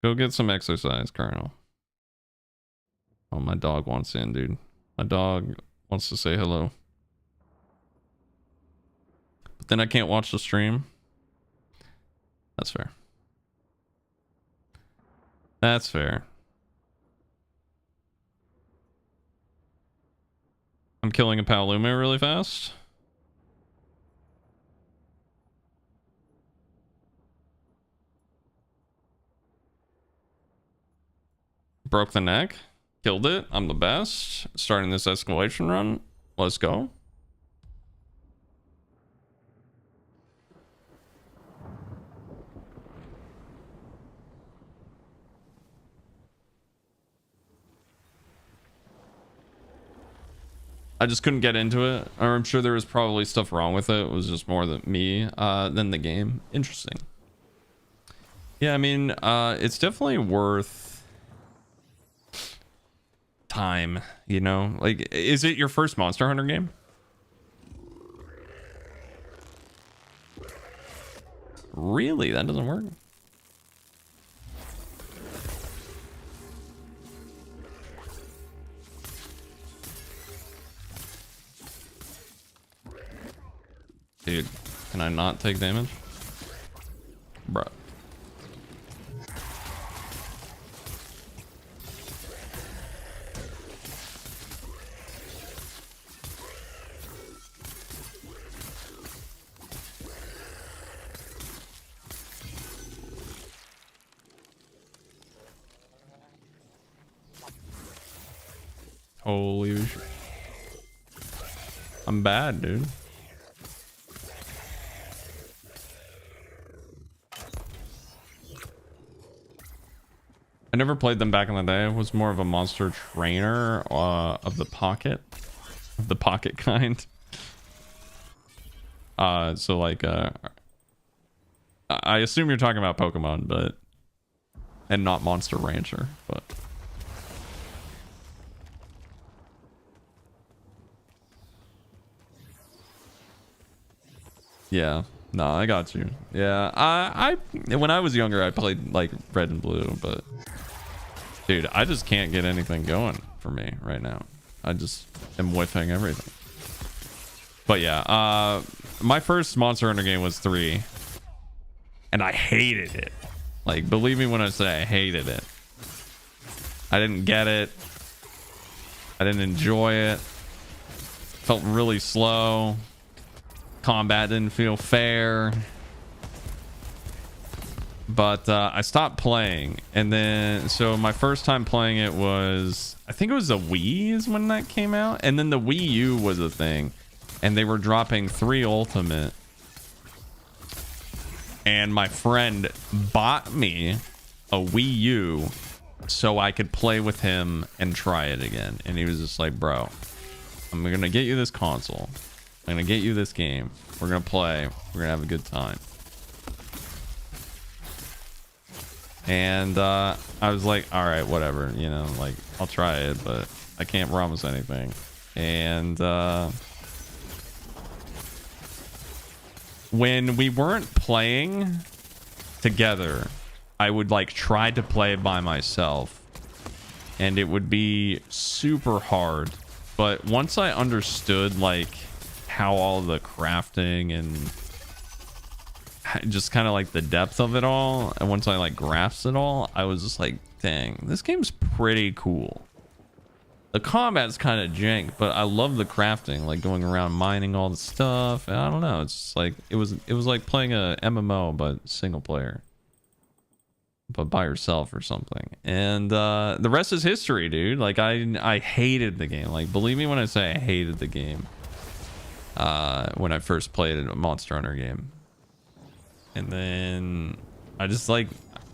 Go get some exercise, Colonel. Oh, my dog wants in, dude. My dog wants to say hello. But then I can't watch the stream. That's fair. That's fair. I'm killing a Paluma really fast. Broke the neck. Killed it. I'm the best. Starting this escalation run. Let's go. I just couldn't get into it. Or I'm sure there was probably stuff wrong with it. It was just more than me than the game. Interesting. Yeah, I mean, it's definitely worth time, you know? Like, is it your first Monster Hunter game? Really? That doesn't work? Dude, can I not take damage? Bruh. Holy shit. I'm bad, dude. I never played them back in the day. I was more of a monster trainer of the pocket kind. So like I assume you're talking about Pokemon, but and not Monster Rancher, but yeah. No, I got you. Yeah, I when I was younger, I played like Red and Blue, but dude, I just can't get anything going for me right now. I just am whiffing everything. But yeah, my first Monster Hunter game was 3, and I hated it. Like, believe me when I say I hated it. I didn't get it. I didn't enjoy it. Felt really slow. Combat didn't feel fair. But I stopped playing, and then so my first time playing it was, I think it was the Wii is when that came out, and then the Wii U was a thing, and they were dropping 3 Ultimate, and my friend bought me a Wii U so I could play with him and try it again. And he was just like, bro, I'm gonna get you this console, I'm gonna get you this game, we're gonna play, we're gonna have a good time. And I was like, all right, whatever, you know, like, I'll try it, but I can't promise anything. And when we weren't playing together, I would like try to play by myself, and it would be super hard. But once I understood like how all the crafting and just kind of like the depth of it all, and once I like grasped it all, I was just like, dang, this game's pretty cool. The combat's kind of jank, but I love the crafting, like going around mining all the stuff, and I don't know, it's just like it was like playing a MMO but single player, but by yourself or something. And the rest is history, dude. Like I hated the game. Like, believe me when I say I hated the game when I first played a Monster Hunter game. And then I just like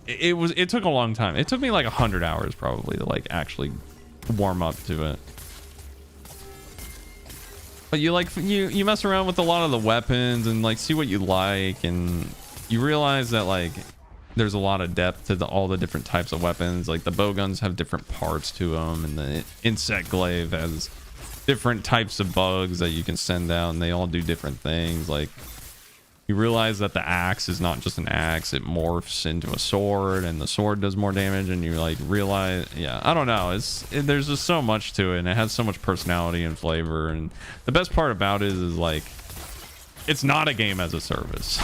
it took a long time. It took me like 100 hours probably to like actually warm up to it. But you like you mess around with a lot of the weapons and like see what you like, and you realize that like there's a lot of depth to all the different types of weapons. Like the bowguns have different parts to them, and the insect glaive has different types of bugs that you can send out, and they all do different things. Like, you realize that the axe is not just an axe, it morphs into a sword, and the sword does more damage, and you like realize, yeah, I don't know, there's just so much to it, and it has so much personality and flavor. And the best part about it is like, it's not a game as a service.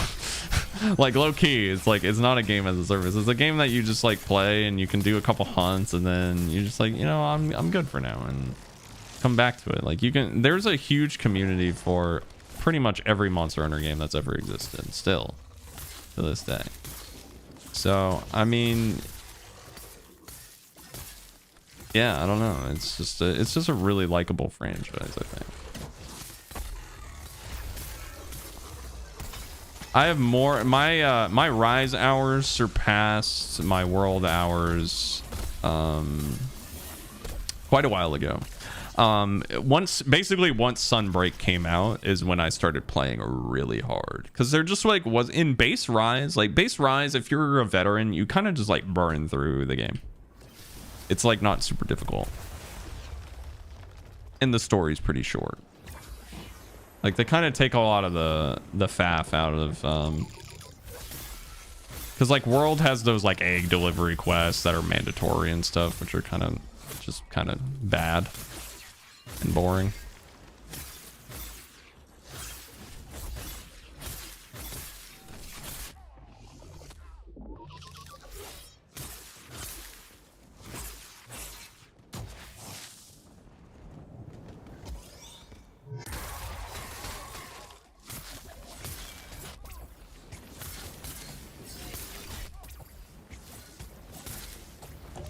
Like, low key, it's like, it's not a game as a service. It's a game that you just like play, and you can do a couple hunts, and then you're just like, you know, I'm good for now, and come back to it. Like, you can, there's a huge community for pretty much every Monster Hunter game that's ever existed still to this day. So I mean, yeah, I don't know, it's just a really likable franchise, I think. I have more, my Rise hours surpassed my World hours quite a while ago. Once Sunbreak came out is when I started playing really hard, because there just like was in base Rise, if you're a veteran, you kind of just like burn through the game. It's like not super difficult, and the story's pretty short. Like, they kind of take a lot of the faff out of because like World has those like egg delivery quests that are mandatory and stuff, which are kind of bad and boring.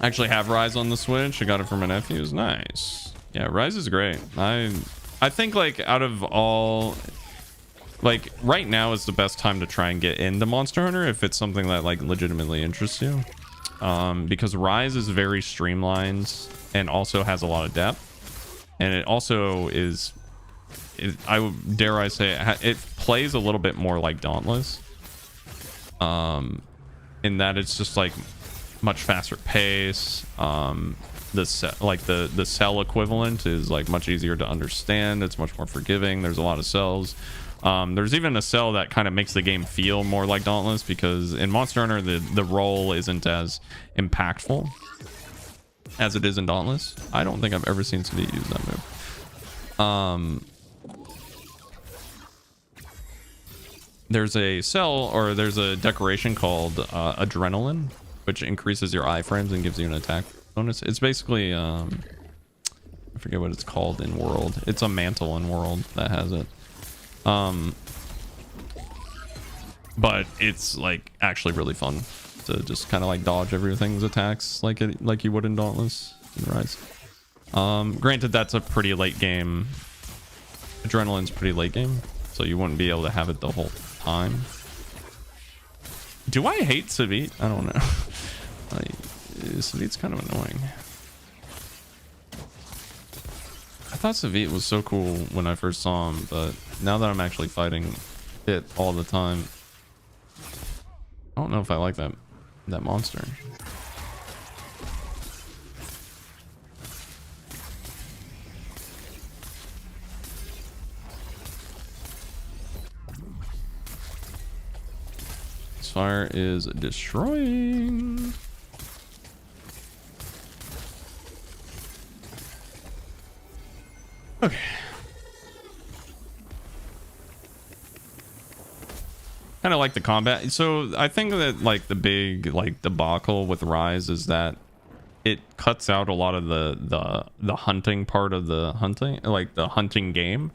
I actually have Rise on the Switch. I got it from my nephews. Nice. Yeah, Rise is great. I think like out of all, like right now is the best time to try and get into Monster Hunter if it's something that like legitimately interests you, because Rise is very streamlined and also has a lot of depth, and it also is, I dare I say it plays a little bit more like Dauntless, in that it's just like much faster pace. The cell equivalent is like much easier to understand. It's much more forgiving. There's a lot of cells. There's even a cell that kind of makes the game feel more like Dauntless, because in Monster Hunter the roll isn't as impactful as it is in Dauntless. I don't think I've ever seen somebody use that move. There's a cell, or there's a decoration called Adrenaline, which increases your iframes and gives you an attack bonus. It's basically I forget what it's called in World. It's a mantle in World that has it. But it's like actually really fun to just kind of like dodge everything's attacks like you would in Dauntless and Rise. Granted, that's a pretty late game. Adrenaline's pretty late game, so you wouldn't be able to have it the whole time. Do I hate Savit? I don't know. Savit's kind of annoying. I thought Savit was so cool when I first saw him, but now that I'm actually fighting it all the time, I don't know if I like that monster. This fire is destroying. Okay. Kind of like the combat. So I think that like the big like debacle with Rise is that it cuts out a lot of the hunting part of the hunting, like the hunting game.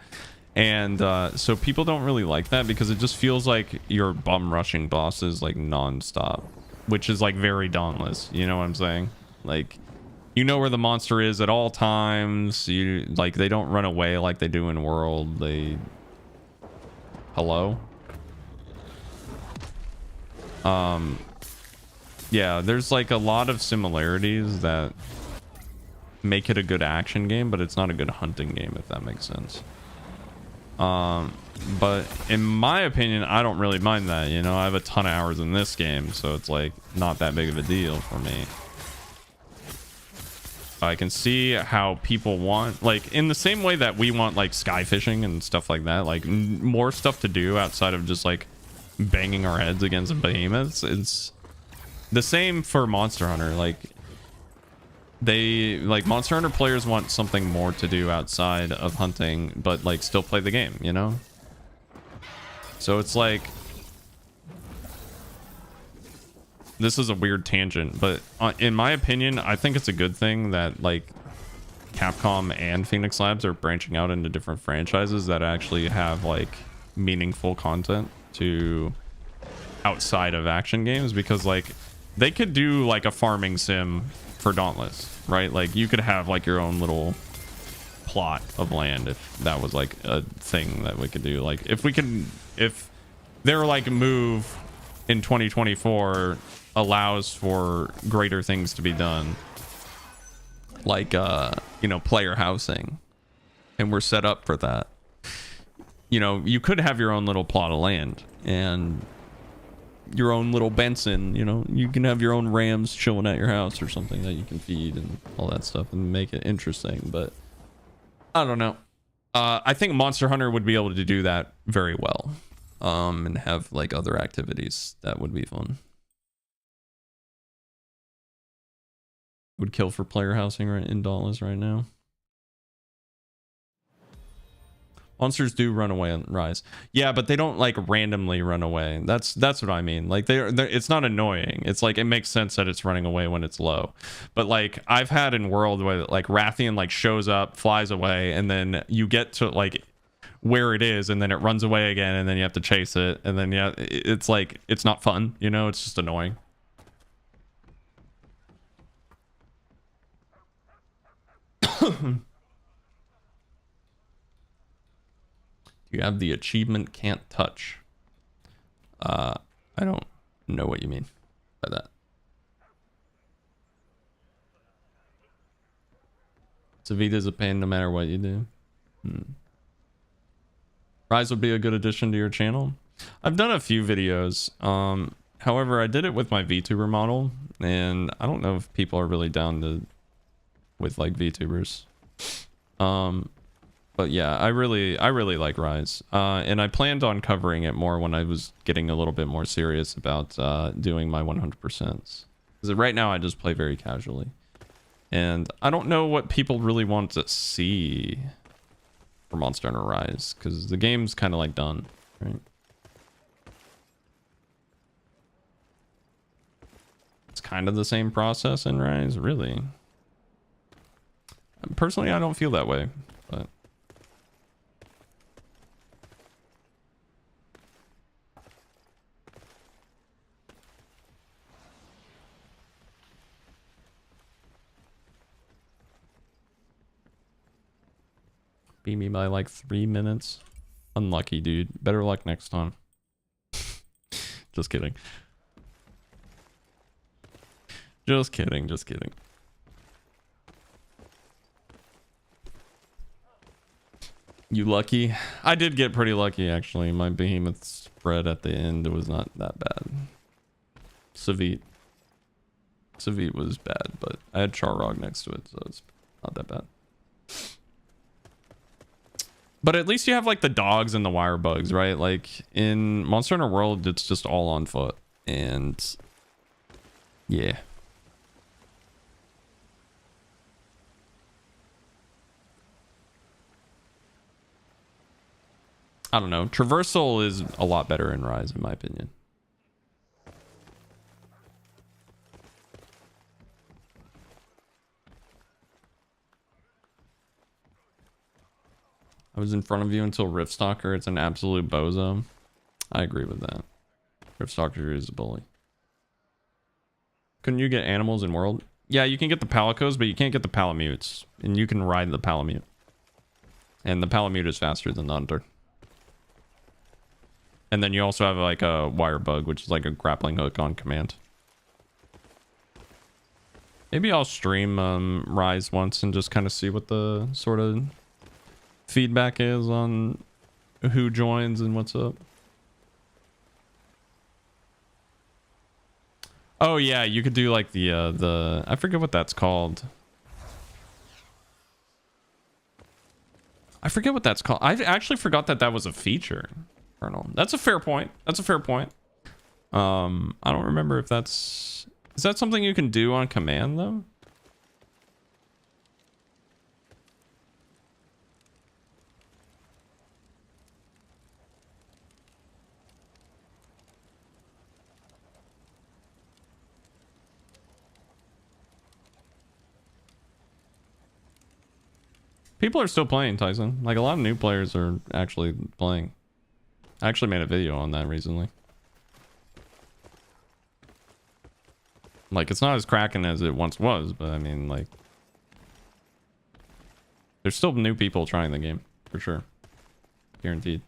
And so people don't really like that, because it just feels like you're bum rushing bosses like non-stop, which is like very Dauntless. You know what I'm saying? Like, you know where the monster is at all times. You like, they don't run away like they do in World. They hello. Yeah, there's like a lot of similarities that make it a good action game, but it's not a good hunting game, if that makes sense. But in my opinion, I don't really mind that. You know, I have a ton of hours in this game, so it's like not that big of a deal for me. I can see how people want, like, in the same way that we want like sky fishing and stuff like that, like more stuff to do outside of just like banging our heads against behemoths. It's the same for Monster Hunter. Like, they like Monster Hunter players want something more to do outside of hunting, but like still play the game, you know? So it's like, this is a weird tangent, but in my opinion, I think it's a good thing that like Capcom and Phoenix Labs are branching out into different franchises that actually have like meaningful content to outside of action games, because like they could do like a farming sim for Dauntless, right? Like you could have like your own little plot of land if that was like a thing that we could do. Like if their like move in 2024 allows for greater things to be done, like you know, player housing, and we're set up for that, you know, you could have your own little plot of land and your own little Benson, you know, you can have your own rams chilling at your house or something that you can feed and all that stuff and make it interesting. But I don't know, I think Monster Hunter would be able to do that very well, and have like other activities that would be fun. Would kill for player housing right in Dauntless right now. Monsters do run away on Rise. Yeah, but they don't like randomly run away. That's what I mean. Like they're it's not annoying. It's like it makes sense that it's running away when it's low. But like I've had in World where like Rathian like shows up, flies away, and then you get to like where it is, and then it runs away again, and then you have to chase it, and then yeah, it's like it's not fun, you know, it's just annoying. You have the achievement can't touch. I don't know what you mean by that. Savita's a pain no matter what you do. Rise would be a good addition to your channel. I've done a few videos. However, I did it with my VTuber model, and I don't know if people are really down to with like VTubers. But yeah, I really like Rise. And I planned on covering it more when I was getting a little bit more serious about doing my 100%. Because right now I just play very casually. And I don't know what people really want to see for Monster Hunter Rise, because the game's kind of like done, right? It's kind of the same process in Rise, really. Personally, I don't feel that way, but beat me by like 3 minutes. Unlucky, dude. Better luck next time. Just kidding. Just kidding, just kidding. You lucky? I did get pretty lucky, actually. My behemoth spread at the end, it was not that bad. Savit was bad, but I had Charrog next to it, so it's not that bad. But at least you have like the dogs and the wire bugs, right? Like in Monster Hunter World, it's just all on foot. And yeah. I don't know. Traversal is a lot better in Rise, in my opinion. I was in front of you until Riftstalker. It's an absolute bozo. I agree with that. Riftstalker is a bully. Couldn't you get animals in World? Yeah, you can get the Palicos, but you can't get the Palamutes. And you can ride the Palamute. And the Palamute is faster than the Hunter. And then you also have like a wire bug, which is like a grappling hook on command. Maybe I'll stream Rise once and just kind of see what the sort of feedback is on who joins and what's up. Oh yeah, you could do like the I forget what that's called. I forget what that's called. I actually forgot that that was a feature. That's a fair point. That's a fair point. I don't remember if that's... Is that something you can do on command, though? People are still playing, Tyson. Like, a lot of new players are actually playing. I actually made a video on that recently. Like, it's not as cracking as it once was, but I mean, like... There's still new people trying the game, for sure. Guaranteed.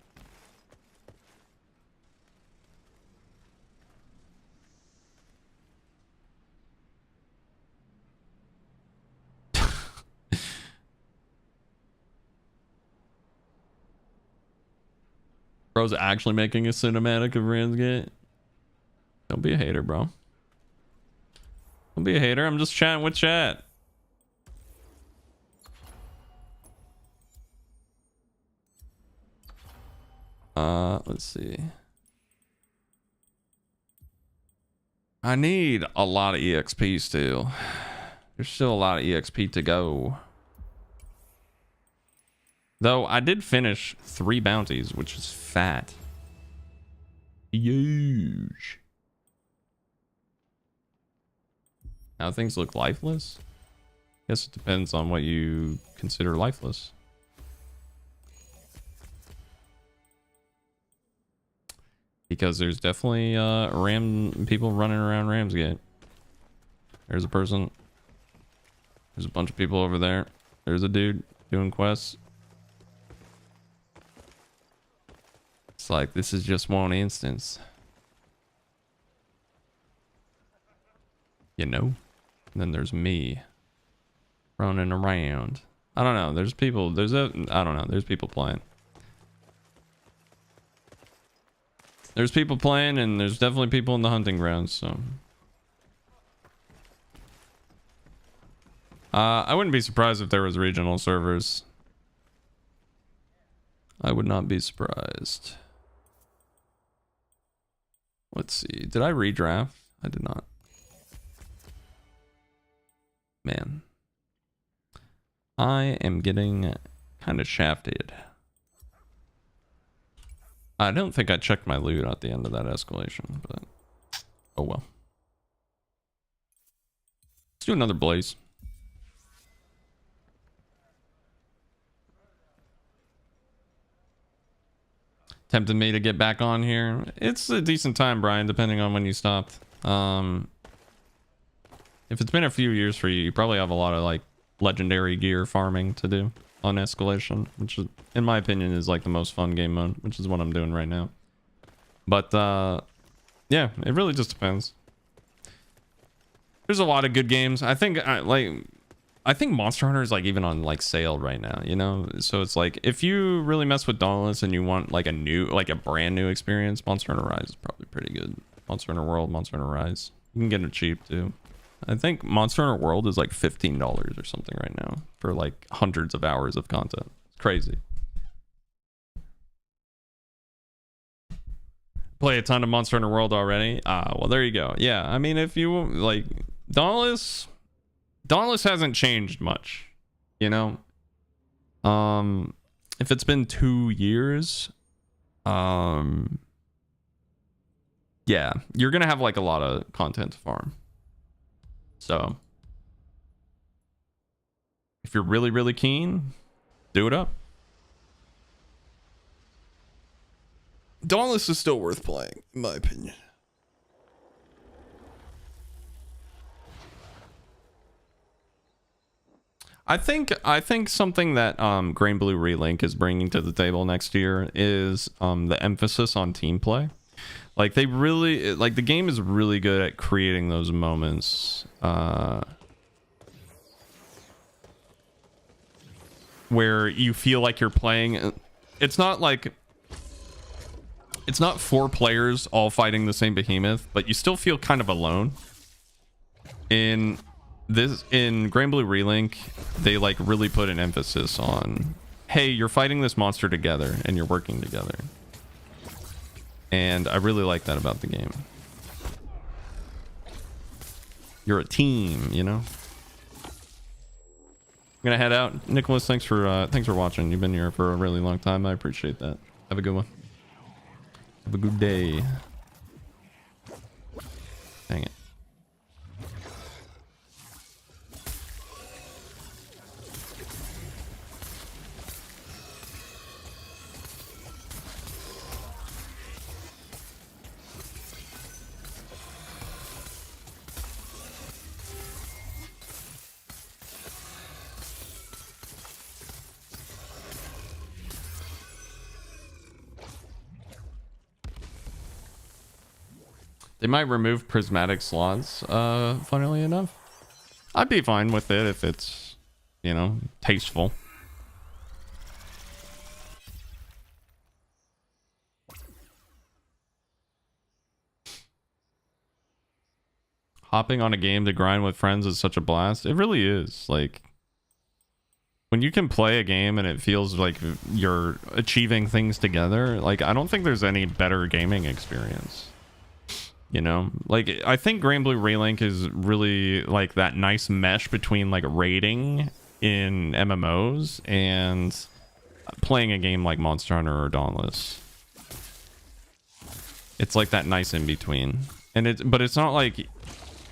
Bro's actually making a cinematic of Ramsgate. Don't be a hater, bro. Don't be a hater. I'm just chatting with chat. Let's see. I need a lot of EXP still. There's still a lot of EXP to go. Though I did finish 3 bounties, which is fat. Huge. Now things look lifeless? Guess it depends on what you consider lifeless. Because there's definitely people running around Ramsgate. There's a person. There's a bunch of people over there. There's a dude doing quests. It's like, this is just one instance. You know? And then there's me running around. I don't know. There's people. I don't know. There's people playing. There's people playing, and there's definitely people in the hunting grounds, so. I wouldn't be surprised if there was regional servers. I would not be surprised. Let's see. Did I redraft? I did not. Man. I am getting kind of shafted. I don't think I checked my loot at the end of that escalation, but oh well. Let's do another blaze. Tempted me to get back on here. It's a decent time, Brian, depending on when you stopped. If it's been a few years for you, you probably have a lot of like legendary gear farming to do on Escalation, which is, in my opinion, is like the most fun game mode, which is what I'm doing right now. But yeah, it really just depends. There's a lot of good games. I think Monster Hunter is like even on like sale right now, you know? So it's like if you really mess with Dauntless and you want like a brand new experience, Monster Hunter Rise is probably pretty good. Monster Hunter World, Monster Hunter Rise. You can get it cheap too. I think Monster Hunter World is like $15 or something right now for like hundreds of hours of content. It's crazy. Play a ton of Monster Hunter World already. Well, there you go. Yeah, I mean, if you like Dauntless hasn't changed much, you know. If it's been 2 years, yeah, you're gonna have like a lot of content to farm. So if you're really, really keen, do it up. Dauntless is still worth playing, in my opinion. I think something that Green Blue Relink is bringing to the table next year is the emphasis on team play. Like they really like the game is really good at creating those moments where you feel like you're playing. It's not 4 players all fighting the same behemoth, but you still feel kind of alone. In Grand Blue Relink, they like really put an emphasis on, hey, you're fighting this monster together and you're working together. And I really like that about the game. You're a team, you know? I'm gonna head out. Nicholas, thanks for watching. You've been here for a really long time. I appreciate that. Have a good one. Have a good day. Dang it. They might remove prismatic slots, funnily enough. I'd be fine with it if it's, you know, tasteful. Hopping on a game to grind with friends is such a blast. It really is. Like, when you can play a game and it feels like you're achieving things together, like, I don't think there's any better gaming experience. You know, like I think Grand Blue Relink is really like that nice mesh between like raiding in MMOs and playing a game like Monster Hunter or Dauntless. It's like that nice in between, and but it's not like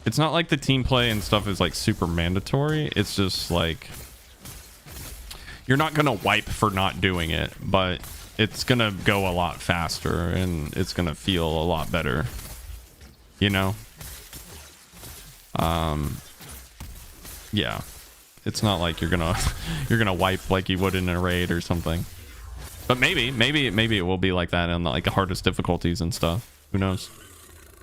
the team play and stuff is like super mandatory. It's just like you're not gonna wipe for not doing it, but it's gonna go a lot faster and it's gonna feel a lot better. You know, yeah, it's not like you're gonna wipe like you would in a raid or something. But maybe it will be like that in like the hardest difficulties and stuff. Who knows?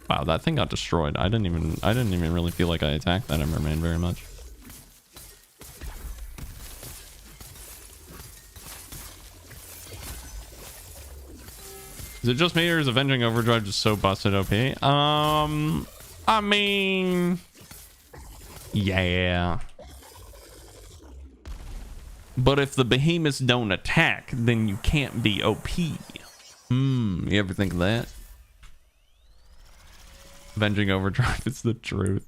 Wow, that thing got destroyed. I didn't even really feel like I attacked that Emberman very much. Is it just me or is Avenging Overdrive just so busted OP? I mean, yeah. But if the behemoths don't attack, then you can't be OP. You ever think of that? Avenging Overdrive is the truth.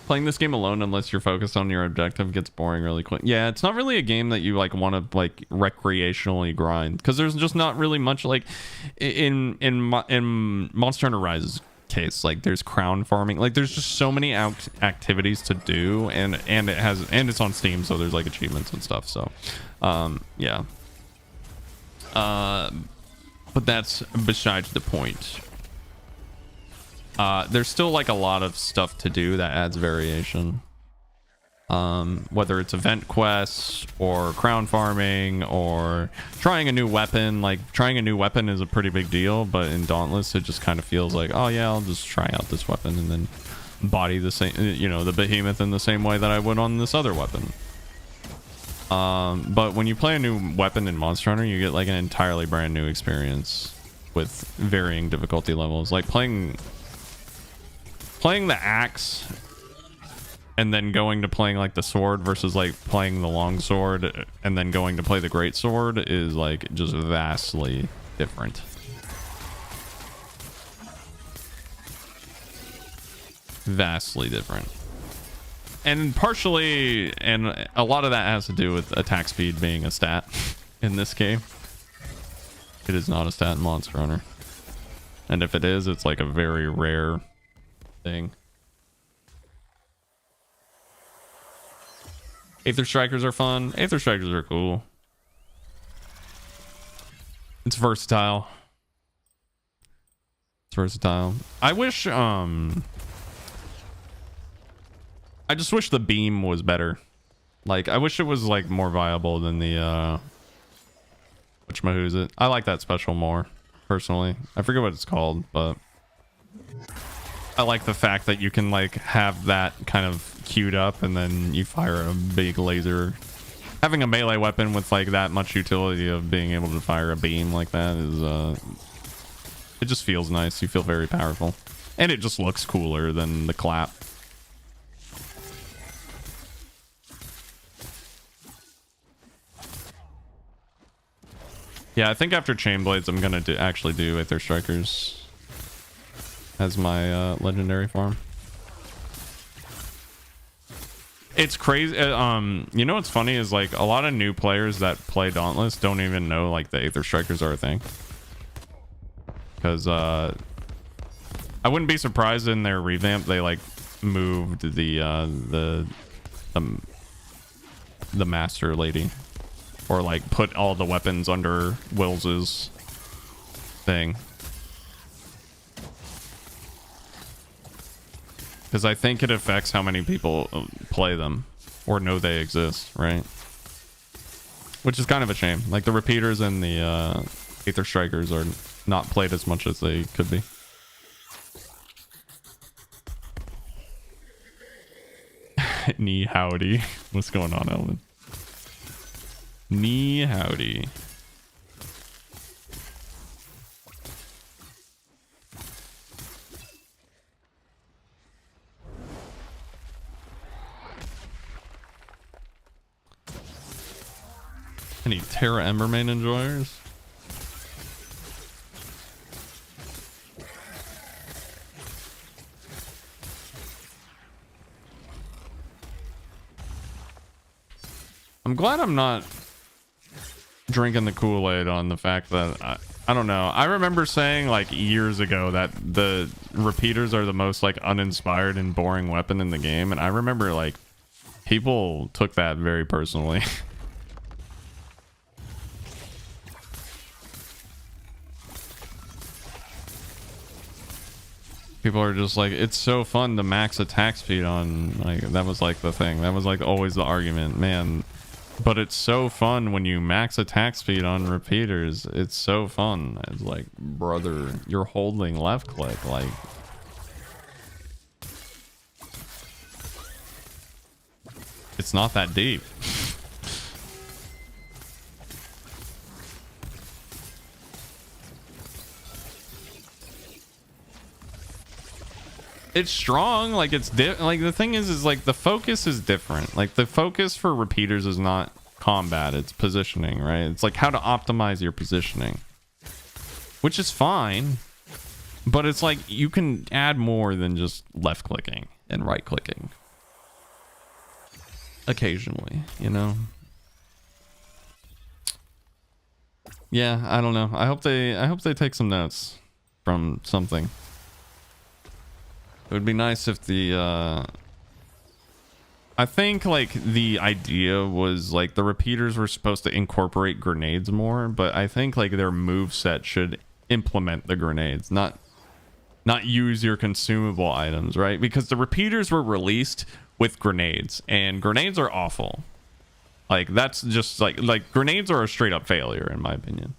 Playing this game alone, unless you're focused on your objective, gets boring really quick. Yeah, it's not really a game that you like want to like recreationally grind, because there's just not really much like in Monster Hunter Rise's case. Like there's crown farming, like there's just so many activities to do, and it's on Steam, so there's like achievements and stuff. So, yeah. But that's besides the point. There's still like a lot of stuff to do that adds variation. Whether it's event quests or crown farming or trying a new weapon. Like trying a new weapon is a pretty big deal, but in Dauntless it just kind of feels like, oh yeah, I'll just try out this weapon and then body the same, you know, the behemoth in the same way that I would on this other weapon. But when you play a new weapon in Monster Hunter, you get like an entirely brand new experience with varying difficulty levels. Like playing the axe and then going to playing like the sword versus like playing the long sword and then going to play the great sword is like just vastly different. Vastly different. And partially, and a lot of that has to do with attack speed being a stat in this game. It is not a stat in Monster Hunter. And if it is, it's like a very rare thing. Aether Strikers are fun. Aether Strikers are cool. It's versatile. It's versatile. I wish, I just wish the beam was better. Like, I wish it was like more viable than the, whatchamahoo's it? I like that special more, personally. I forget what it's called, but I like the fact that you can like have that kind of queued up and then you fire a big laser. Having a melee weapon with like that much utility of being able to fire a beam like that is it just feels nice. You feel very powerful, and it just looks cooler than the clap. Yeah, I think after Chainblades I'm gonna actually do Aether Strikers as my legendary farm. It's crazy. You know what's funny is like a lot of new players that play Dauntless don't even know like the Aether Strikers are a thing. Because I wouldn't be surprised in their revamp they like moved the master lady, or like put all the weapons under Wills's thing. Because I think it affects how many people play them or know they exist, right? Which is kind of a shame. Like the repeaters and the Aether Strikers are not played as much as they could be. Knee howdy. What's going on, Elvin? Knee howdy. Any Terra Embermane enjoyers? I'm glad I'm not drinking the Kool-Aid on the fact that I don't know. I remember saying like years ago that the repeaters are the most like uninspired and boring weapon in the game, and I remember like people took that very personally. People are just like, it's so fun to max attack speed on, like, that was like the thing. That was like always the argument, man. But it's so fun when you max attack speed on repeaters. It's so fun. It's like, brother, you're holding left click, like. it's not that deep. It's strong, like it's like the thing is like the focus is different. Like the focus for repeaters is not combat, it's positioning, right? It's like how to optimize your positioning, which is fine, but it's like you can add more than just left clicking and right clicking occasionally, you know. Yeah, I don't know. I hope they take some notes from something. It would be nice if the I think like the idea was like the repeaters were supposed to incorporate grenades more, but I think like their move set should implement the grenades, not use your consumable items, right? Because the repeaters were released with grenades, and grenades are awful. Like that's just like grenades are a straight up failure in my opinion.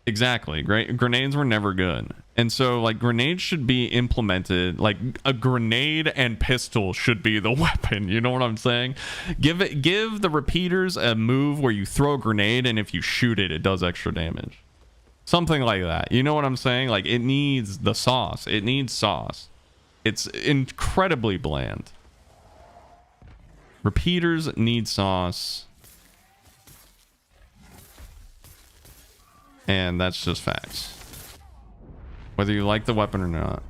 Exactly. Grenades were never good. And so like grenades should be implemented, like a grenade and pistol should be the weapon. You know what I'm saying? Give the repeaters a move where you throw a grenade and if you shoot it, it does extra damage. Something like that. You know what I'm saying? Like it needs the sauce. It needs sauce. It's incredibly bland. Repeaters need sauce. And that's just facts. Whether you like the weapon or not.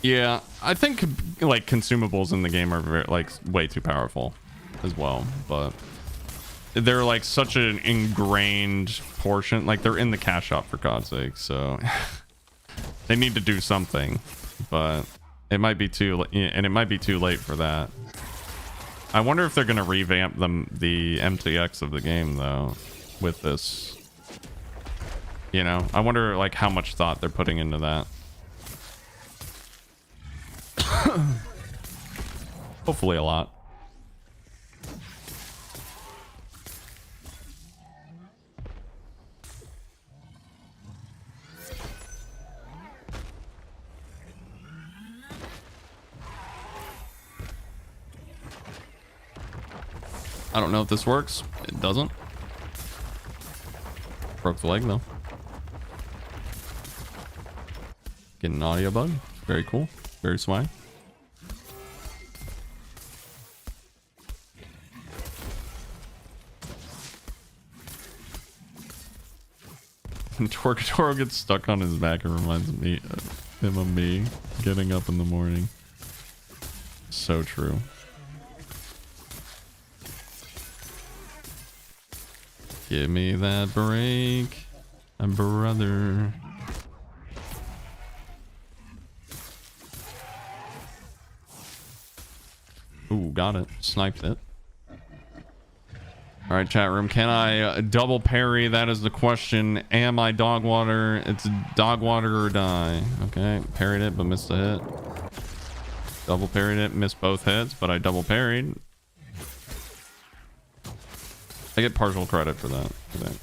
Yeah, I think like consumables in the game are very, like way too powerful as well, but they're like such an ingrained portion. Like they're in the cash shop for God's sake, so they need to do something, but it might be too and it might be too late for that. I wonder if they're gonna revamp the MTX of the game though with this. You know, I wonder like how much thought they're putting into that. Hopefully a lot. I don't know if this works. It doesn't. Broke the leg though. Getting an audio bug. Very cool. Very swag. When Torquedoro gets stuck on his back, it reminds me of me getting up in the morning. So true. Give me that break, my brother. Ooh, got it. Sniped it. All right, chat room. Can I double parry? That is the question. Am I dog water? It's dog water or die. Okay, parried it, but missed a hit. Double parried it, missed both hits, but I double parried. I get partial credit for that, I think.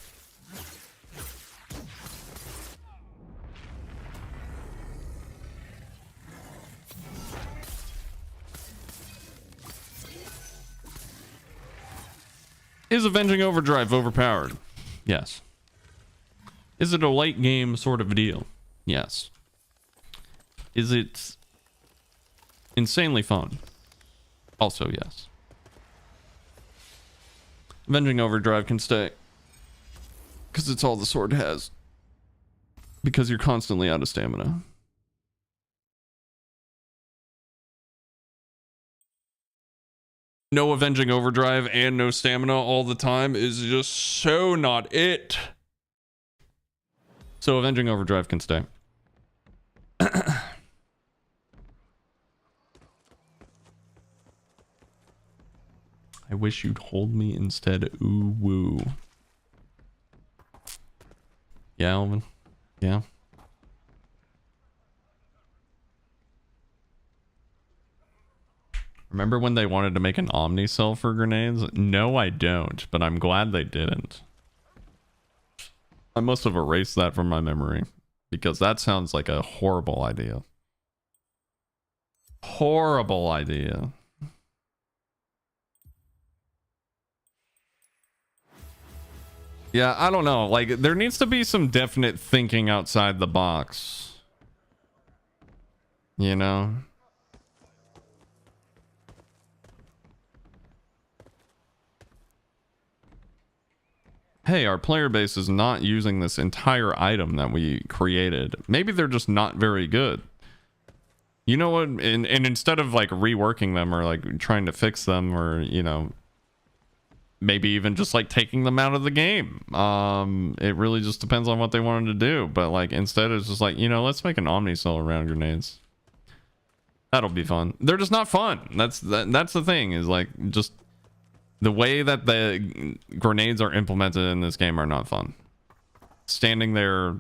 Is Avenging Overdrive overpowered? Yes. Is it a late game sort of deal? Yes. Is it insanely fun? Also yes. Avenging Overdrive can stay. Because it's all the sword has. Because you're constantly out of stamina. No Avenging Overdrive and no stamina all the time is just so not it. So Avenging Overdrive can stay. I wish you'd hold me instead. Ooh woo. Yeah, Alvin. Yeah. Remember when they wanted to make an Omni cell for grenades? No, I don't, but I'm glad they didn't. I must have erased that from my memory because that sounds like a horrible idea. Horrible idea. Yeah, I don't know. Like, there needs to be some definite thinking outside the box. You know? Hey, our player base is not using this entire item that we created. Maybe they're just not very good. You know what? And instead of like reworking them or like trying to fix them or, you know, maybe even just like taking them out of the game. It really just depends on what they wanted to do. But like instead it's just like, you know, let's make an Omni cell around grenades. That'll be fun. They're just not fun. That's the thing is like just the way that the grenades are implemented in this game are not fun. Standing there,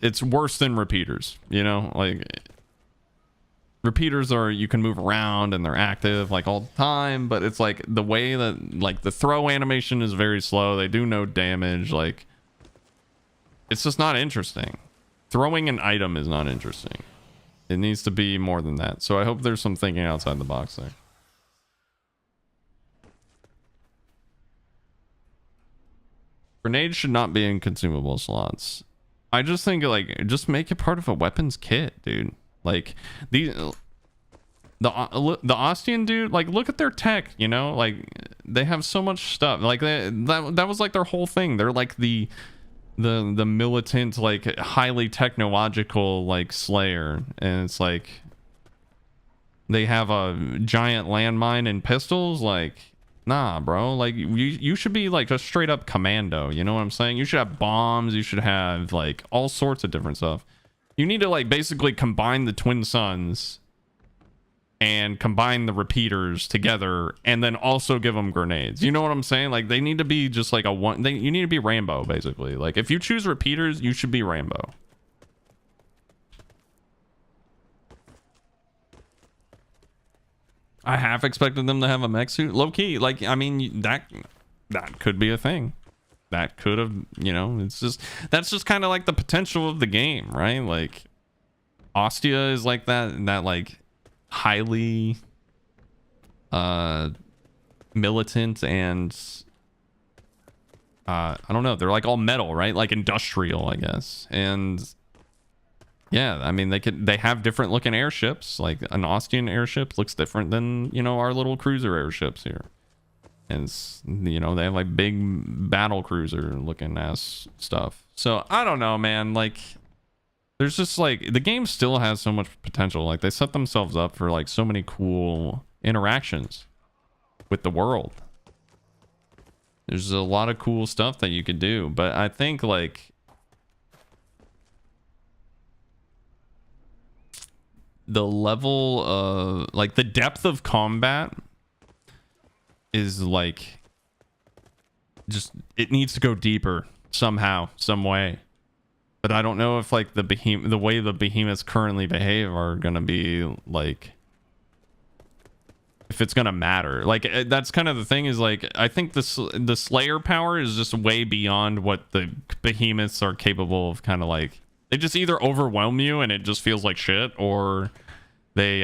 it's worse than repeaters, you know? Like, repeaters are, you can move around and they're active like all the time, but it's like the way that, like, the throw animation is very slow. They do no damage. Like, it's just not interesting. Throwing an item is not interesting. It needs to be more than that. So I hope there's some thinking outside the box there. Grenades should not be in consumable slots. I just think like just make it part of a weapons kit, dude. Like the Ostian dude, like look at their tech, you know, like they have so much stuff. Like that was like their whole thing. They're like the militant, like highly technological like Slayer, and it's like they have a giant landmine and pistols. Like, nah, bro. Like you should be like a straight up commando. You know what I'm saying? You should have bombs. You should have like all sorts of different stuff. You need to like basically combine the twin suns and combine the repeaters together, and then also give them grenades. You know what I'm saying? Like they need to be just like a one. You need to be Rambo basically. Like if you choose repeaters, you should be Rambo. I half expected them to have a mech suit. Low key, like, I mean, that could be a thing. That could have, you know, it's just, that's just kind of like the potential of the game, right? Like, Ostia is like that like, highly, militant and, I don't know, they're like all metal, right? Like industrial, I guess. And yeah, I mean, they have different looking airships. Like an Ostian airship looks different than, you know, our little cruiser airships here. And it's, you know, they have like big battle cruiser looking ass stuff. So I don't know, man. Like there's just like the game still has so much potential. Like they set themselves up for like so many cool interactions with the world. There's a lot of cool stuff that you could do, but I think like the level of like the depth of combat is like just, it needs to go deeper somehow, some way. But I don't know if like the way the behemoths currently behave are gonna be like, if it's gonna matter. Like that's kind of the thing is like, I think the Slayer power is just way beyond what the behemoths are capable of. Kind of like they just either overwhelm you and it just feels like shit, or they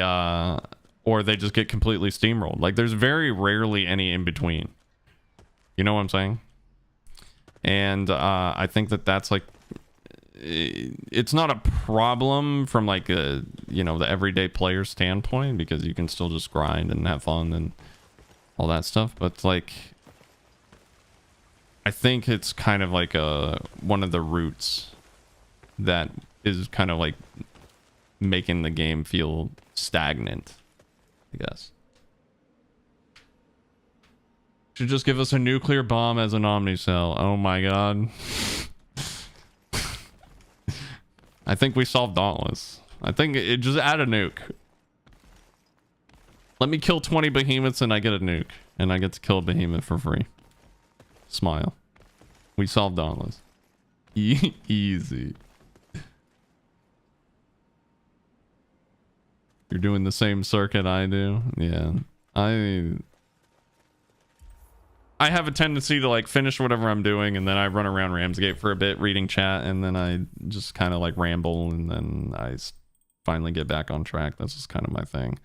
just get completely steamrolled. Like there's very rarely any in between. You know what I'm saying? And I think that's like, it's not a problem from like a, you know, the everyday player standpoint, because you can still just grind and have fun and all that stuff. But like, I think it's kind of like one of the roots that is kind of like making the game feel stagnant, I guess. Should just give us a nuclear bomb as an Omnicell. Oh my god. I think we solved Dauntless. I think it just add a nuke. Let me kill 20 behemoths and I get a nuke. and I get to kill a behemoth for free. Smile. We solved Dauntless. Easy. You're doing the same circuit I do. Yeah. I have a tendency to like finish whatever I'm doing, and then I run around Ramsgate for a bit reading chat, and then I just kind of like ramble, and then I finally get back on track. That's just kind of my thing.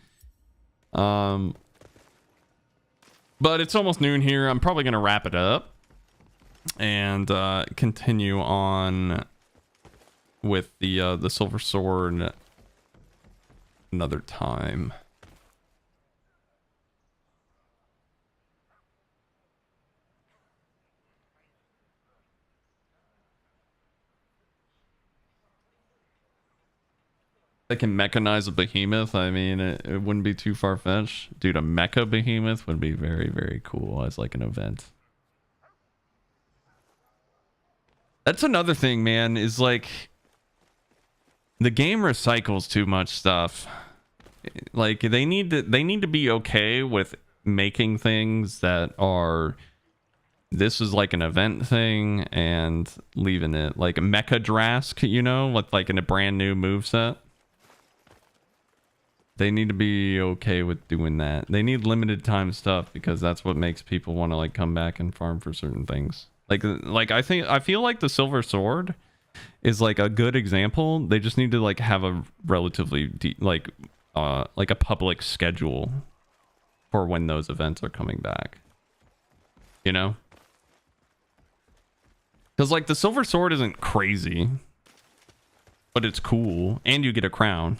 But it's almost noon here. I'm probably gonna wrap it up and continue on with the Silver Sword another time. They can mechanize a behemoth. I mean, it wouldn't be too far-fetched. Dude, a mecha behemoth would be very, very cool as like an event. That's another thing, man, is like the game recycles too much stuff. Like they need to be okay with making things that are, this is like an event thing, and leaving it like a mecha Drask, you know, with like in a brand new moveset. They need to be okay with doing that. They need limited time stuff because that's what makes people want to like come back and farm for certain things. Like I feel like the Silver Sword is like a good example. They just need to like have a relatively like a public schedule for when those events are coming back. You know? Because like the Silver Sword isn't crazy, but it's cool, and you get a crown,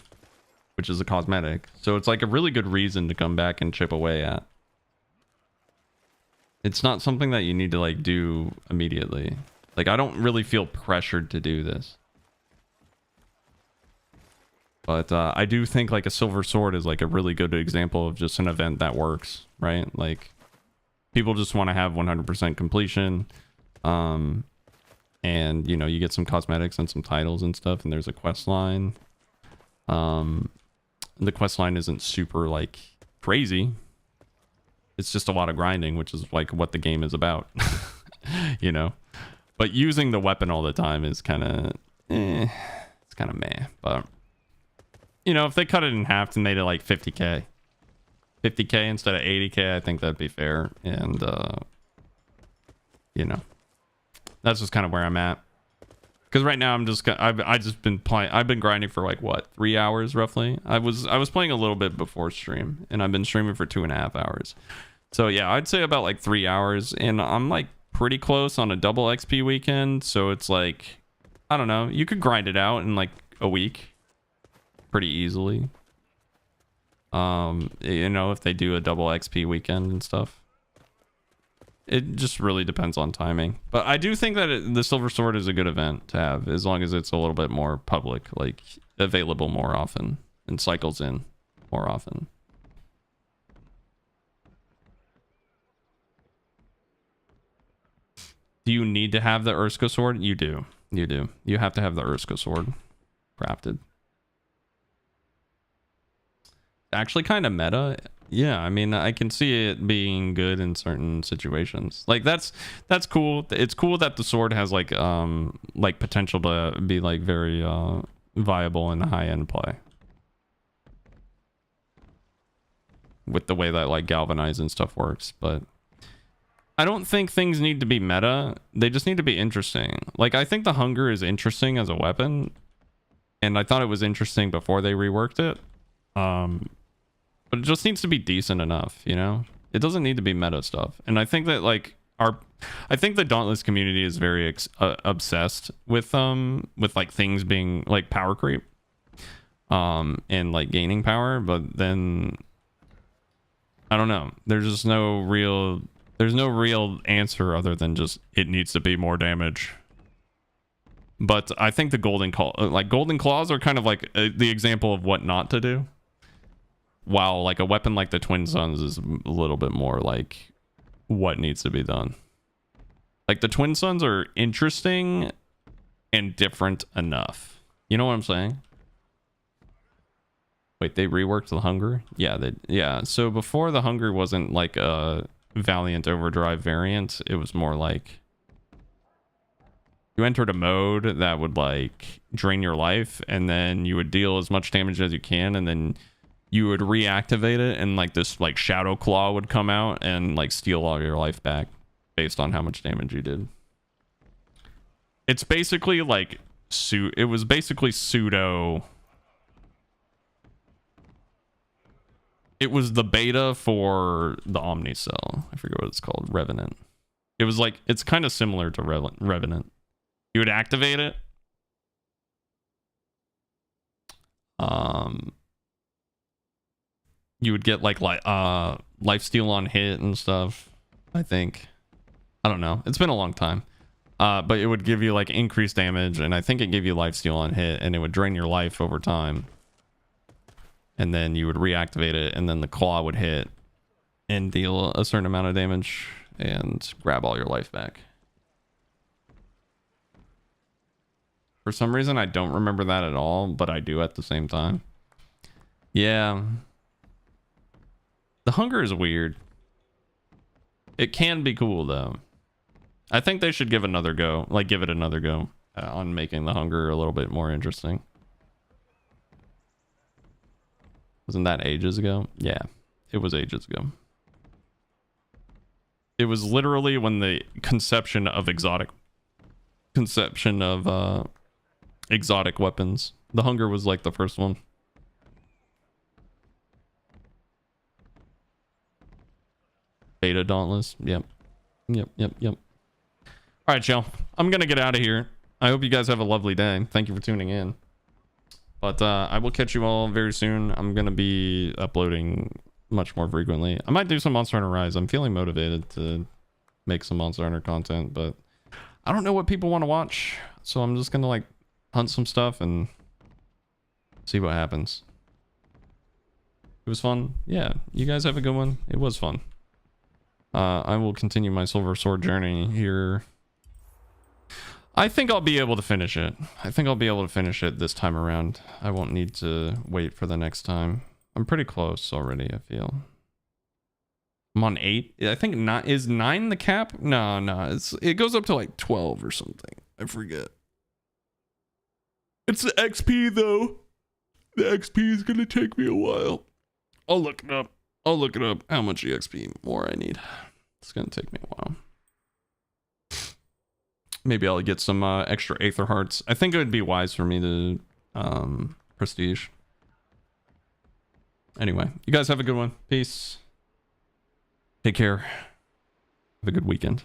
which is a cosmetic. So it's like a really good reason to come back and chip away at. It's not something that you need to like do immediately. Like I don't really feel pressured to do this. But I do think like a Silver Sword is like a really good example of just an event that works, right? Like people just want to have 100% completion. And you know, you get some cosmetics and some titles and stuff, and there's a quest line. The quest line isn't super like crazy. It's just a lot of grinding, which is like what the game is about. You know, but using the weapon all the time is kind of it's kind of meh. But you know, if they cut it in half and made it like 50k instead of 80k, I think that'd be fair. And you know, that's just kind of where I'm at. Because right now I'm just I've been grinding for like what, 3 hours roughly. I was playing a little bit before stream, and I've been streaming for 2.5 hours. So yeah, I'd say about like 3 hours, and I'm like pretty close on a double XP weekend. So it's like, I don't know, you could grind it out in like a week pretty easily. You know, if they do a double XP weekend and stuff. It just really depends on timing. But I do think that the Silver Sword is a good event to have, as long as it's a little bit more public, like available more often and cycles in more often. Do you need to have the Urska sword? You do. You do. You have to have the Urska sword crafted. Actually kind of meta. Yeah, I mean, I can see it being good in certain situations. Like that's cool. It's cool that the sword has like potential to be like very viable in high end play. With the way that like galvanize and stuff works, but I don't think things need to be meta. They just need to be interesting. Like I think the hunger is interesting as a weapon, and I thought it was interesting before they reworked it. But it just needs to be decent enough, you know? It doesn't need to be meta stuff. And I think that like I think the Dauntless community is very obsessed with like things being like power creep and like gaining power, but then I don't know. There's no real answer other than just it needs to be more damage. But I think the golden claws are kind of like the example of what not to do. While like a weapon like the Twin Suns is a little bit more like what needs to be done. Like the Twin Suns are interesting and different enough. You know what I'm saying? Wait, they reworked the hunger? Yeah, so before the hunger wasn't like Valiant Overdrive variant, it was more like you entered a mode that would like drain your life, and then you would deal as much damage as you can, and then you would reactivate it, and like this like shadow claw would come out and like steal all your life back based on how much damage you did. It's basically like it was basically pseudo. It was the beta for the Omnicell. I forget what it's called. Revenant. It was like, it's kind of similar to Revenant. You would activate it. You would get like lifesteal on hit and stuff, I think. I don't know. It's been a long time. But it would give you like increased damage, and I think it gave you lifesteal on hit, and it would drain your life over time. And then you would reactivate it, and then the claw would hit and deal a certain amount of damage and grab all your life back. For some reason, I don't remember that at all, but I do at the same time. Yeah. The hunger is weird. It can be cool, though. I think they should give another go. Like, give it another go on making the hunger a little bit more interesting. Wasn't that ages ago? Yeah, it was ages ago. It was literally when the conception of exotic weapons. The hunger was like the first one. Beta Dauntless. Yep. All right, y'all. I'm gonna get out of here. I hope you guys have a lovely day. Thank you for tuning in. But I will catch you all very soon. I'm going to be uploading much more frequently. I might do some Monster Hunter Rise. I'm feeling motivated to make some Monster Hunter content, but I don't know what people want to watch. So I'm just going to like hunt some stuff and see what happens. It was fun. Yeah, you guys have a good one. It was fun. I will continue my Silver Sword journey here. I think I'll be able to finish it. I think I'll be able to finish it this time around. I won't need to wait for the next time. I'm pretty close already, I feel. I'm on 8. I think is 9 the cap? No, it goes up to like 12 or something. I forget. It's the XP though. The XP is gonna take me a while. I'll look it up. How much XP more I need. It's gonna take me a while. Maybe I'll get some extra Aether Hearts. I think it would be wise for me to prestige. Anyway, you guys have a good one. Peace. Take care. Have a good weekend.